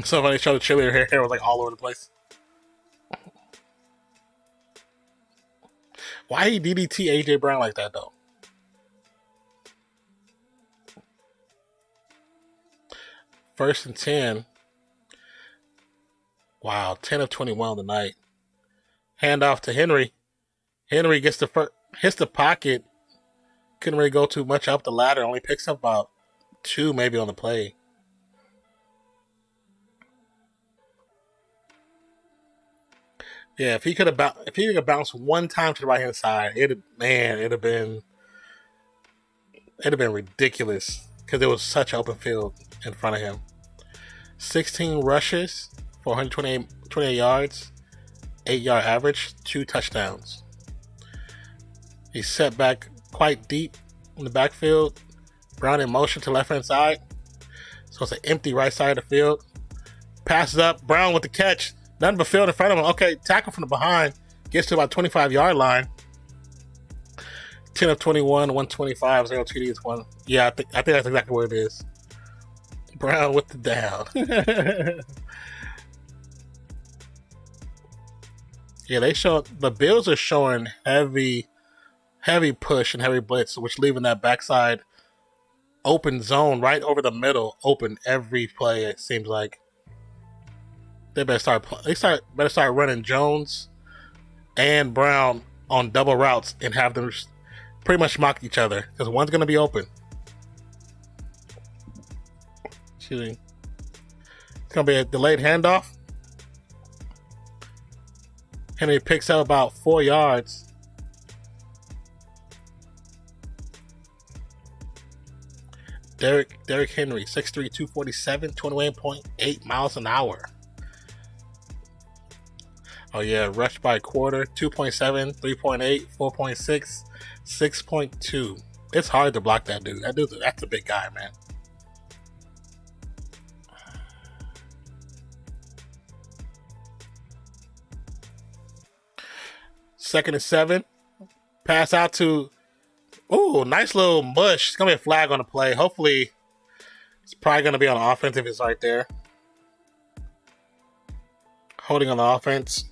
So funny, they showed the cheerleader hair was like all over the place. Why he DDT AJ Brown like that though? First and 10. Wow, 10 of 21 on the night. Hand off to Henry. Henry gets hits the pocket. Couldn't really go too much up the ladder. Only picks up about 2 maybe on the play. Yeah, if he could have bounced one time to the right hand side, it'd have been ridiculous because there was such open field in front of him. 16 rushes for 128 yards, 8-yard average, 2 touchdowns. He's set back quite deep in the backfield. Brown in motion to left hand side, so it's an empty right side of the field. Passes up, Brown with the catch. Nothing but field in front of him. Okay, tackle from the behind. Gets to about 25-yard line. 10 of 21, 125, 0 TDs, 1. Yeah, I think that's exactly what it is. Brown with the down. Yeah, the Bills are showing heavy push and heavy blitz, which leaving that backside open zone right over the middle open every play, it seems like. They better start running Jones and Brown on double routes and have them pretty much mock each other because one's going to be open. It's going to be a delayed handoff. Henry picks up about 4 yards. Derrick Henry, 6'3", 247, 28.8 miles an hour. Oh yeah, rushed by a quarter, 2.7, 3.8, 4.6, 6.2. It's hard to block that dude. That's a big guy, man. Second and 7. Pass out to, nice little mush. It's going to be a flag on the play. Hopefully, it's probably going to be on offense if it's right there. Holding on the offense.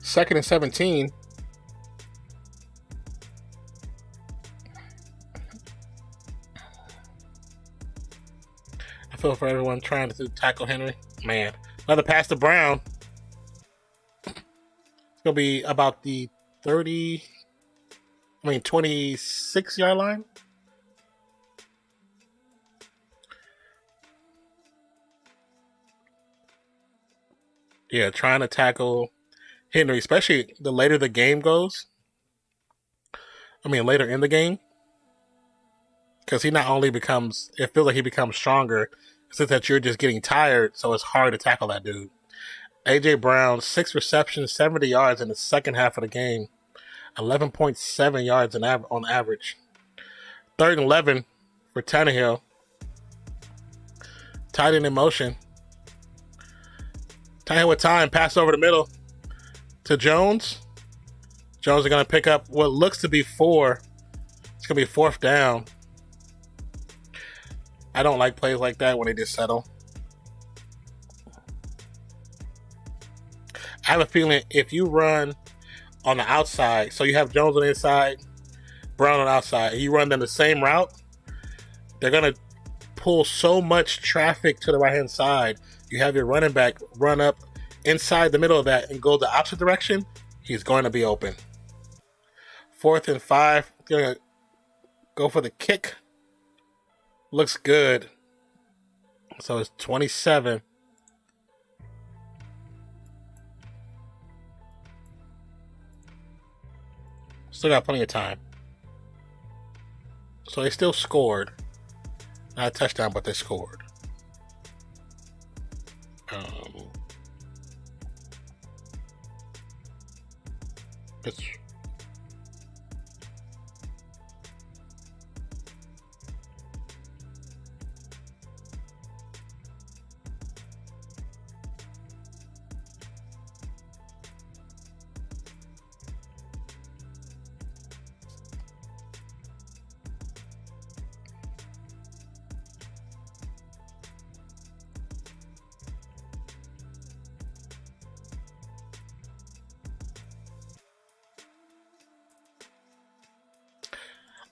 2nd and 17. I feel for everyone trying to tackle Henry. Man, another pass to Brown. It's going to be about the 26-yard line. Yeah, trying to tackle Henry, especially the later the game goes. Later in the game. Because he not only becomes, it feels like he becomes stronger, since that you're just getting tired, so it's hard to tackle that dude. A.J. Brown, 6 receptions, 70 yards in the second half of the game. 11.7 yards on average. 3rd and 11 for Tannehill. Tight end in motion. Tannehill with time, pass over the middle to Jones. Jones is going to pick up what looks to be 4. It's going to be 4th down. I don't like plays like that when they just settle. I have a feeling if you run on the outside, so you have Jones on the inside, Brown on the outside, and you run them the same route, they're going to pull so much traffic to the right-hand side. You have your running back run up inside the middle of that and go the opposite direction, he's going to be open. 4th and 5, going to go for the kick. Looks good. So it's 27. Still got plenty of time. So they still scored. Not a touchdown, but they scored. It's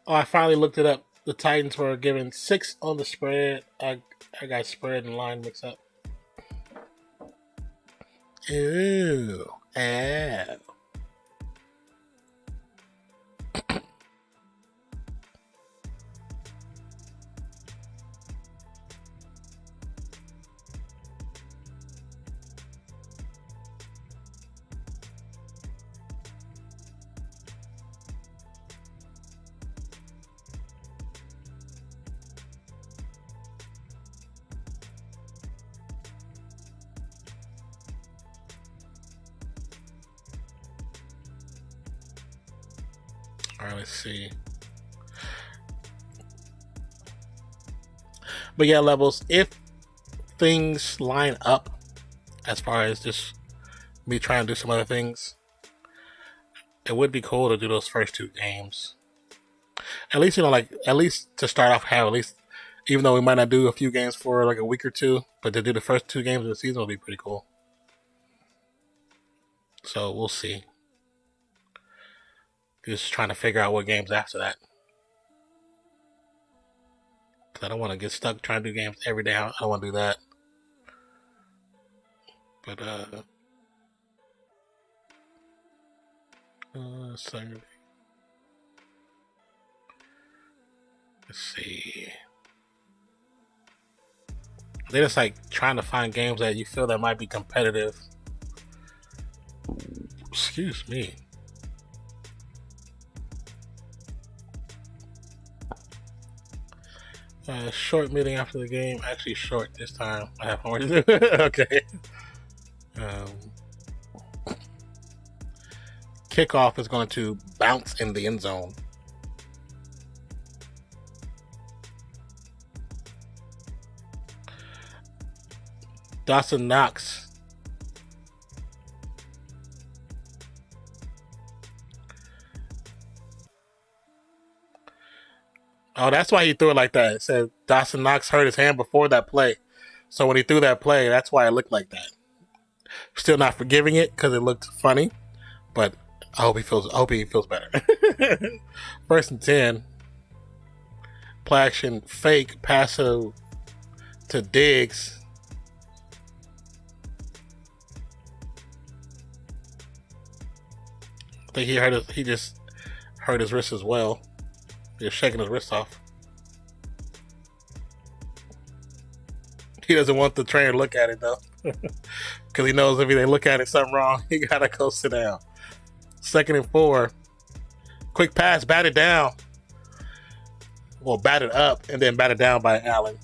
I finally looked it up. The Titans were given 6 on the spread. I got spread and line mixed up. Ooh. Oh. All right, let's see. But yeah, Levels, if things line up as far as just me trying to do some other things, it would be cool to do those first 2 games. At least, at least to start off, have at least, even though we might not do a few games for like a week or 2, but to do the first 2 games of the season will be pretty cool. So we'll see. Just trying to figure out what games after that. Because I don't want to get stuck trying to do games every day. I don't want to do that. But, Saturday. Let's see. They're just like trying to find games that you feel that might be competitive. Excuse me. Short meeting after the game. Actually, short this time. I have more to do. Okay. Kickoff is going to bounce in the end zone. Dawson Knox. Oh, that's why he threw it like that. It said Dawson Knox hurt his hand before that play. So when he threw that play, that's why it looked like that. Still not forgiving it because it looked funny. But I hope he feels better. 1st and 10. Play action fake pass to Diggs. I think he just hurt his wrist as well. He was shaking his wrist off. He doesn't want the trainer to look at it though. Because he knows if they look at it something wrong, he gotta go sit down. 2nd and 4. Quick pass, batted down. Well, batted up and then batted down by Allen.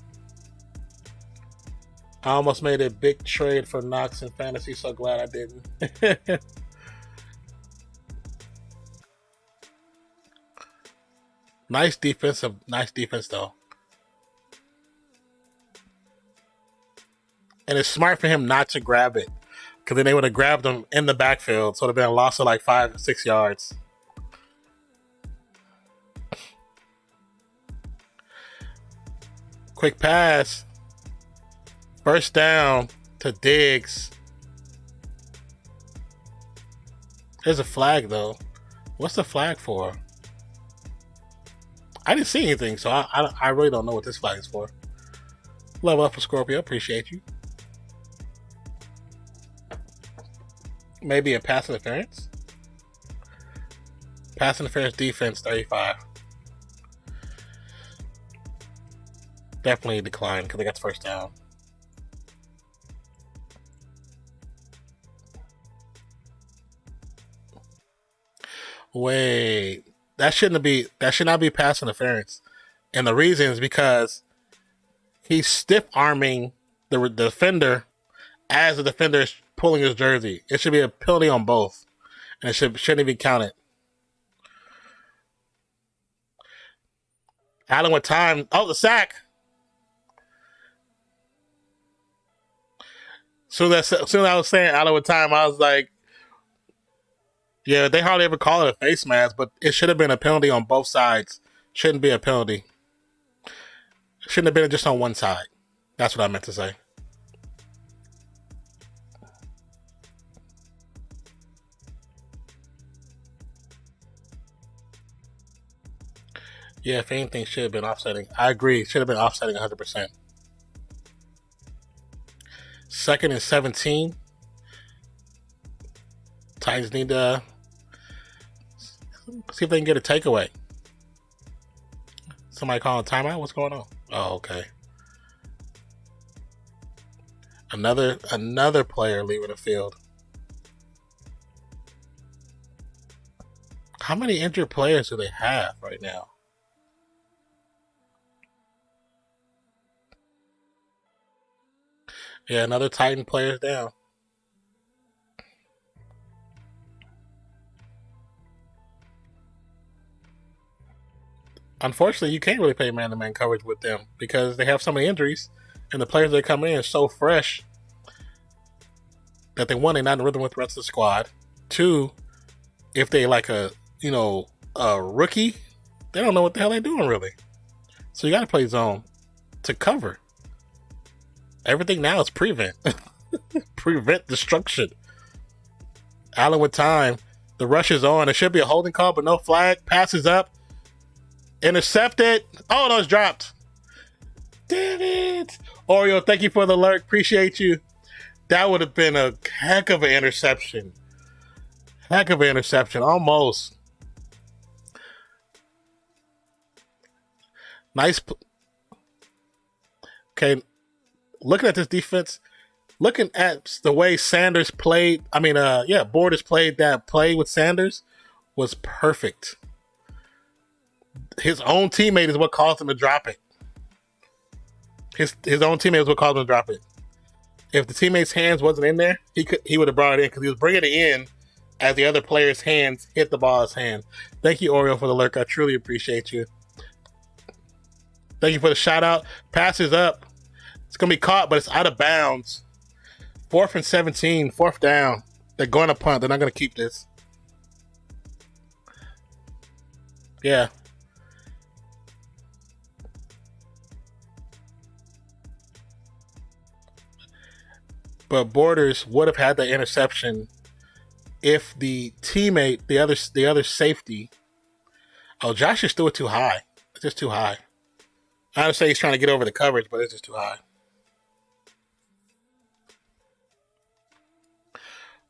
I almost made a big trade for Knox in fantasy, so glad I didn't. Nice defense though. And it's smart for him not to grab it, because then they would have grabbed him in the backfield, so it would have been a loss of like 5 or 6 yards. Quick pass. 1st down to Diggs. There's a flag though. What's the flag for? I didn't see anything, so I really don't know what this flag is for. Level up for Scorpio. Appreciate you. Maybe a pass interference? Pass interference defense 35. Definitely declined because they got the 1st down. Wait, that should not be pass interference, and the reason is because he's stiff arming the defender as the defender is pulling his jersey. It should be a penalty on both, and it shouldn't be counted. Allen with time. Oh, the sack. Soon as I was saying Allen with time, I was like, yeah, they hardly ever call it a face mask, but it should have been a penalty on both sides. Shouldn't be a penalty. Shouldn't have been just on one side. That's what I meant to say. Yeah, if anything, should have been offsetting. I agree. Should have been offsetting 100%. 2nd and 17. Titans need to see if they can get a takeaway. Somebody calling timeout? What's going on? Oh, okay. Another player leaving the field. How many injured players do they have right now? Yeah, another Titan player's down. Unfortunately, you can't really play man-to-man coverage with them because they have so many injuries, and the players that come in are so fresh that they're not in rhythm with the rest of the squad. 2, if they like a rookie, they don't know what the hell they're doing really. So you got to play zone to cover. Everything now is prevent. Prevent destruction. Allen with time. The rush is on. It should be a holding call, but no flag. Passes up. Intercepted. Oh, no, it's dropped. Damn it. Oreo, thank you for the alert. Appreciate you. That would have been a heck of an interception. Heck of an interception. Almost. Nice. Okay. Looking at this defense, looking at the way Sanders played, Borders played that play with Sanders was perfect. His own teammate is what caused him to drop it. His own teammate is what caused him to drop it. If the teammate's hands wasn't in there, he would have brought it in because he was bringing it in as the other player's hands hit the ball's hand. Thank you, Oreo, for the lurk. I truly appreciate you. Thank you for the shout out. Passes up. It's going to be caught, but it's out of bounds. 4th and 17, 4th down. They're going to punt. They're not going to keep this. Yeah. But Borders would have had the interception if the teammate, the other safety. Oh, Josh just threw it too high. It's just too high. I would say he's trying to get over the coverage, but it's just too high.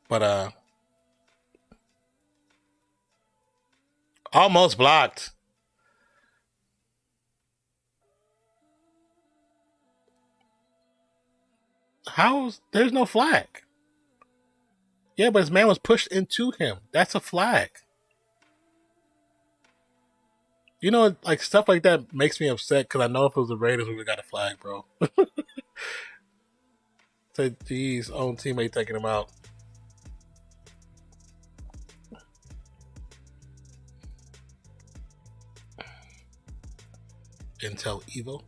But almost blocked. There's no flag? Yeah, but his man was pushed into him. That's a flag. You know, like stuff like that makes me upset because I know if it was the Raiders, we would have got a flag, bro. So, geez, own teammate taking him out. Intel Evo.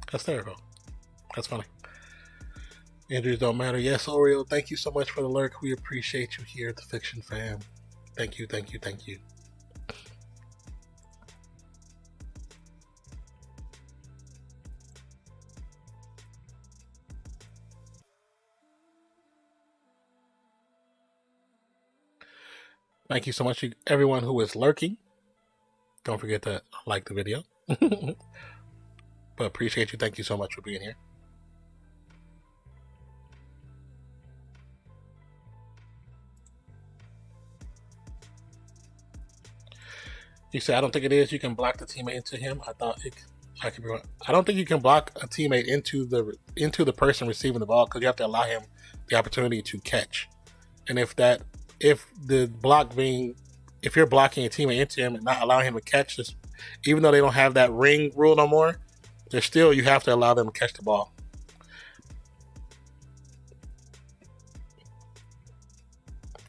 That's terrible. That's funny. Injuries don't matter. Yes, Oreo, thank you so much for the lurk. We appreciate you here at the Fiction Fam. Thank you, thank you, thank you. Thank you so much, everyone who is lurking. Don't forget to like the video. But appreciate you. Thank you so much for being here. You say, I don't think it is. You can block the teammate into him. I could be wrong. I don't think you can block a teammate into the person receiving the ball because you have to allow him the opportunity to catch. And if you're blocking a teammate into him and not allowing him to catch this, even though they don't have that ring rule no more, you have to allow them to catch the ball.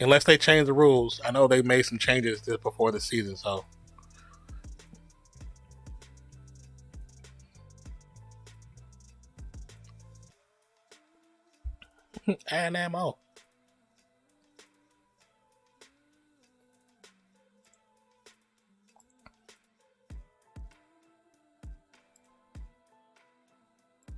Unless they change the rules. I know they made some changes just before the season, so. And ammo.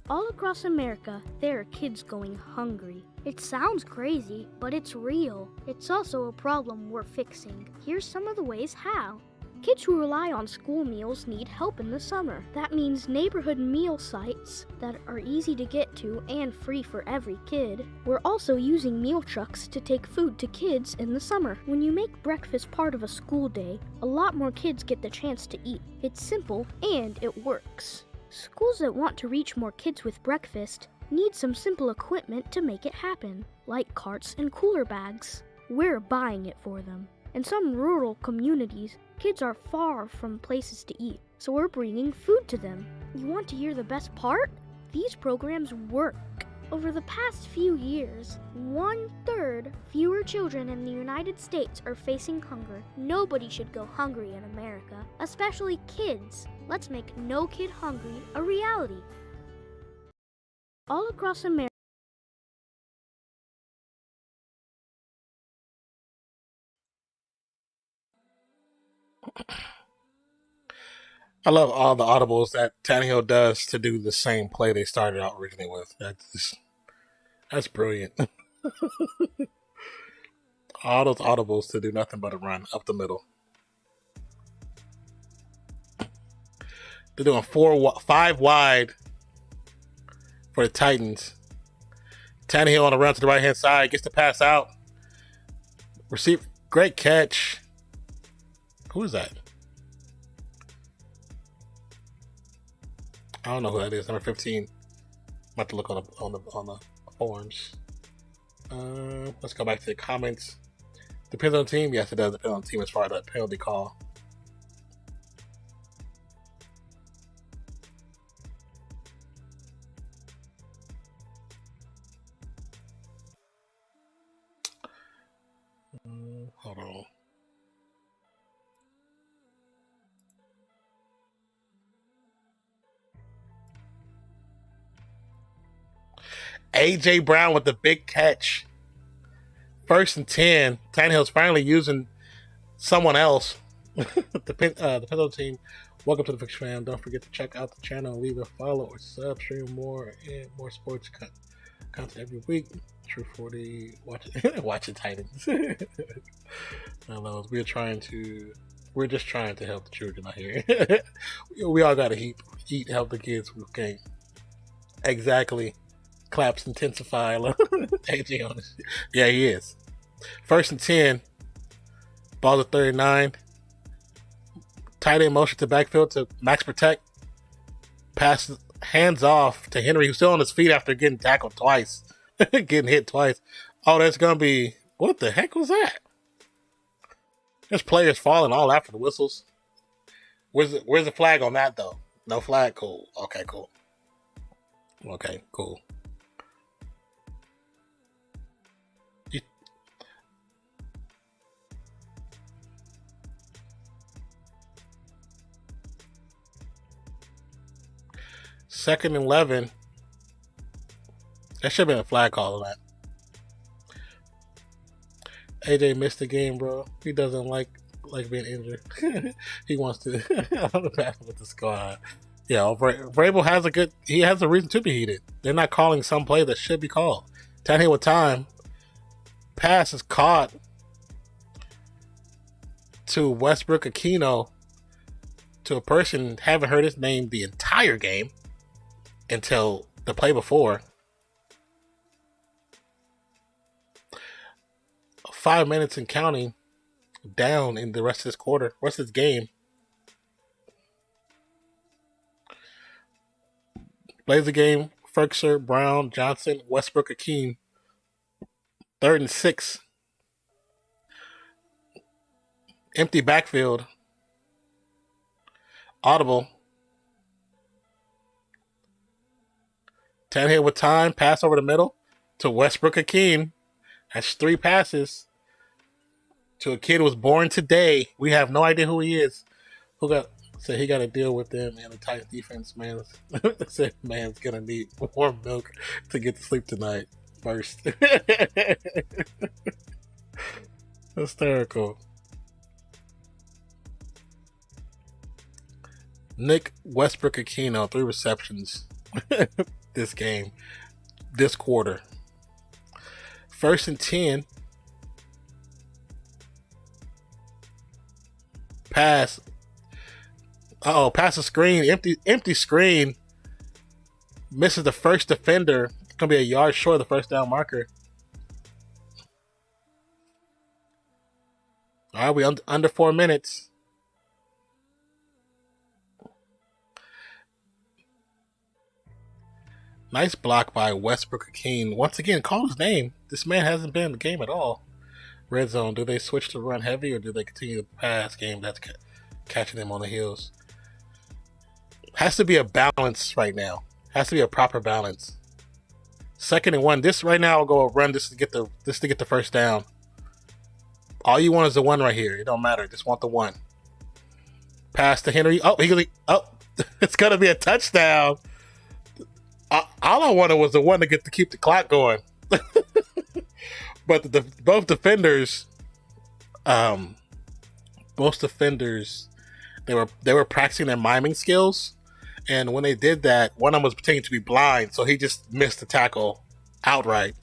All across America, there are kids going hungry. It sounds crazy, but it's real. It's also a problem we're fixing. Here's some of the ways how. Kids who rely on school meals need help in the summer. That means neighborhood meal sites that are easy to get to and free for every kid. We're also using meal trucks to take food to kids in the summer. When you make breakfast part of a school day, a lot more kids get the chance to eat. It's simple and it works. Schools that want to reach more kids with breakfast need some simple equipment to make it happen, like carts and cooler bags. We're buying it for them. In some rural communities, kids are far from places to eat, so we're bringing food to them. You want to hear the best part? These programs work. Over the past few years, 1/3 fewer children in the United States are facing hunger. Nobody should go hungry in America, especially kids. Let's make No Kid Hungry a reality. All across America. I love all the audibles that Tannehill does to do the same play they started out originally with. That's brilliant. All those audibles to do nothing but a run up the middle. They're doing 5 wide for the Titans. Tannehill on the run to the right-hand side. Gets the pass out. Receive. Great catch. Who is that? I don't know who that is. Number 15. I'm about to look on the forums. Let's go back to the comments. Depends on the team. Yes, it does depend on the team as far as that penalty call. Hold on. AJ Brown with the big catch. 1st and 10. Tannehill's finally using someone else. The Penalty team Welcome to the Fiction Fam. Don't forget to check out the channel, leave a follow or sub, stream more and more sports content every week. True 40, watching Titans. We're just trying to help the children out here. We all gotta eat, help the kids. Okay, exactly. Claps intensify. AJ on this. Yeah, he is. 1st and 10. Ball at 39. Tight end motion to backfield to max protect. Pass hands off to Henry, who's still on his feet after getting tackled twice. Getting hit twice. Oh, that's going to be... What the heck was that? There's players falling all after the whistles. Where's the flag on that, though? No flag? Cool. Okay, cool. Okay, cool. Second and 11. That should have been a flag call on that. AJ missed the game, bro. He doesn't like being injured. He wants to pass with the squad. Yeah, Vrabel has a reason to be heated. They're not calling some play that should be called. Tannehill with time. Pass is caught to Westbrook Aquino, to a person haven't heard his name the entire game until the play before. 5 minutes and counting down in the rest of this quarter, rest of this game. Plays the game. Ferguson, Brown, Johnson, Westbrook, Akeem. 3rd and 6. Empty backfield. Audible. Tannehill with time. Pass over the middle to Westbrook Akeem. That's 3 passes to a kid who was born today. We have no idea who he is. He got to deal with them and the Titans defense. Man's gonna need warm milk to get to sleep tonight. First, hysterical. Nick Westbrook Aquino, 3 receptions this game, this quarter. 1st and 10. Pass. Pass a screen. Empty screen. Misses the first defender. Gonna be a yard short of the first down marker. All right, we under 4 minutes. Nice block by Westbrook Akeem. Once again, call his name. This man hasn't been in the game at all. Red zone. Do they switch to run heavy or do they continue the pass game that's catching them on the heels? Has to be a balance right now. Has to be a proper balance. 2nd and 1. This right now will go a run just to get the first down. All you want is the 1 right here. It don't matter. Just want the 1. Pass to Henry. It's gonna be a touchdown. All I wanted was the 1 to keep the clock going. But both defenders, they were practicing their miming skills, and when they did that, one of them was pretending to be blind, so he just missed the tackle outright.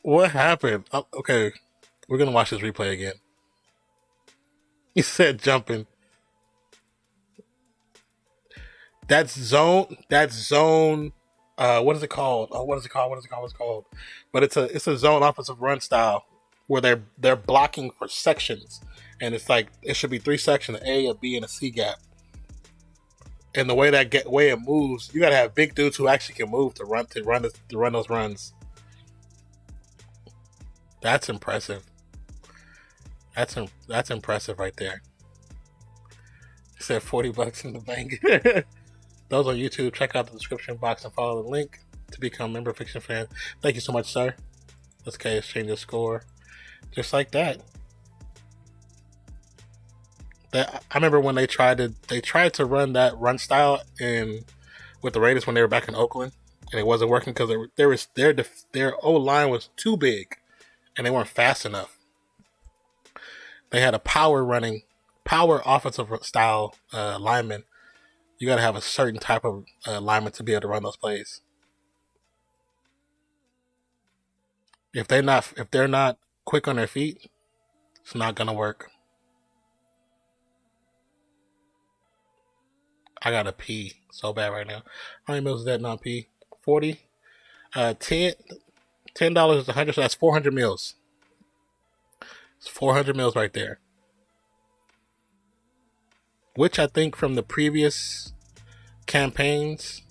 What happened? Okay, we're gonna watch this replay again. He said jumping. That's zone. What is it called? What is it called? But it's a zone offensive run style where they're blocking for sections, and it's like it should be 3 sections: A, a B, and a C gap. And the way it moves, you gotta have big dudes who actually can move to run those runs. That's impressive. That's impressive right there. He said $40 in the bank. Those on YouTube, check out the description box and follow the link to become a member of Fiction Fan. Thank you so much, sir. Let's change the score. Just like that. I remember when they tried to run that run style with the Raiders when they were back in Oakland, and it wasn't working because their O-line was too big and they weren't fast enough. They had a power running power offensive style linemen, you got to have a certain type of lineman to be able to run those plays. If they're not quick on their feet, it's not gonna work. I gotta pee so bad right now. How many meals is that? Not pee. 40. $10 is 100, so that's 400 meals. It's 400 meals right there. Which I think from the previous campaigns,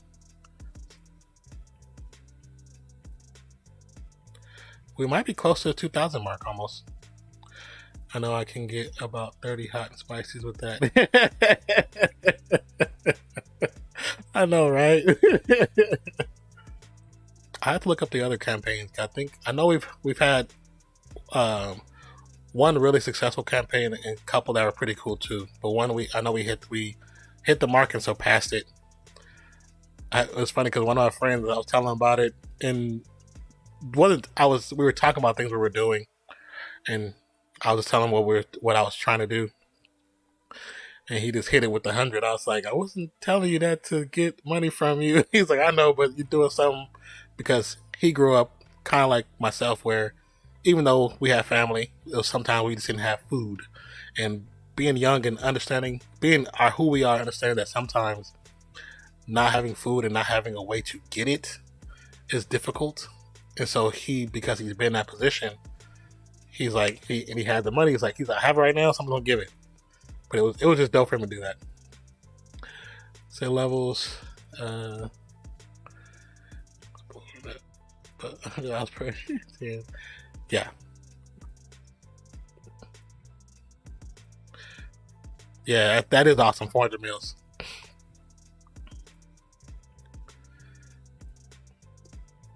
we might be close to the 2,000 mark almost. I know I can get about 30 hot and spices with that. I know, right? I have to look up the other campaigns. I know we've had one really successful campaign and a couple that were pretty cool too. But one we hit the mark and surpassed it. It was funny because one of our friends, I was telling him about it, and we were talking about things we were doing, and I was just telling him what I was trying to do, and he just hit it with 100. I was like, I wasn't telling you that to get money from you. He's like, I know, but you're doing something, because he grew up kind of like myself, where even though we have family, sometimes we just didn't have food, and being young and understanding, who we are, understanding that sometimes not having food and not having a way to get it is difficult. And so because he's been in that position, he's like, he had the money. He's like, I have it right now, so I'm gonna give it. But it was just dope for him to do that. Say levels. Yeah. Yeah, that is awesome. 400 meals.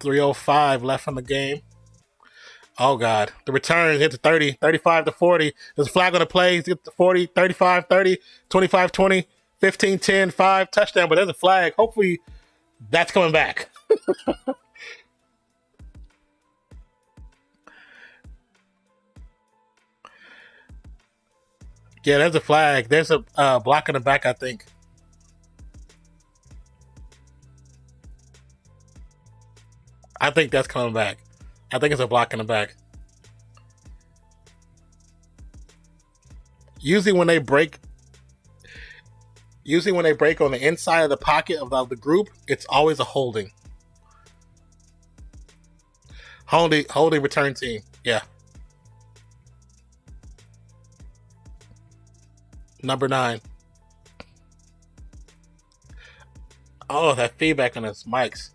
.305 left in the game. Oh, God. The return hit to 30, 35 to 40. There's a flag on the play. Get to 40, 35, 30, 25, 20, 15, 10, 5, touchdown. But there's a flag. Hopefully that's coming back. Yeah, there's a flag. There's a block in the back, I think. I think that's coming back. I think it's a block in the back. Usually when they break on the inside of the pocket of the group, it's always a holding. Holding return team. Yeah. Number 9. Oh, that feedback on his mics.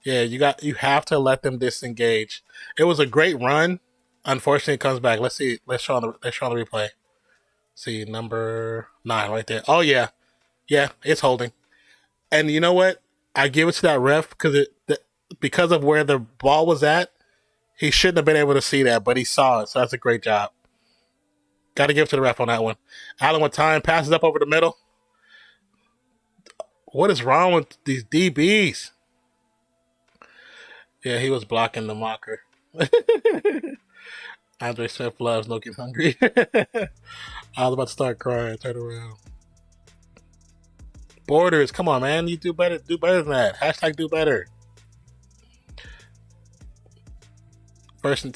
Yeah, you have to let them disengage. It was a great run. Unfortunately, it comes back. Let's see. Let's show on the replay. See, number 9 right there. Oh yeah, it's holding. And you know what? I give it to that ref because of where the ball was at. He shouldn't have been able to see that, but he saw it. So that's a great job. Got to give it to the ref on that one. Allen with time passes up over the middle. What is wrong with these DBs? Yeah, he was blocking the mocker. Andre Smith loves no get hungry. I was about to start crying. Turn around. Borders, come on, man. You do better. Do better than that. Hashtag do better. 1st and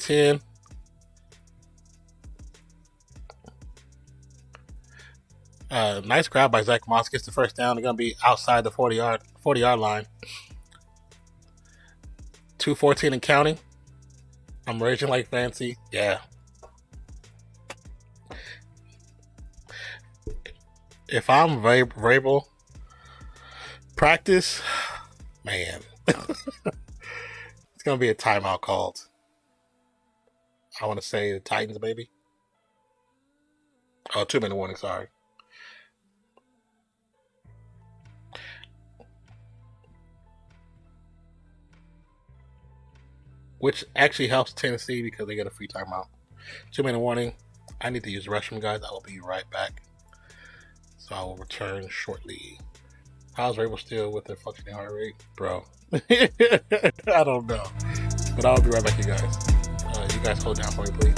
10. Nice grab by Zach Moss. Gets the first down. They're going to be outside the 40-yard line. 2:14 and counting. I'm raging like fancy. Yeah. If I'm Vrabel practice, man, it's going to be a timeout called. I want to say the Titans, maybe. Oh, 2-minute warning, sorry. Which actually helps Tennessee because they get a free timeout. 2-minute warning. I need to use the restroom, guys. I will be right back. So I will return shortly. How's Vrabel still with their functioning heart rate? Bro. I don't know. But I'll be right back, you guys. you guys hold down for me, please.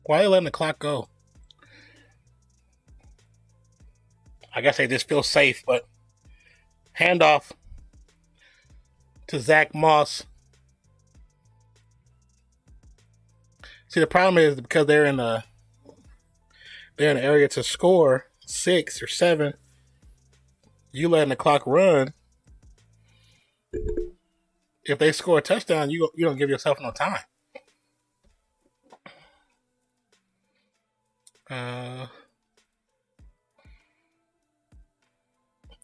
Why are you letting the clock go? I guess they just feel safe, but handoff to Zach Moss. See, the problem is because they're in an area to score 6 or 7. You letting the clock run. If they score a touchdown, you don't give yourself no time.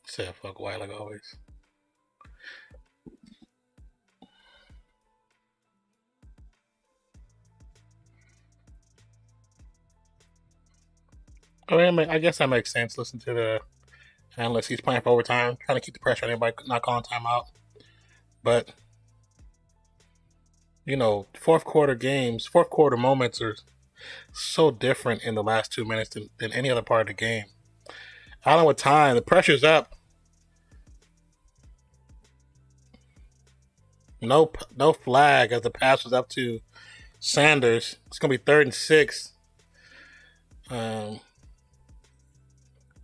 Say a fuck while like always. I mean, I guess that makes sense. Listen to the analyst. He's playing for overtime, trying to keep the pressure on anybody not calling timeout. But, fourth quarter moments are so different in the last 2 minutes than any other part of the game. I don't know what time. The pressure's up. No flag as the pass was up to Sanders. It's going to be 3rd and 6.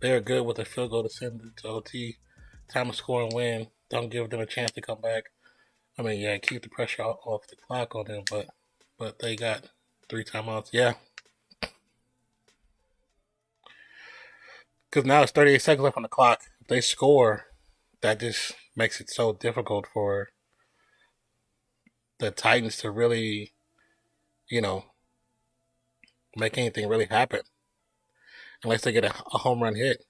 They're good with a field goal to send it to OT. Time to score and win. Don't give them a chance to come back. I mean, yeah, keep the pressure off the clock on them, but they got 3 timeouts. Yeah. Because now it's 38 seconds left on the clock. If they score, that just makes it so difficult for the Titans to really, you know, make anything really happen unless they get a home run hit.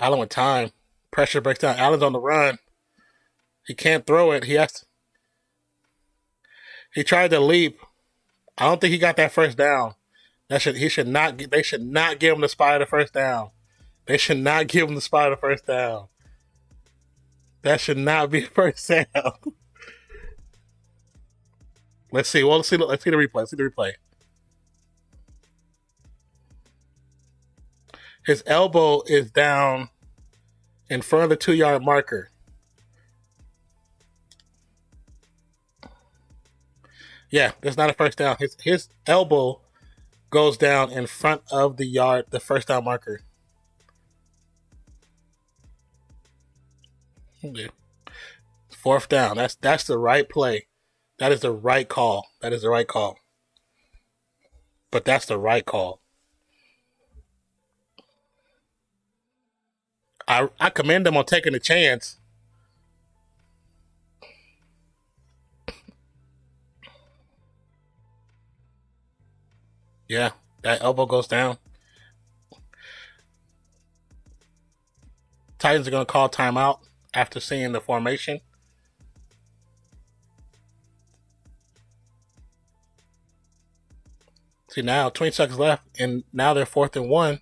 Allen with time. Pressure breaks down. Allen's on the run. He can't throw it. He tried to leap. I don't think he got that first down. They should not give him the spot of the first down. They should not give him the spot of the first down. That should not be a first down. Let's see. Well, let's see the replay. Let's see the replay. His elbow is down in front of the 2-yard marker. Yeah, that's not a first down. His elbow goes down in front of the first down marker. Okay. 4th down. That's the right play. That is the right call. That is the right call. But that's the right call. I commend them on taking the chance. Yeah, that elbow goes down. Titans are going to call timeout after seeing the formation. See, now 20 seconds left, and now they're 4th and 1.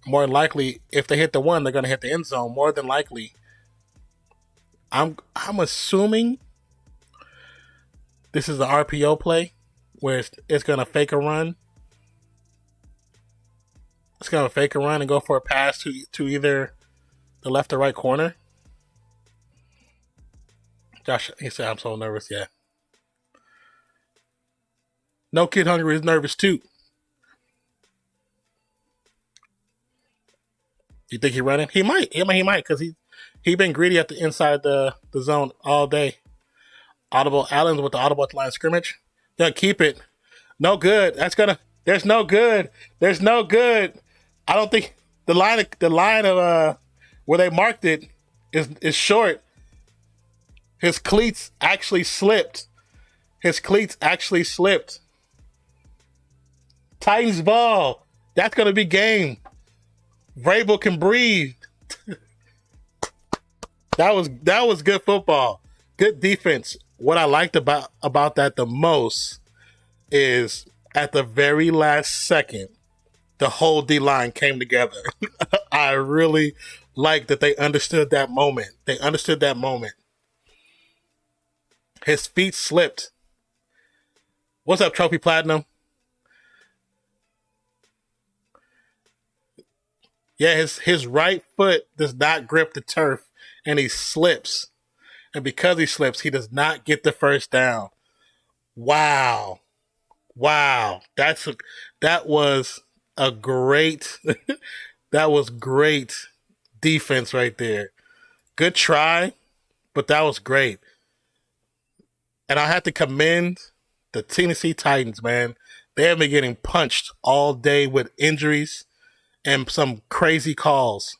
More than likely, if they hit the 1, they're going to hit the end zone. More than likely, I'm assuming this is the RPO play where it's going to fake a run. It's going to fake a run and go for a pass to either the left or right corner. Josh, he said, I'm so nervous. Yeah. No Kid Hungry is nervous too. You think he running? He might. He might because he been greedy at the inside the zone all day. Audible Allen's with the audible at the line of scrimmage. Gonna keep it. No good. There's no good. There's no good. I don't think the line of where they marked it is short. His cleats actually slipped. Titans ball. That's gonna be game. Vrabel can breathe. That was good football. Good defense. What I liked about that the most is at the very last second, the whole D-line came together. I really like that they understood that moment. His feet slipped. What's up, Trophy Platinum? Yeah, his right foot does not grip the turf, and he slips. And because he slips, he does not get the first down. Wow. That was a great that was great defense right there. Good try, but that was great. And I have to commend the Tennessee Titans, man. They have been getting punched all day with injuries and some crazy calls.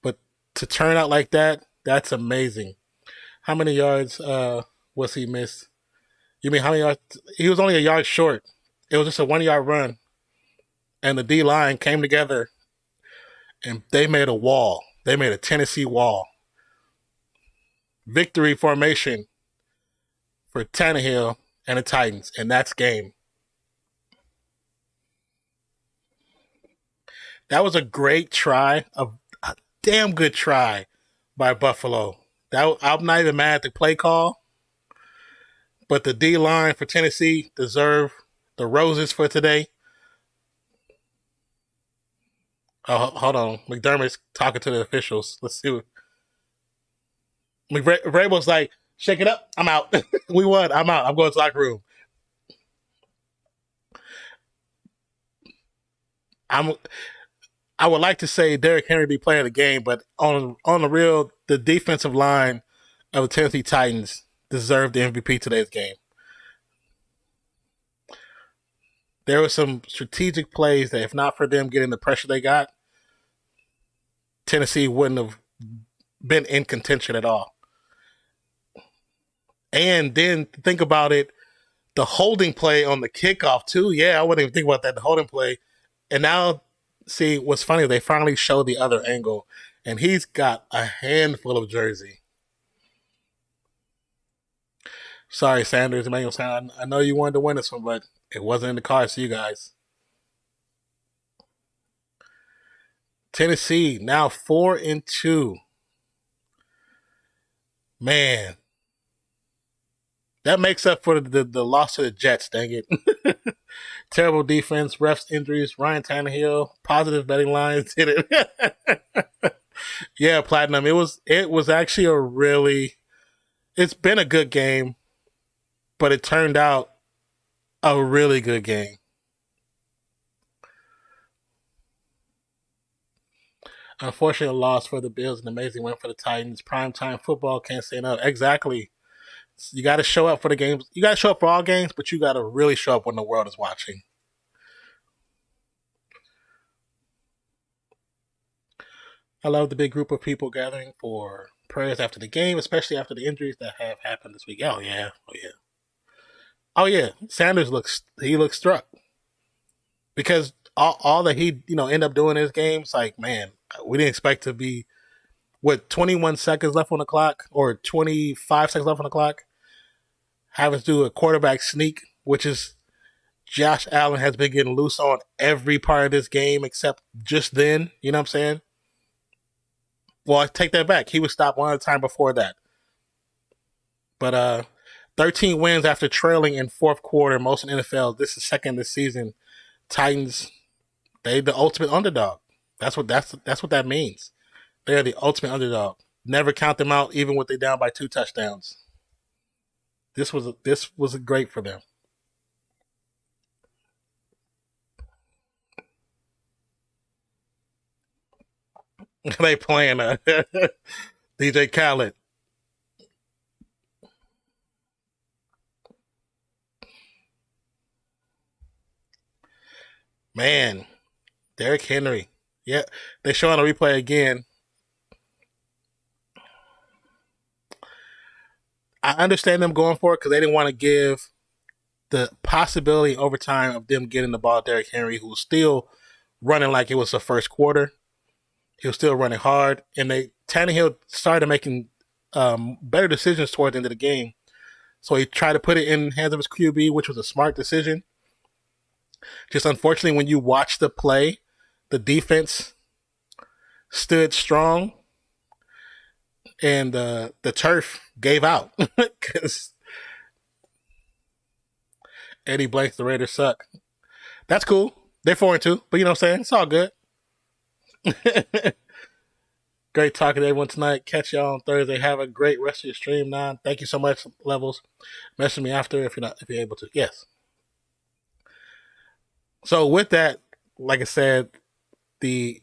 But to turn out like that, that's amazing. How many yards was he missed? You mean how many yards? He was only a yard short. It was just a 1-yard run. And the D-line came together and they made a wall. They made a Tennessee wall. Victory formation for Tannehill and the Titans. And that's game. That was a great try, a damn good try by Buffalo. I'm not even mad at the play call, but the D-line for Tennessee deserve the roses for today. Oh, hold on. McDermott's talking to the officials. Let's see. Vrabel's like, shake it up. I'm out. We won. I'm out. I'm going to the locker room. I would like to say Derrick Henry be player of the game, but on the real, the defensive line of the Tennessee Titans deserved the MVP today's game. There were some strategic plays that if not for them getting the pressure they got, Tennessee wouldn't have been in contention at all. And then think about it, the holding play on the kickoff too. Yeah, I wouldn't even think about that. The holding play, and now see what's funny. They finally show the other angle, and he's got a handful of jersey. Sorry, Sanders, Emmanuel Sanders. I know you wanted to win this one, but it wasn't in the cards for you guys. Tennessee now 4-2. Man, that makes up for the loss to the Jets. Dang it! Terrible defense, refs, injuries, Ryan Tannehill, positive betting lines did it. Yeah, Platinum. It was actually a really. It's been a good game, but it turned out a really good game. Unfortunate loss for the Bills, an amazing win for the Titans. Primetime football, can't say enough. Exactly. You got to show up for the games. You got to show up for all games, but you got to really show up when the world is watching. I love the big group of people gathering for prayers after the game, especially after the injuries that have happened this week. Oh yeah, oh yeah, oh yeah. Sanders looks struck because all that he end up doing in his games, like man, we didn't expect to be with 21 seconds left on the clock or 25 seconds left on the clock, having to do a quarterback sneak, which is Josh Allen has been getting loose on every part of this game except just then. You know what I'm saying? Well, I take that back. He was stopped one other time before that. But 13 wins after trailing in fourth quarter, most in NFL. This is second this season. Titans, they the ultimate underdog. That's what that means. They're the ultimate underdog. Never count them out, even with they down by 2 touchdowns. This was great for them. They playing DJ Khaled. Man, Derrick Henry. Yeah, they show on a replay again. I understand them going for it because they didn't want to give the possibility over time of them getting the ball to Derrick Henry, who was still running like it was the first quarter. He was still running hard, and Tannehill started making better decisions toward the end of the game. So he tried to put it in the hands of his QB, which was a smart decision. Just unfortunately, when you watch the play, the defense stood strong, and the turf gave out because Eddie Blanks, the Raiders suck. That's cool. They're 4-2, but you know what I'm saying? It's all good. Great talking to everyone tonight. Catch y'all on Thursday. Have a great rest of your stream, Non. Thank you so much, Levels. Message me after if you're able to. Yes. So with that, like I said, it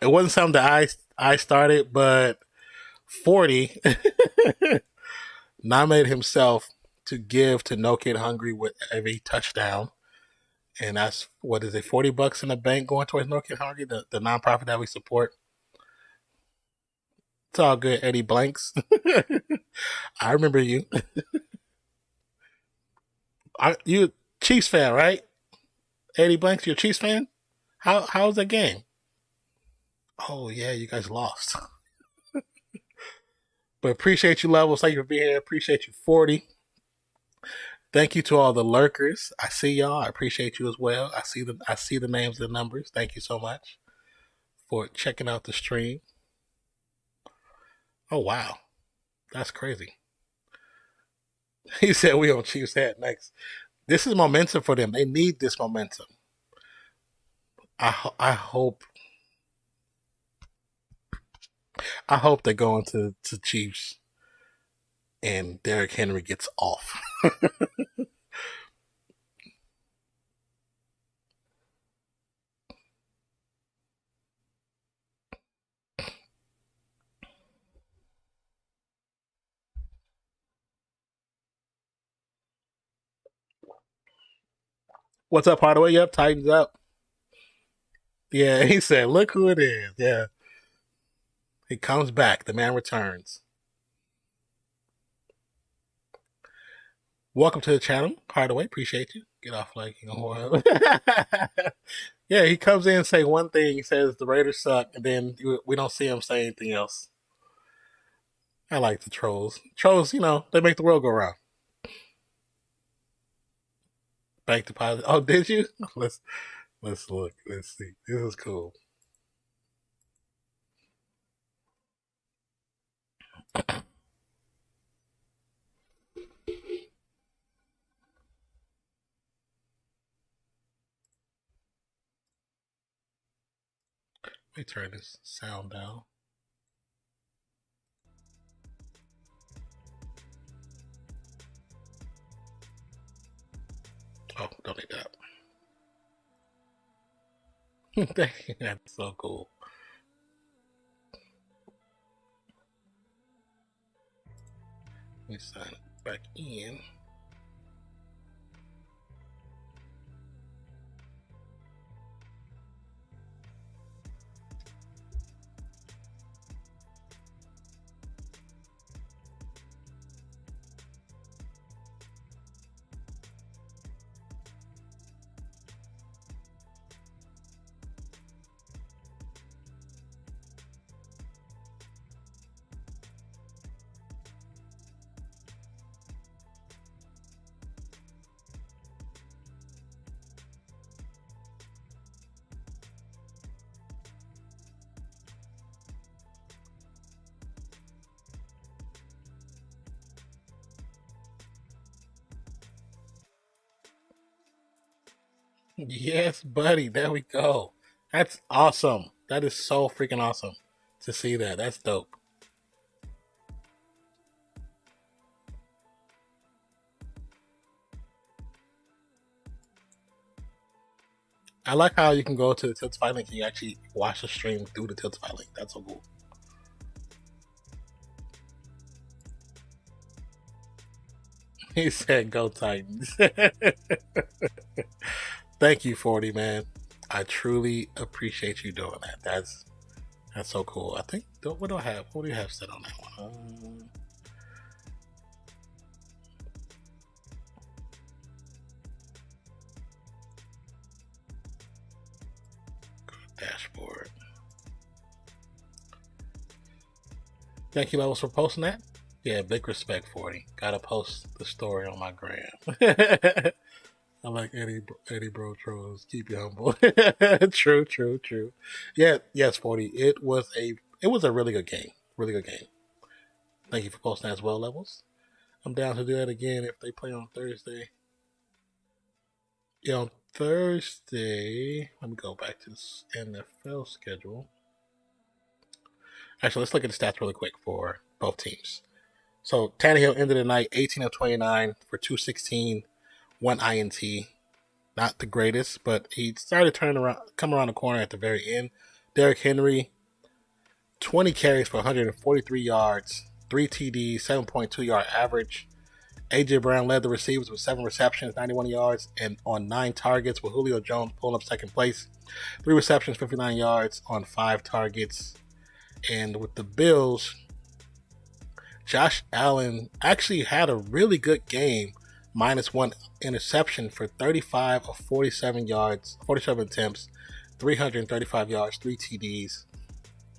wasn't something that I started, but 40 nominated himself to give to No Kid Hungry with every touchdown. And that's, what is it, $40 in the bank going towards No Kid Hungry, the nonprofit that we support. It's all good, Eddie Blanks. I remember you. You a Chiefs fan, right? Eddie Blanks, you're a Chiefs fan? How's that game? Oh yeah, you guys lost. But appreciate you, Levels. Thank you for being here. Appreciate you, 40. Thank you to all the lurkers. I see y'all. I appreciate you as well. I see the names and the numbers. Thank you so much for checking out the stream. Oh wow, that's crazy. He said we on Chiefs hat next. This is momentum for them. They need this momentum. I hope they go into Chiefs and Derrick Henry gets off. What's up, Hardaway? Yep, Titans up. Yeah, he said, look who it is. Yeah. He comes back. The man returns. Welcome to the channel, Hardaway. Appreciate you. Get off like you know. Yeah, he comes in, say one thing. He says the Raiders suck, and then we don't see him say anything else. I like the trolls. Trolls, they make the world go round. Bank deposit. Oh, did you? Let's look. Let's see. This is cool. Let me turn this sound down. Oh, don't need that. That's so cool. Let me sign it back in. Yes, buddy. There we go. That's awesome. That is so freaking awesome to see that. That's dope. I like how you can go to the Tiltify link and you actually watch the stream through the Tiltify link. That's so cool. He said, "Go Titans." Thank you, 40 man. I truly appreciate you doing that. That's so cool. I think what do I have? What do you have said on that one? Dashboard. Thank you, Levels, for posting that. Yeah, big respect, 40. Gotta post the story on my gram. I like Eddie Bro Trolls. Keep you humble. True. Yeah, yes, 40. It was a really good game. Really good game. Thank you for posting that as well, Levels. I'm down to do that again if they play on Thursday. Yeah, on Thursday, let me go back to this NFL schedule. Actually, let's look at the stats really quick for both teams. So Tannehill ended the night 18 of 29 for 216, one INT. Not the greatest, but he started come around the corner at the very end. Derrick Henry, 20 carries for 143 yards, 3 TDs, 7.2 yard average. AJ Brown led the receivers with 7 receptions, 91 yards, and on 9 targets, with Julio Jones pulling up second place. 3 receptions, 59 yards on 5 targets. And with the Bills, Josh Allen actually had a really good game, minus 1 interception for 35 of 47 yards, 47 attempts, 335 yards, 3 TDs.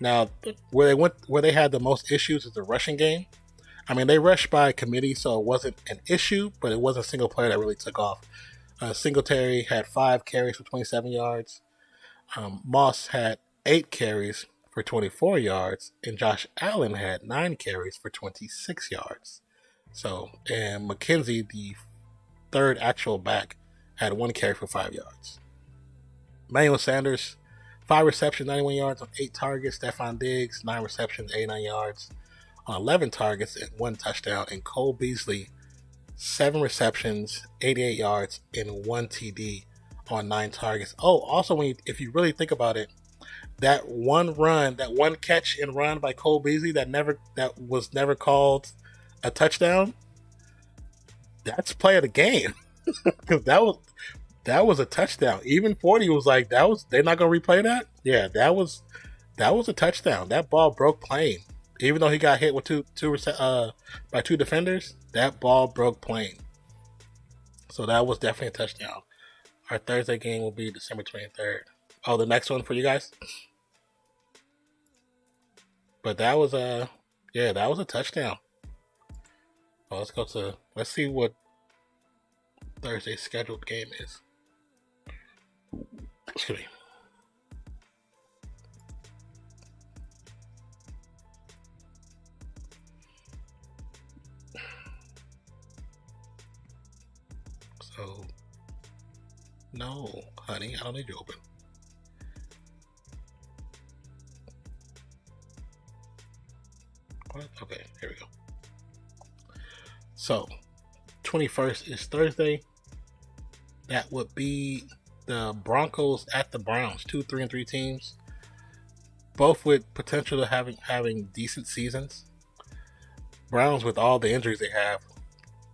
Now, where they had the most issues is the rushing game. I mean, they rushed by committee, so it wasn't an issue, but it was a single player that really took off. Singletary had 5 carries for 27 yards. Moss had 8 carries for 24 yards, and Josh Allen had 9 carries for 26 yards. So, and McKenzie, the third actual back, had 1 carry for 5 yards. Emmanuel Sanders, 5 receptions, 91 yards on 8 targets. Stephon Diggs, 9 receptions, 89 yards on 11 targets and 1 touchdown. And Cole Beasley, 7 receptions, 88 yards, and 1 TD on 9 targets. Oh, also, if you really think about it, that one catch and run by Cole Beasley that was never called a touchdown, that's play of the game. Because that was a touchdown. Even 40 was like, they're not gonna replay that? Yeah, that was a touchdown. That ball broke plane. Even though he got hit with by 2 defenders, that ball broke plane. So that was definitely a touchdown. Our Thursday game will be December 23rd. Oh, the next one for you guys? But that was a touchdown. Well, let's see what Thursday's scheduled game is. Excuse me. So, no, honey, I don't need you open. What? Okay, here we go. So, 21st is Thursday. That would be the Broncos at the Browns. 2 3-3 teams, both with potential to having decent seasons. Browns, with all the injuries they have,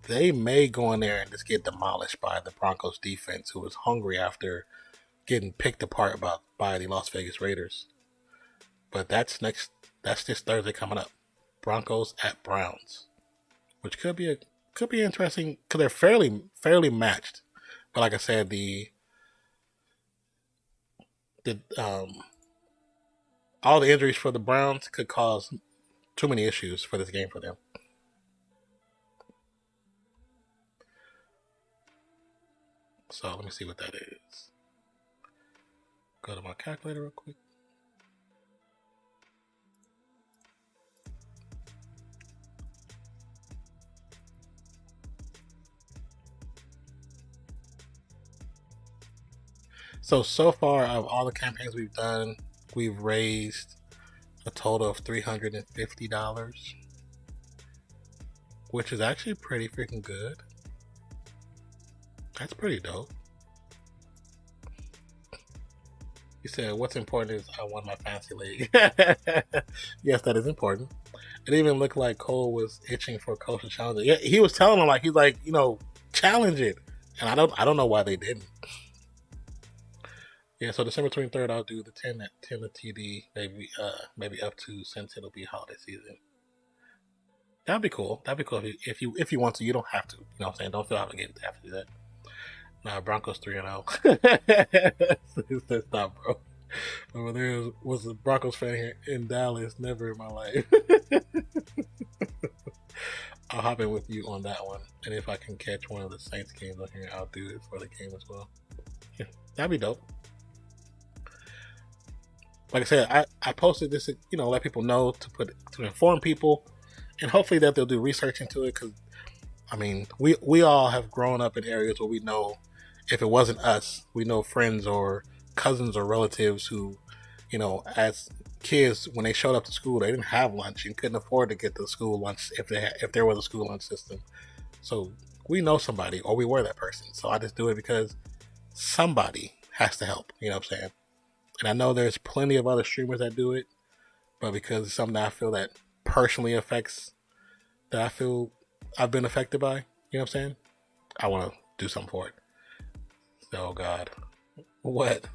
they may go in there and just get demolished by the Broncos defense, who is hungry after getting picked apart by the Las Vegas Raiders. But that's this Thursday coming up. Broncos at Browns, which could be interesting because they're fairly matched. But like I said, all the injuries for the Browns could cause too many issues for this game for them. So let me see what that is. Go to my calculator real quick. So far, of all the campaigns we've done, we've raised a total of $350, which is actually pretty freaking good. That's pretty dope. You said, what's important is I won my fantasy league. Yes, that is important. It even looked like Cole was itching for Coach to challenge it. Yeah, he was telling him, he's like, challenge it. And I don't know why they didn't. Yeah, so December 23rd, I'll do the 10 to TD, maybe up to, since it'll be holiday season. That'd be cool. That'd be cool if you want to. You don't have to. You know what I'm saying? Don't feel obligated to have to do that. Nah, Broncos 3-0. Stop, bro. Over there was a Broncos fan here in Dallas. Never in my life. I'll hop in with you on that one, and if I can catch one of the Saints games on here, I'll do it for the game as well. Yeah, that'd be dope. Like I said, I posted this, let people know to inform people, and hopefully that they'll do research into it. Because we all have grown up in areas where we know, if it wasn't us, we know friends or cousins or relatives who, as kids, when they showed up to school, they didn't have lunch and couldn't afford to get the school lunch if there was a school lunch system. So we know somebody, or we were that person. So I just do it because somebody has to help. You know what I'm saying? And I know there's plenty of other streamers that do it, but because it's something that I feel that personally affects, that I feel I've been affected by, you know what I'm saying? I want to do something for it. Oh, God. What?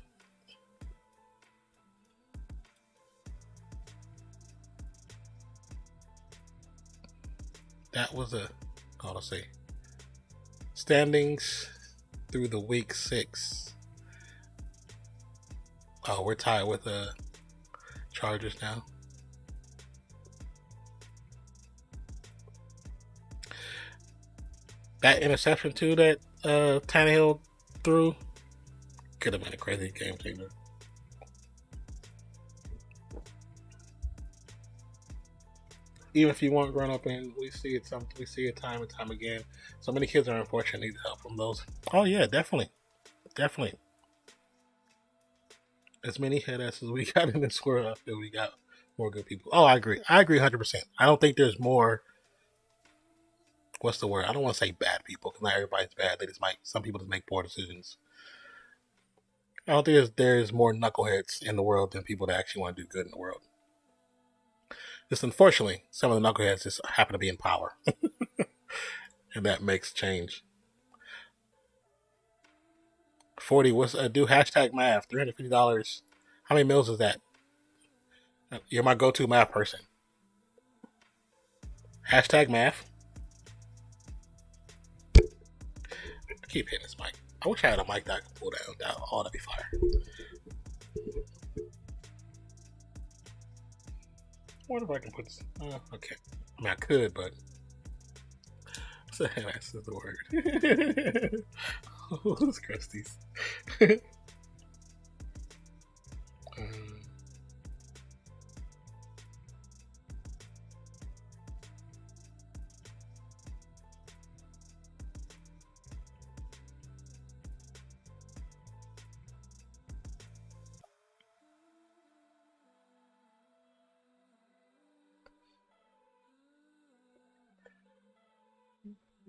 That was let's see. Standings through the week 6. Oh, we're tied with the Chargers now. That interception too that Tannehill threw could have been a crazy game changer. Even if you weren't growing up in, we see it time and time again. So many kids are unfortunate, need help from those. Oh yeah, definitely. As many head-asses we got in this world, I feel we got more good people. Oh, I agree 100%. I don't think there's more, what's the word? I don't want to say bad people, because not everybody's bad. Some people just make poor decisions. I don't think there's more knuckleheads in the world than people that actually want to do good in the world. Just unfortunately, some of the knuckleheads just happen to be in power. And that makes change. 40, do hashtag math, $350. How many meals is that? You're my go-to math person. Hashtag math. keep hitting this mic. I wish I had a mic that I could pull down. That'd be fire. I wonder if I can put this. Okay. I mean, I could, but. That's the word. Oh, those crusties.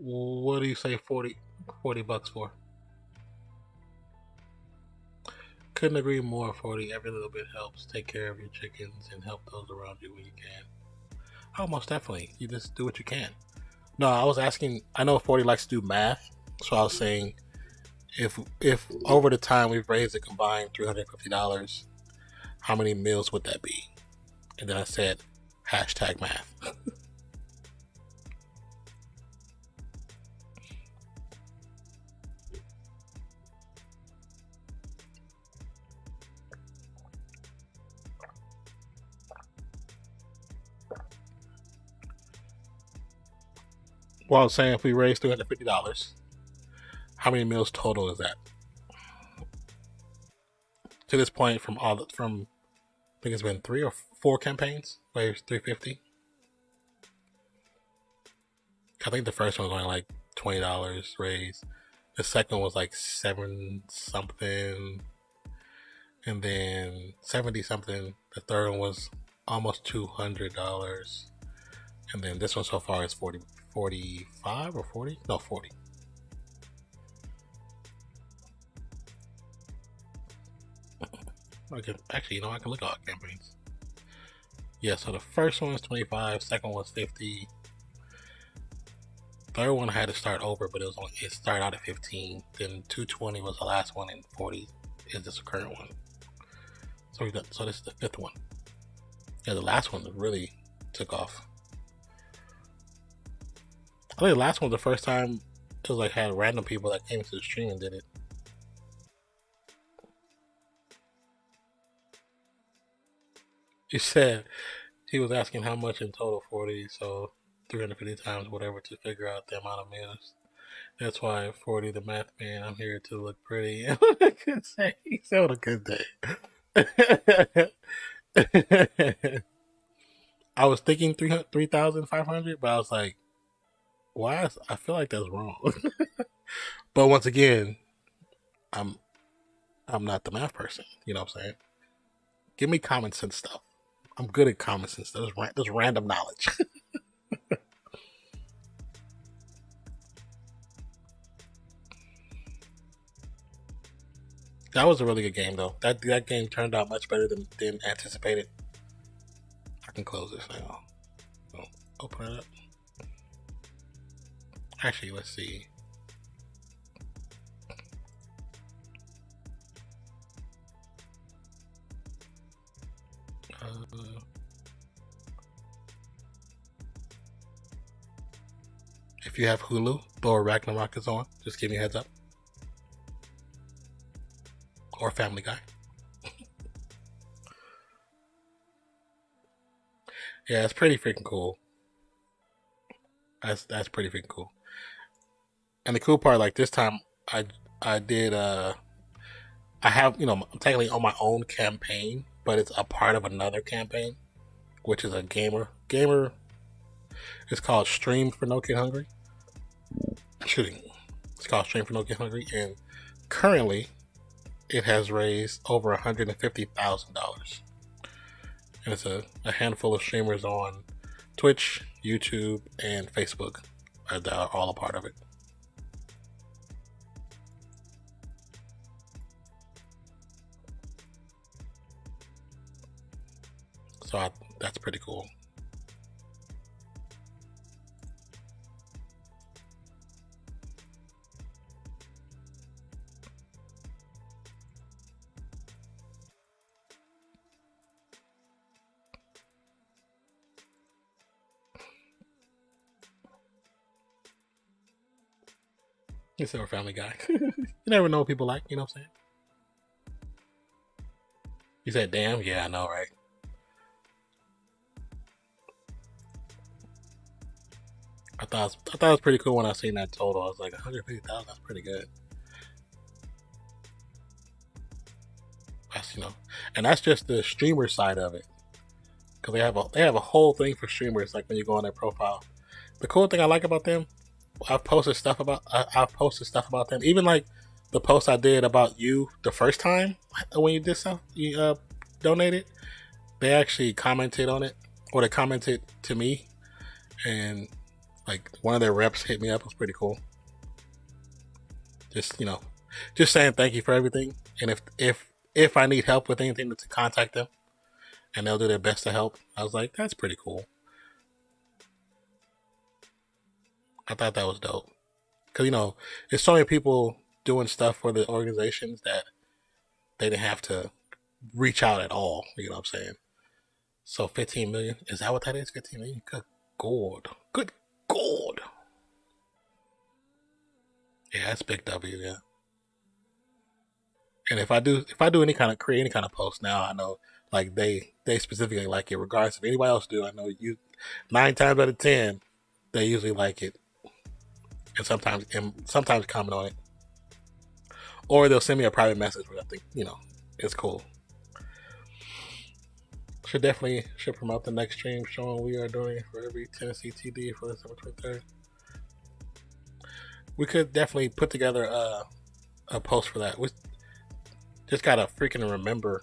What do you say 40 bucks for? Couldn't agree more, 40. Every little bit helps. Take care of your chickens and help those around you when you can. Oh, most definitely. You just do what you can. No, I was asking, I know 40 likes to do math, so I was saying if over the time we've raised a combined $350, how many meals would that be? And then I said, hashtag math. Well, I was saying if we raise $350, how many meals total is that? To this point, from I think it's been 3 or 4 campaigns, raised $350. I think the first one was only like $20 raised. The second was like 7 something, and then 70 something. The third one was almost $200, and then this one so far is 45 or 40? No, 40. Okay, actually, I can look at all campaigns. Yeah, so the first one was 25, second one was 50. Third one I had to start over, but it started out at 15. Then 220 was the last one, and 40 is this current one. So this is the 5th one. Yeah, the last one really took off. I think the last one was the first time it was like had random people that came into the stream and did it. He said he was asking how much in total, 40, so 350 times whatever to figure out the amount of meals. That's why 40, the math man, I'm here to look pretty. And what a good day. He said what a good day. I was thinking 3,500, but I was like, why? I feel like that's wrong. But once again, I'm not the math person. You know what I'm saying? Give me common sense stuff. I'm good at common sense. There's random knowledge. That was a really good game, though. That game turned out much better than anticipated. I can close this now. So, open it up. Actually, let's see. If you have Hulu, Thor Ragnarok is on. Just give me a heads up. Or Family Guy. Yeah, it's pretty freaking cool. That's pretty freaking cool. And the cool part, like this time, I did I have I'm technically on my own campaign, but it's a part of another campaign, which is a gamer. It's called Stream for No Kid Hungry. It's called Stream for No Kid Hungry, and currently it has raised over $150,000. And it's a handful of streamers on Twitch, YouTube, and Facebook that are all a part of it. So that's pretty cool. He's still a family guy. You never know what people like, you know what I'm saying? You said, damn? Yeah, I know, right? I thought it was pretty cool when I seen that total. I was like, 150,000. That's pretty good. That's and that's just the streamer side of it. Because they have a whole thing for streamers. Like when you go on their profile, the cool thing I like about them, I've posted stuff about them. Even like the post I did about you the first time when you did stuff, you donated. They actually commented on it, or they commented to me, and like one of their reps hit me up. It was pretty cool. Just just saying thank you for everything, and if I need help with anything, to contact them, and they'll do their best to help. I was like, that's pretty cool. I thought that was dope. Because, there's so many people doing stuff for the organizations that they didn't have to reach out at all. You know what I'm saying? So 15 million. Is that what that is? 15 million? Good God. Good God. Yeah, that's big W, yeah. And if I do create any kind of post now, I know like they specifically like it, regardless of anybody else do. I know 9 times out of 10, they usually like it. And sometimes comment on it, or they'll send me a private message where I think it's cool. Should promote the next stream showing we are doing it for every Tennessee TD for December 23rd. We could definitely put together a post for that. We just gotta freaking remember.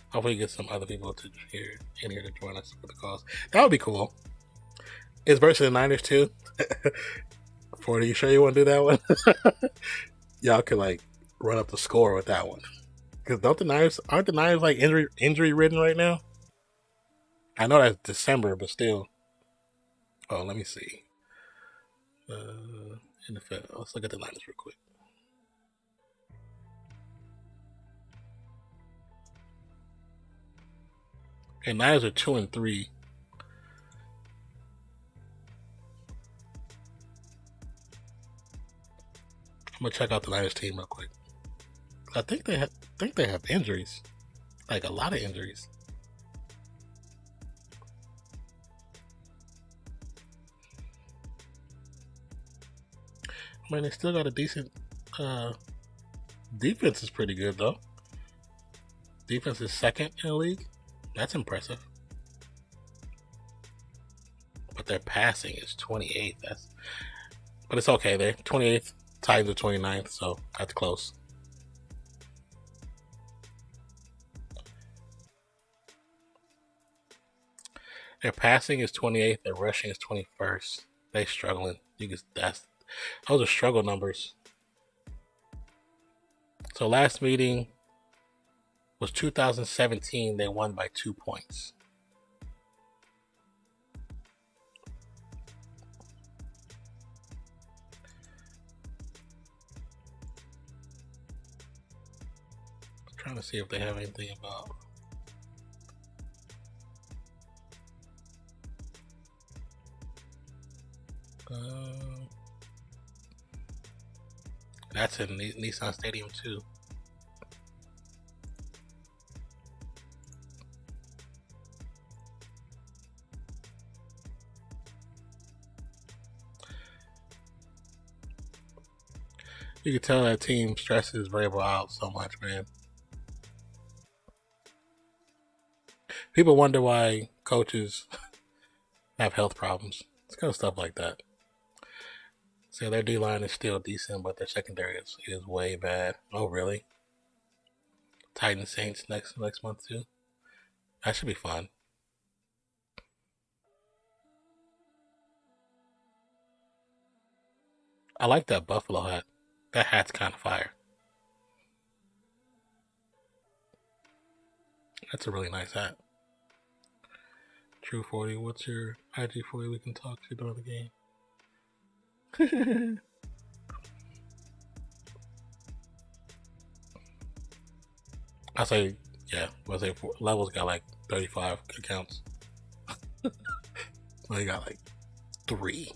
Hopefully, get some other people in here to join us for the cause. That would be cool. It's versus the Niners too. 40, you sure you want to do that one? Y'all could like run up the score with that one. Because aren't the Niners like injury ridden right now? I know that's December, but still. Oh, let me see. NFL. Let's look at the Niners real quick. Okay, Niners are 2-3. I'm gonna check out the Niners team real quick. I think they have injuries, like a lot of injuries. I mean, they still got a decent defense. Is pretty good though. Defense is second in the league. That's impressive. But their passing is 28th. But it's okay. They're 28th. Titans are 29th, so that's close. Their passing is 28th. Their rushing is 21st. They struggling. Those are struggle numbers. So last meeting was 2017. They won by 2 points. Trying to see if they have anything about that's in Nissan Stadium too. You can tell that team stresses Vrabel out so much, man. People wonder why coaches have health problems. It's kind of stuff like that. So their D-line is still decent, but their secondary is way bad. Oh, really? Titans Saints next month too. That should be fun. I like that Buffalo hat. That hat's kind of fire. That's a really nice hat. True 40, what's your IG 40 we can talk to during the game? I say, yeah. Levels got like 35 accounts. Well, he got like 3.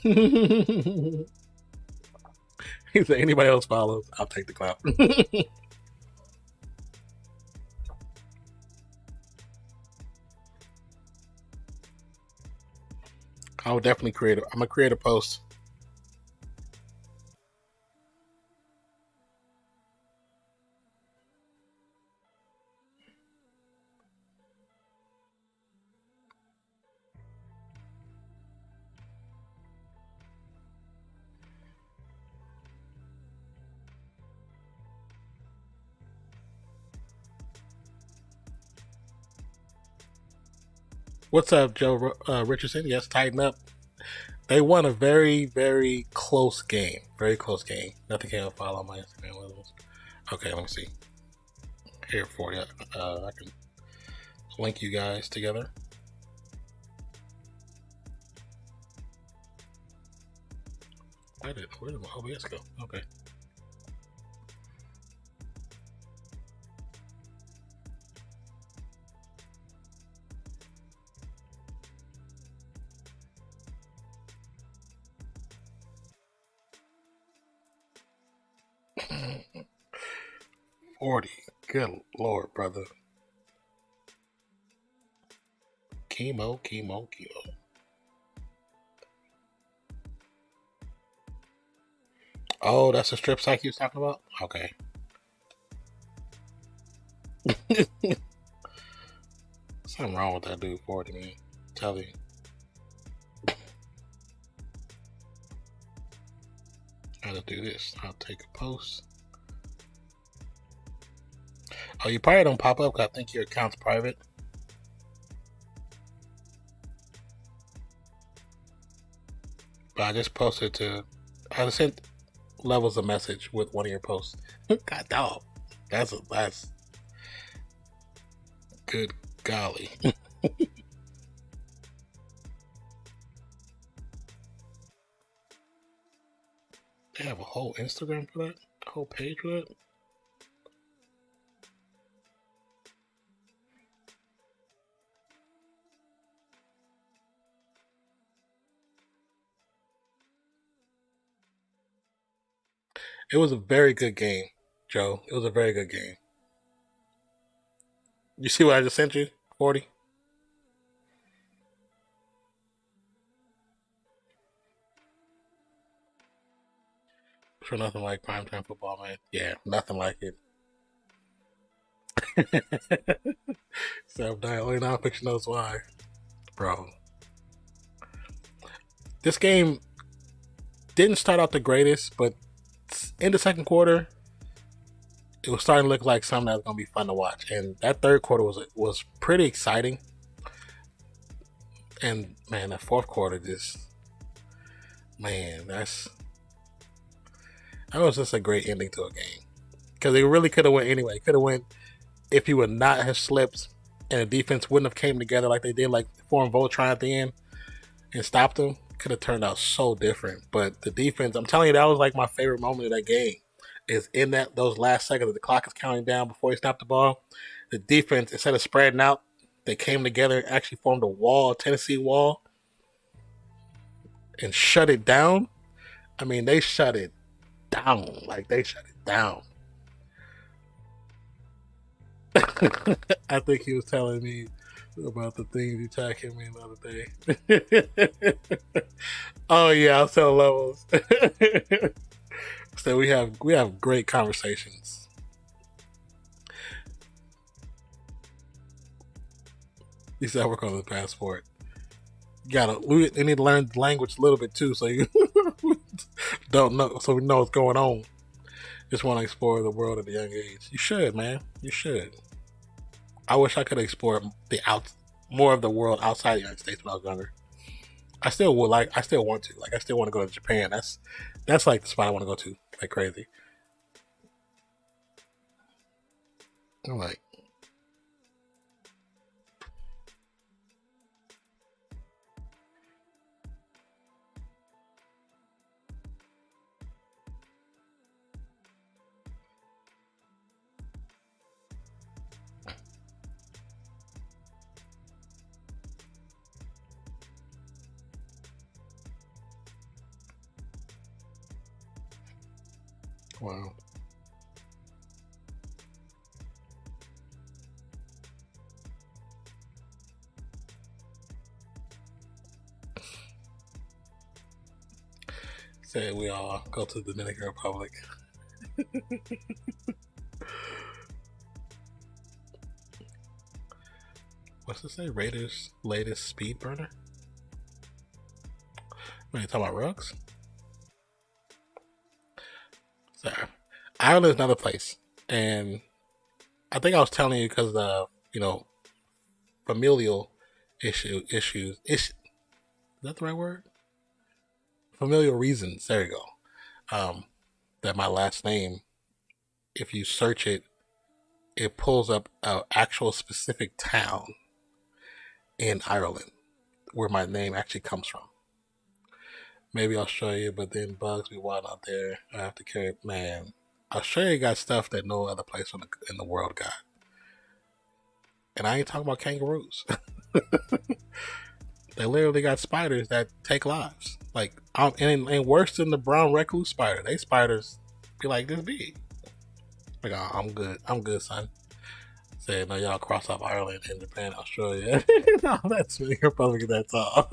He said, anybody else follows, I'll take the clout. I'll definitely create I'm gonna create a post. What's up, Joe Richardson? Yes, tighten up. They won a very, very close game. Very close game. Nothing can follow my Instagram levels. Okay, let me see. Here for you. I can link you guys together. Where did my OBS go? Okay. $40. Good Lord, brother. Chemo. Oh, that's a strip sack you was talking about? Okay. Something wrong with that dude, 40, man. Tell you. How to do this. I'll take a post. Oh, you probably don't pop up because I think your account's private. But I just posted I sent Levels a message with one of your posts. God dog. That's good golly. They have a whole Instagram for that? A whole page for that? It was a very good game, Joe. It was a very good game. You see what I just sent you? 40? Sure, nothing like primetime football, man. Yeah, nothing like it. So only Nonpfixion knows why, bro. This game didn't start out the greatest, but in the second quarter, it was starting to look like something that was going to be fun to watch. And that third quarter was pretty exciting. And man, that fourth quarter that was just a great ending to a game. Because it really could have went anyway. Could have went if he would not have slipped and the defense wouldn't have came together like they did, like form Voltron at the end and stopped him. Could have turned out so different. But the defense, I'm telling you, that was like my favorite moment of that game. Is in those last seconds that the clock is counting down before he stopped the ball. The defense, instead of spreading out, they came together and actually formed a Tennessee wall, and shut it down. I mean, they shut it down. Like, they shut it down. I think he was telling me about the things you tagged him in the other day. Oh, yeah, I'll tell Levels. So we have great conversations. You said I work on the passport. We need to learn the language a little bit too, so you don't know, so we know what's going on. Just want to explore the world at a young age. You should, man. You should. I wish I could explore more of the world outside the United States when I was younger. I still want to. I still want to go to Japan. That's like the spot I want to go to like crazy. I'm like, Wow. Say we all go to the Dominican Republic. What's it say? Raiders' latest speed burner? What are you talking about, rugs? So, Ireland is another place. And I think I was telling you because of, familial issues. Is that the right word? Familial reasons. There you go. That my last name, if you search it, it pulls up an actual specific town in Ireland where my name actually comes from. Maybe I'll show you, but then bugs be wild out there. I have to carry, man. Australia got stuff that no other place in the world got. And I ain't talking about kangaroos. They literally got spiders that take lives. Like, and worse than the brown recluse spider. They spiders be like this big. Like, oh, I'm good, son. Say, no, y'all cross off Ireland and Japan, Australia. No, that's really Republican, that's all.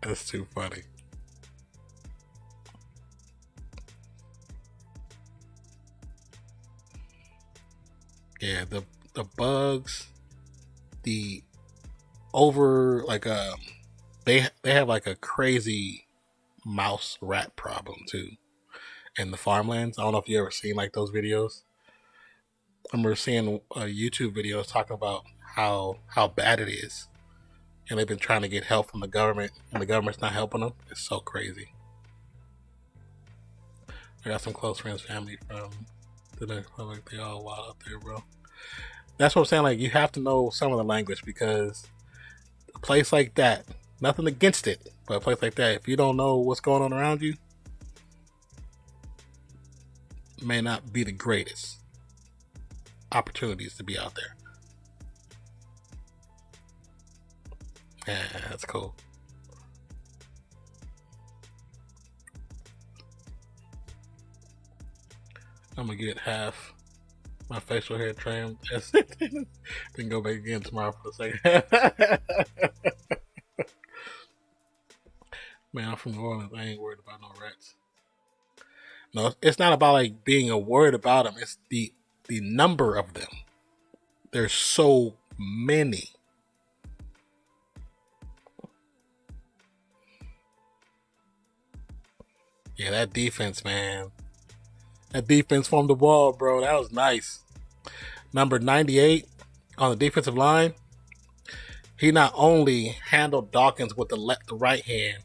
That's too funny. Yeah, the bugs, the over like they have like a crazy mouse rat problem too in the farmlands. I don't know if you ever seen like those videos. I remember seeing YouTube videos talking about how bad it is, and they've been trying to get help from the government, and the government's not helping them. It's so crazy. I got some close friends, family from the Republic. They all wild out there, bro. That's what I'm saying. Like, you have to know some of the language, because a place like that, nothing against it, but a place like that, if you don't know what's going on around you, may not be the greatest opportunities to be out there. Yeah, that's cool. I'm gonna get half my facial hair trimmed, then go back again tomorrow for a second. Man, I'm from New Orleans. I ain't worried about no rats. No, it's not about like being worried about them. It's the number of them. There's so many. Yeah, that defense, man. That defense from the ball, bro. That was nice. Number 98 on the defensive line. He not only handled Dawkins with the right hand,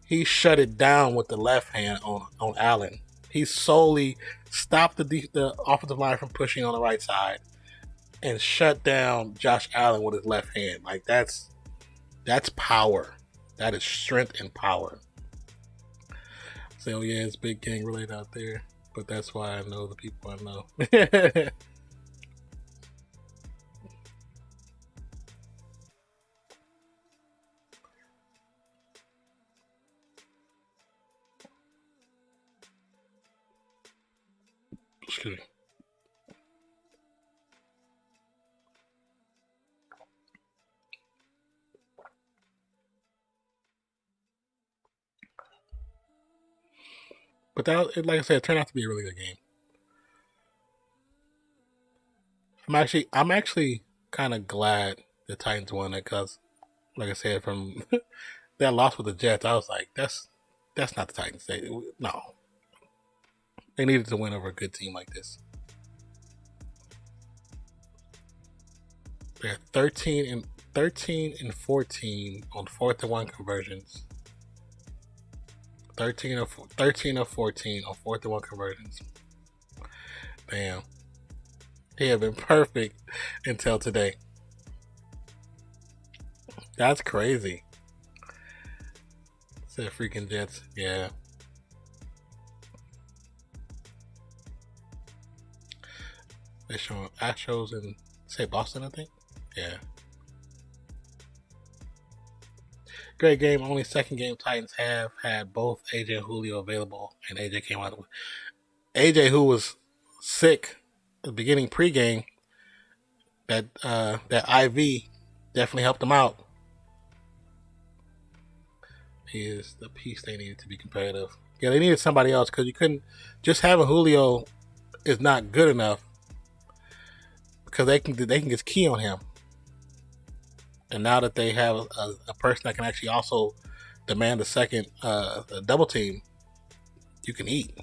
he shut it down with the left hand on Allen. He solely stopped the offensive line from pushing on the right side and shut down Josh Allen with his left hand. Like, that's power. That is strength and power. So yeah, it's big gang related out there, but that's why I know the people I know. Excuse me. But that, like I said, it turned out to be a really good game. I'm actually kind of glad the Titans won it, because, like I said, from that loss with the Jets, I was like, that's not the Titans. No, they needed to win over a good team like this. They're 13 and 14 on 4th and 1 conversions. 13 of 14 on 4th and 1 conversions. Damn. He had been perfect until today. That's crazy. Said freaking Jets. Yeah. They showing Astros and say Boston, I think. Yeah. Great game. Only second game Titans have had both AJ and Julio available, and AJ came out. AJ, who was sick at the beginning pregame, that IV definitely helped him out. He is the piece they needed to be competitive. Yeah, they needed somebody else because you couldn't just having Julio is not good enough because they can get key on him. And now that they have a person that can actually also demand a second a double team, you can eat.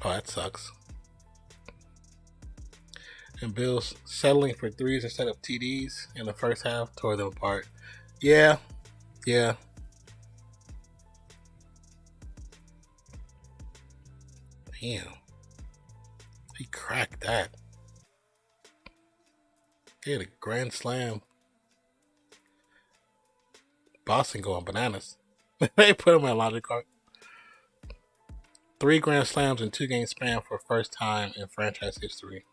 Oh, that sucks. And Bills settling for threes instead of TDs in the first half tore them apart. Yeah. Damn. He cracked that. He had a grand slam. Boston going bananas. They put him in a laundry cart. 3 grand slams in 2 game span for first time in franchise history.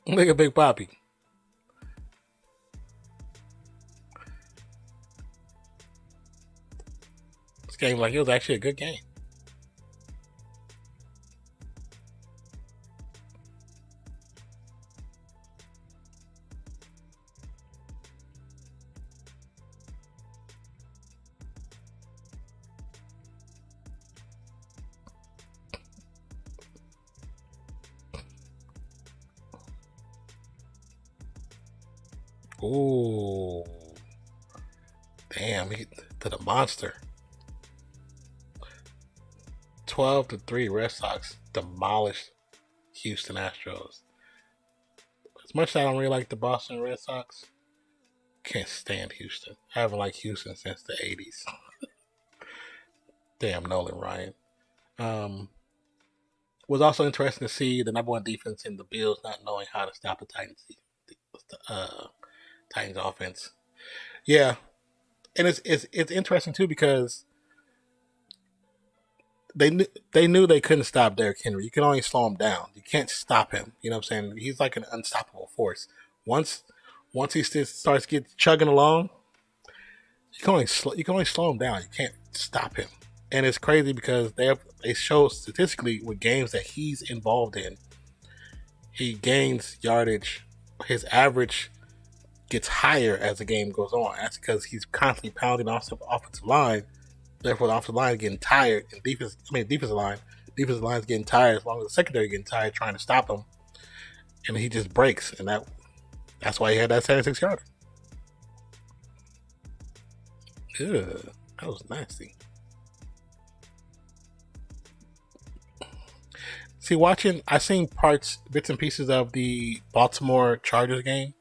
Look at Big Papi. This game like it was actually a good game. Ooh. Damn, he to the monster. 12-3 Red Sox demolished Houston Astros. As much as I don't really like the Boston Red Sox, can't stand Houston. I haven't liked Houston since the 80s. Damn Nolan Ryan. Was also interesting to see the number 1 defense in the Bills not knowing how to stop the Titans. Titans offense. Yeah. And it's interesting too because they knew they couldn't stop Derrick Henry. You can only slow him down. You can't stop him. You know what I'm saying? He's like an unstoppable force. Once he starts chugging along, you can only slow him down. You can't stop him. And it's crazy because they show statistically with games that he's involved in, he gains yardage. His average gets higher as the game goes on. That's because he's constantly pounding off the offensive line. Therefore, the offensive line is getting tired. And defensive line is getting tired as long as the secondary getting tired trying to stop him. And he just breaks. And that's why he had that 76-yarder. Ugh, that was nasty. See, I seen bits and pieces of the Baltimore Chargers game.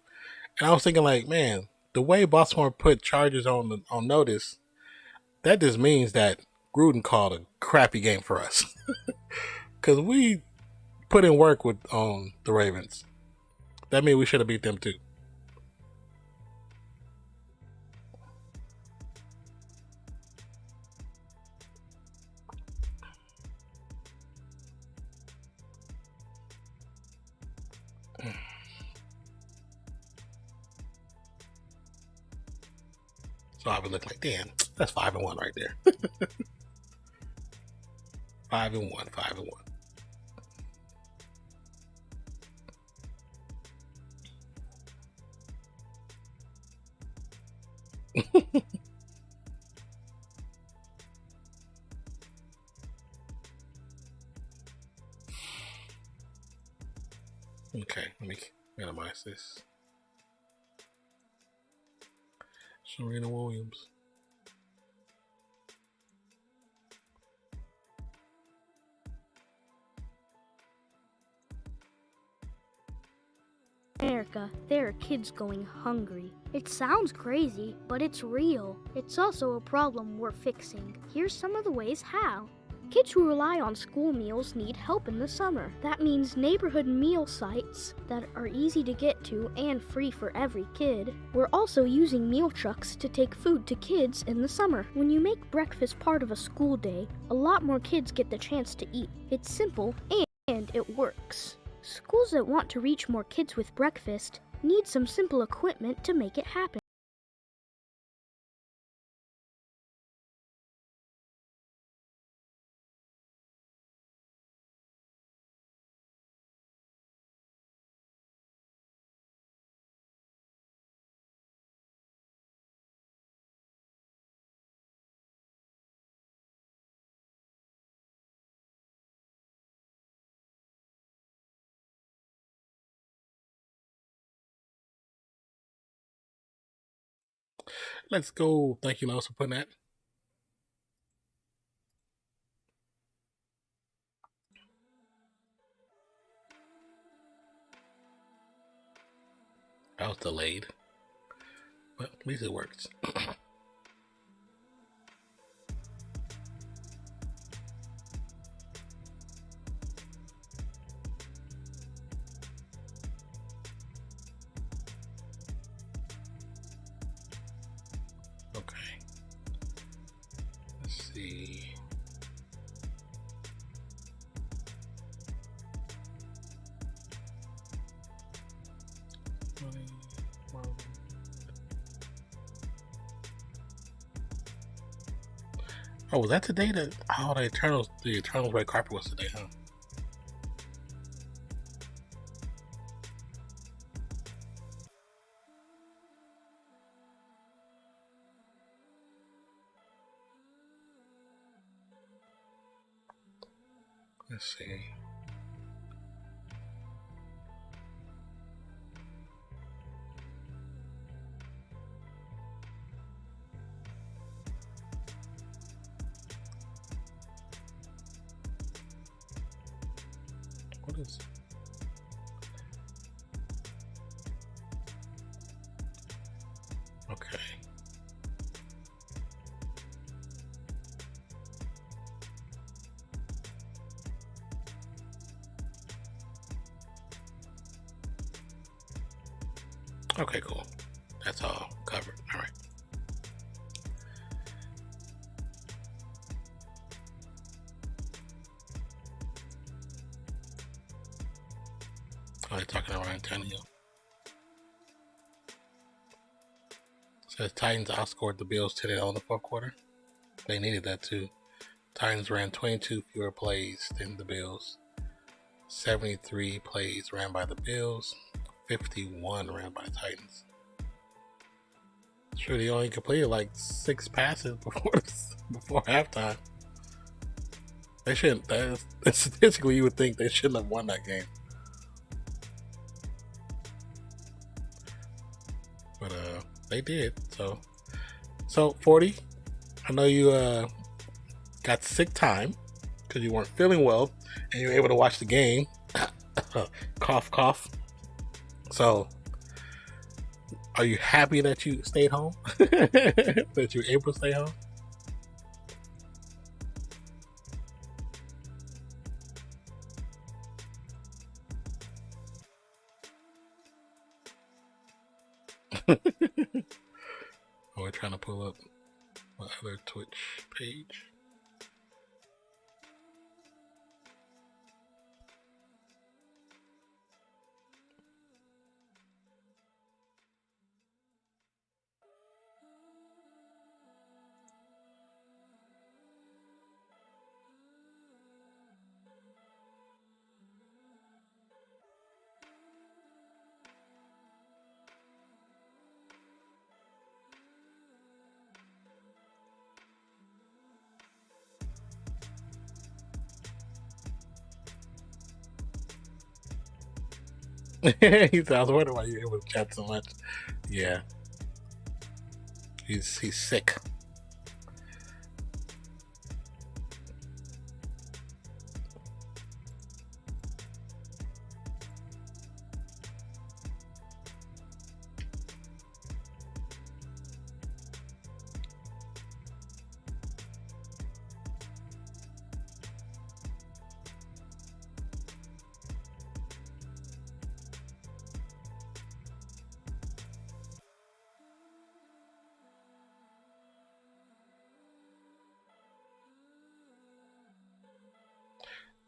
And I was thinking, like, man, the way Baltimore put Chargers on notice, that just means that Gruden called a crappy game for us. Because we put in work with the Ravens. That means we should have beat them too. So I would look like, damn, that's 5-1 right there. 5-1. Okay, let me minimize this. Serena Williams. America, there are kids going hungry. It sounds crazy, but it's real. It's also a problem we're fixing. Here's some of the ways how. Kids who rely on school meals need help in the summer. That means neighborhood meal sites that are easy to get to and free for every kid. We're also using meal trucks to take food to kids in the summer. When you make breakfast part of a school day, a lot more kids get the chance to eat. It's simple and it works. Schools that want to reach more kids with breakfast need some simple equipment to make it happen. Let's go. Thank you, Los, for putting that. That was delayed, but at least it works. Okay. Let's see. Oh, was that today? The Eternals red carpet was today, huh? Let's see. What is? Okay. Okay, cool. That's all covered. All right. Oh, they're talking about Antonio. Says Titans outscored the Bills today in the fourth quarter. They needed that too. Titans ran 22 fewer plays than the Bills. 73 plays ran by the Bills. 51 ran by the Titans. Sure, they only completed like 6 passes before halftime. They shouldn't. Statistically, you would think they shouldn't have won that game. But they did. So 40. I know you got sick time because you weren't feeling well, and you were able to watch the game. Cough, cough. So, are you happy that you stayed home? That you were able to stay home? Oh, we're trying to pull up my other Twitch page. I was wondering why you were able to chat so much. Yeah. He's sick.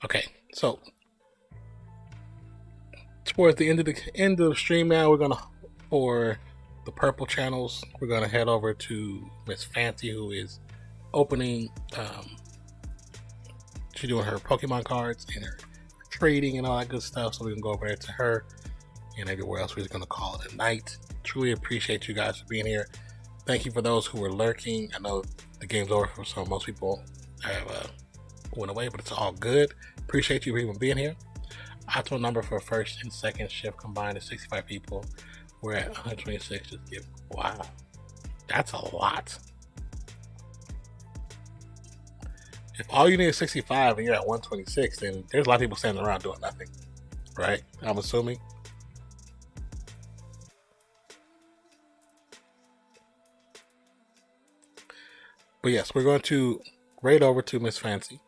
Okay, so towards the end of the stream now. We're gonna, for the purple channels, we're gonna head over to Miss Fancy, who is opening. She's doing her Pokemon cards and her trading and all that good stuff. So we can go over there to her, and everywhere else we're just gonna call it a night. Truly appreciate you guys for being here. Thank you for those who were lurking. I know the game's over for some. Most people have went away, but it's all good. Appreciate you for even being here. Optimal number for first and second shift combined is 65 people. We're at 126. Just give. Wow, that's a lot. If all you need is 65 and you're at 126, then there's a lot of people standing around doing nothing, right? I'm assuming. But yes, we're going to raid over to Miss Fancy.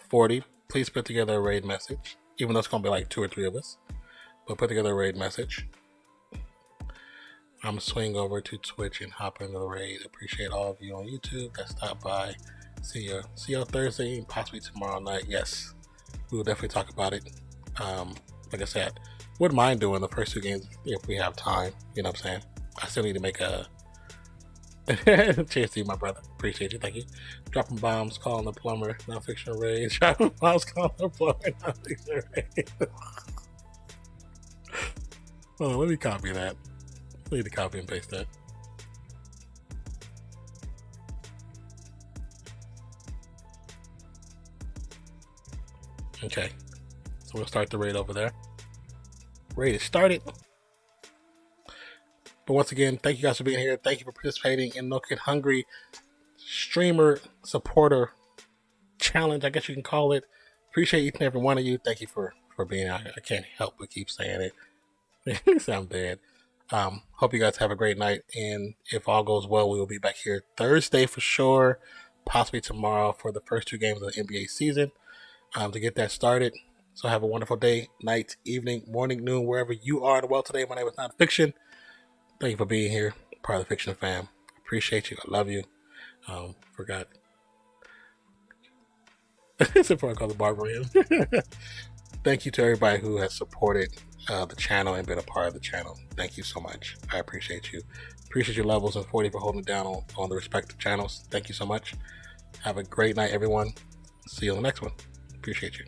40. Please put together a raid message, even though it's going to be like 2 or 3 of us. But put together a raid message. I'm going to swing over to Twitch and hop into the raid. Appreciate all of you on YouTube that stopped by. See you Thursday and possibly tomorrow night. Yes, we will definitely talk about it. Like I said, wouldn't mind doing the first 2 games if we have time. You know what I'm saying? I still need to make a cheers to you, my brother. Appreciate you. Thank you. Dropping bombs, calling the plumber, nonfiction raid. Dropping bombs, calling the plumber, nonfiction raid. Hold on, let me copy that. I need to copy and paste that. Okay, so we'll start the raid over there. Raid is started. But once again, thank you guys for being here. Thank you for participating in No Kid Hungry Streamer Supporter Challenge, I guess you can call it. Appreciate each and every one of you. Thank you for being out here. I can't help but keep saying it. I'm dead. Hope you guys have a great night. And if all goes well, we will be back here Thursday for sure. Possibly tomorrow for the first 2 games of the NBA season to get that started. So have a wonderful day, night, evening, morning, noon, wherever you are in the world today. My name is Nonpfixion. Thank you for being here, part of the Fiction fam. Appreciate you. I love you. Forgot. It's important to call the barber in. Thank you to everybody who has supported the channel and been a part of the channel. Thank you so much. I appreciate you. Appreciate your levels and 40 for holding it down on the respective channels. Thank you so much. Have a great night, everyone. See you on the next one. Appreciate you.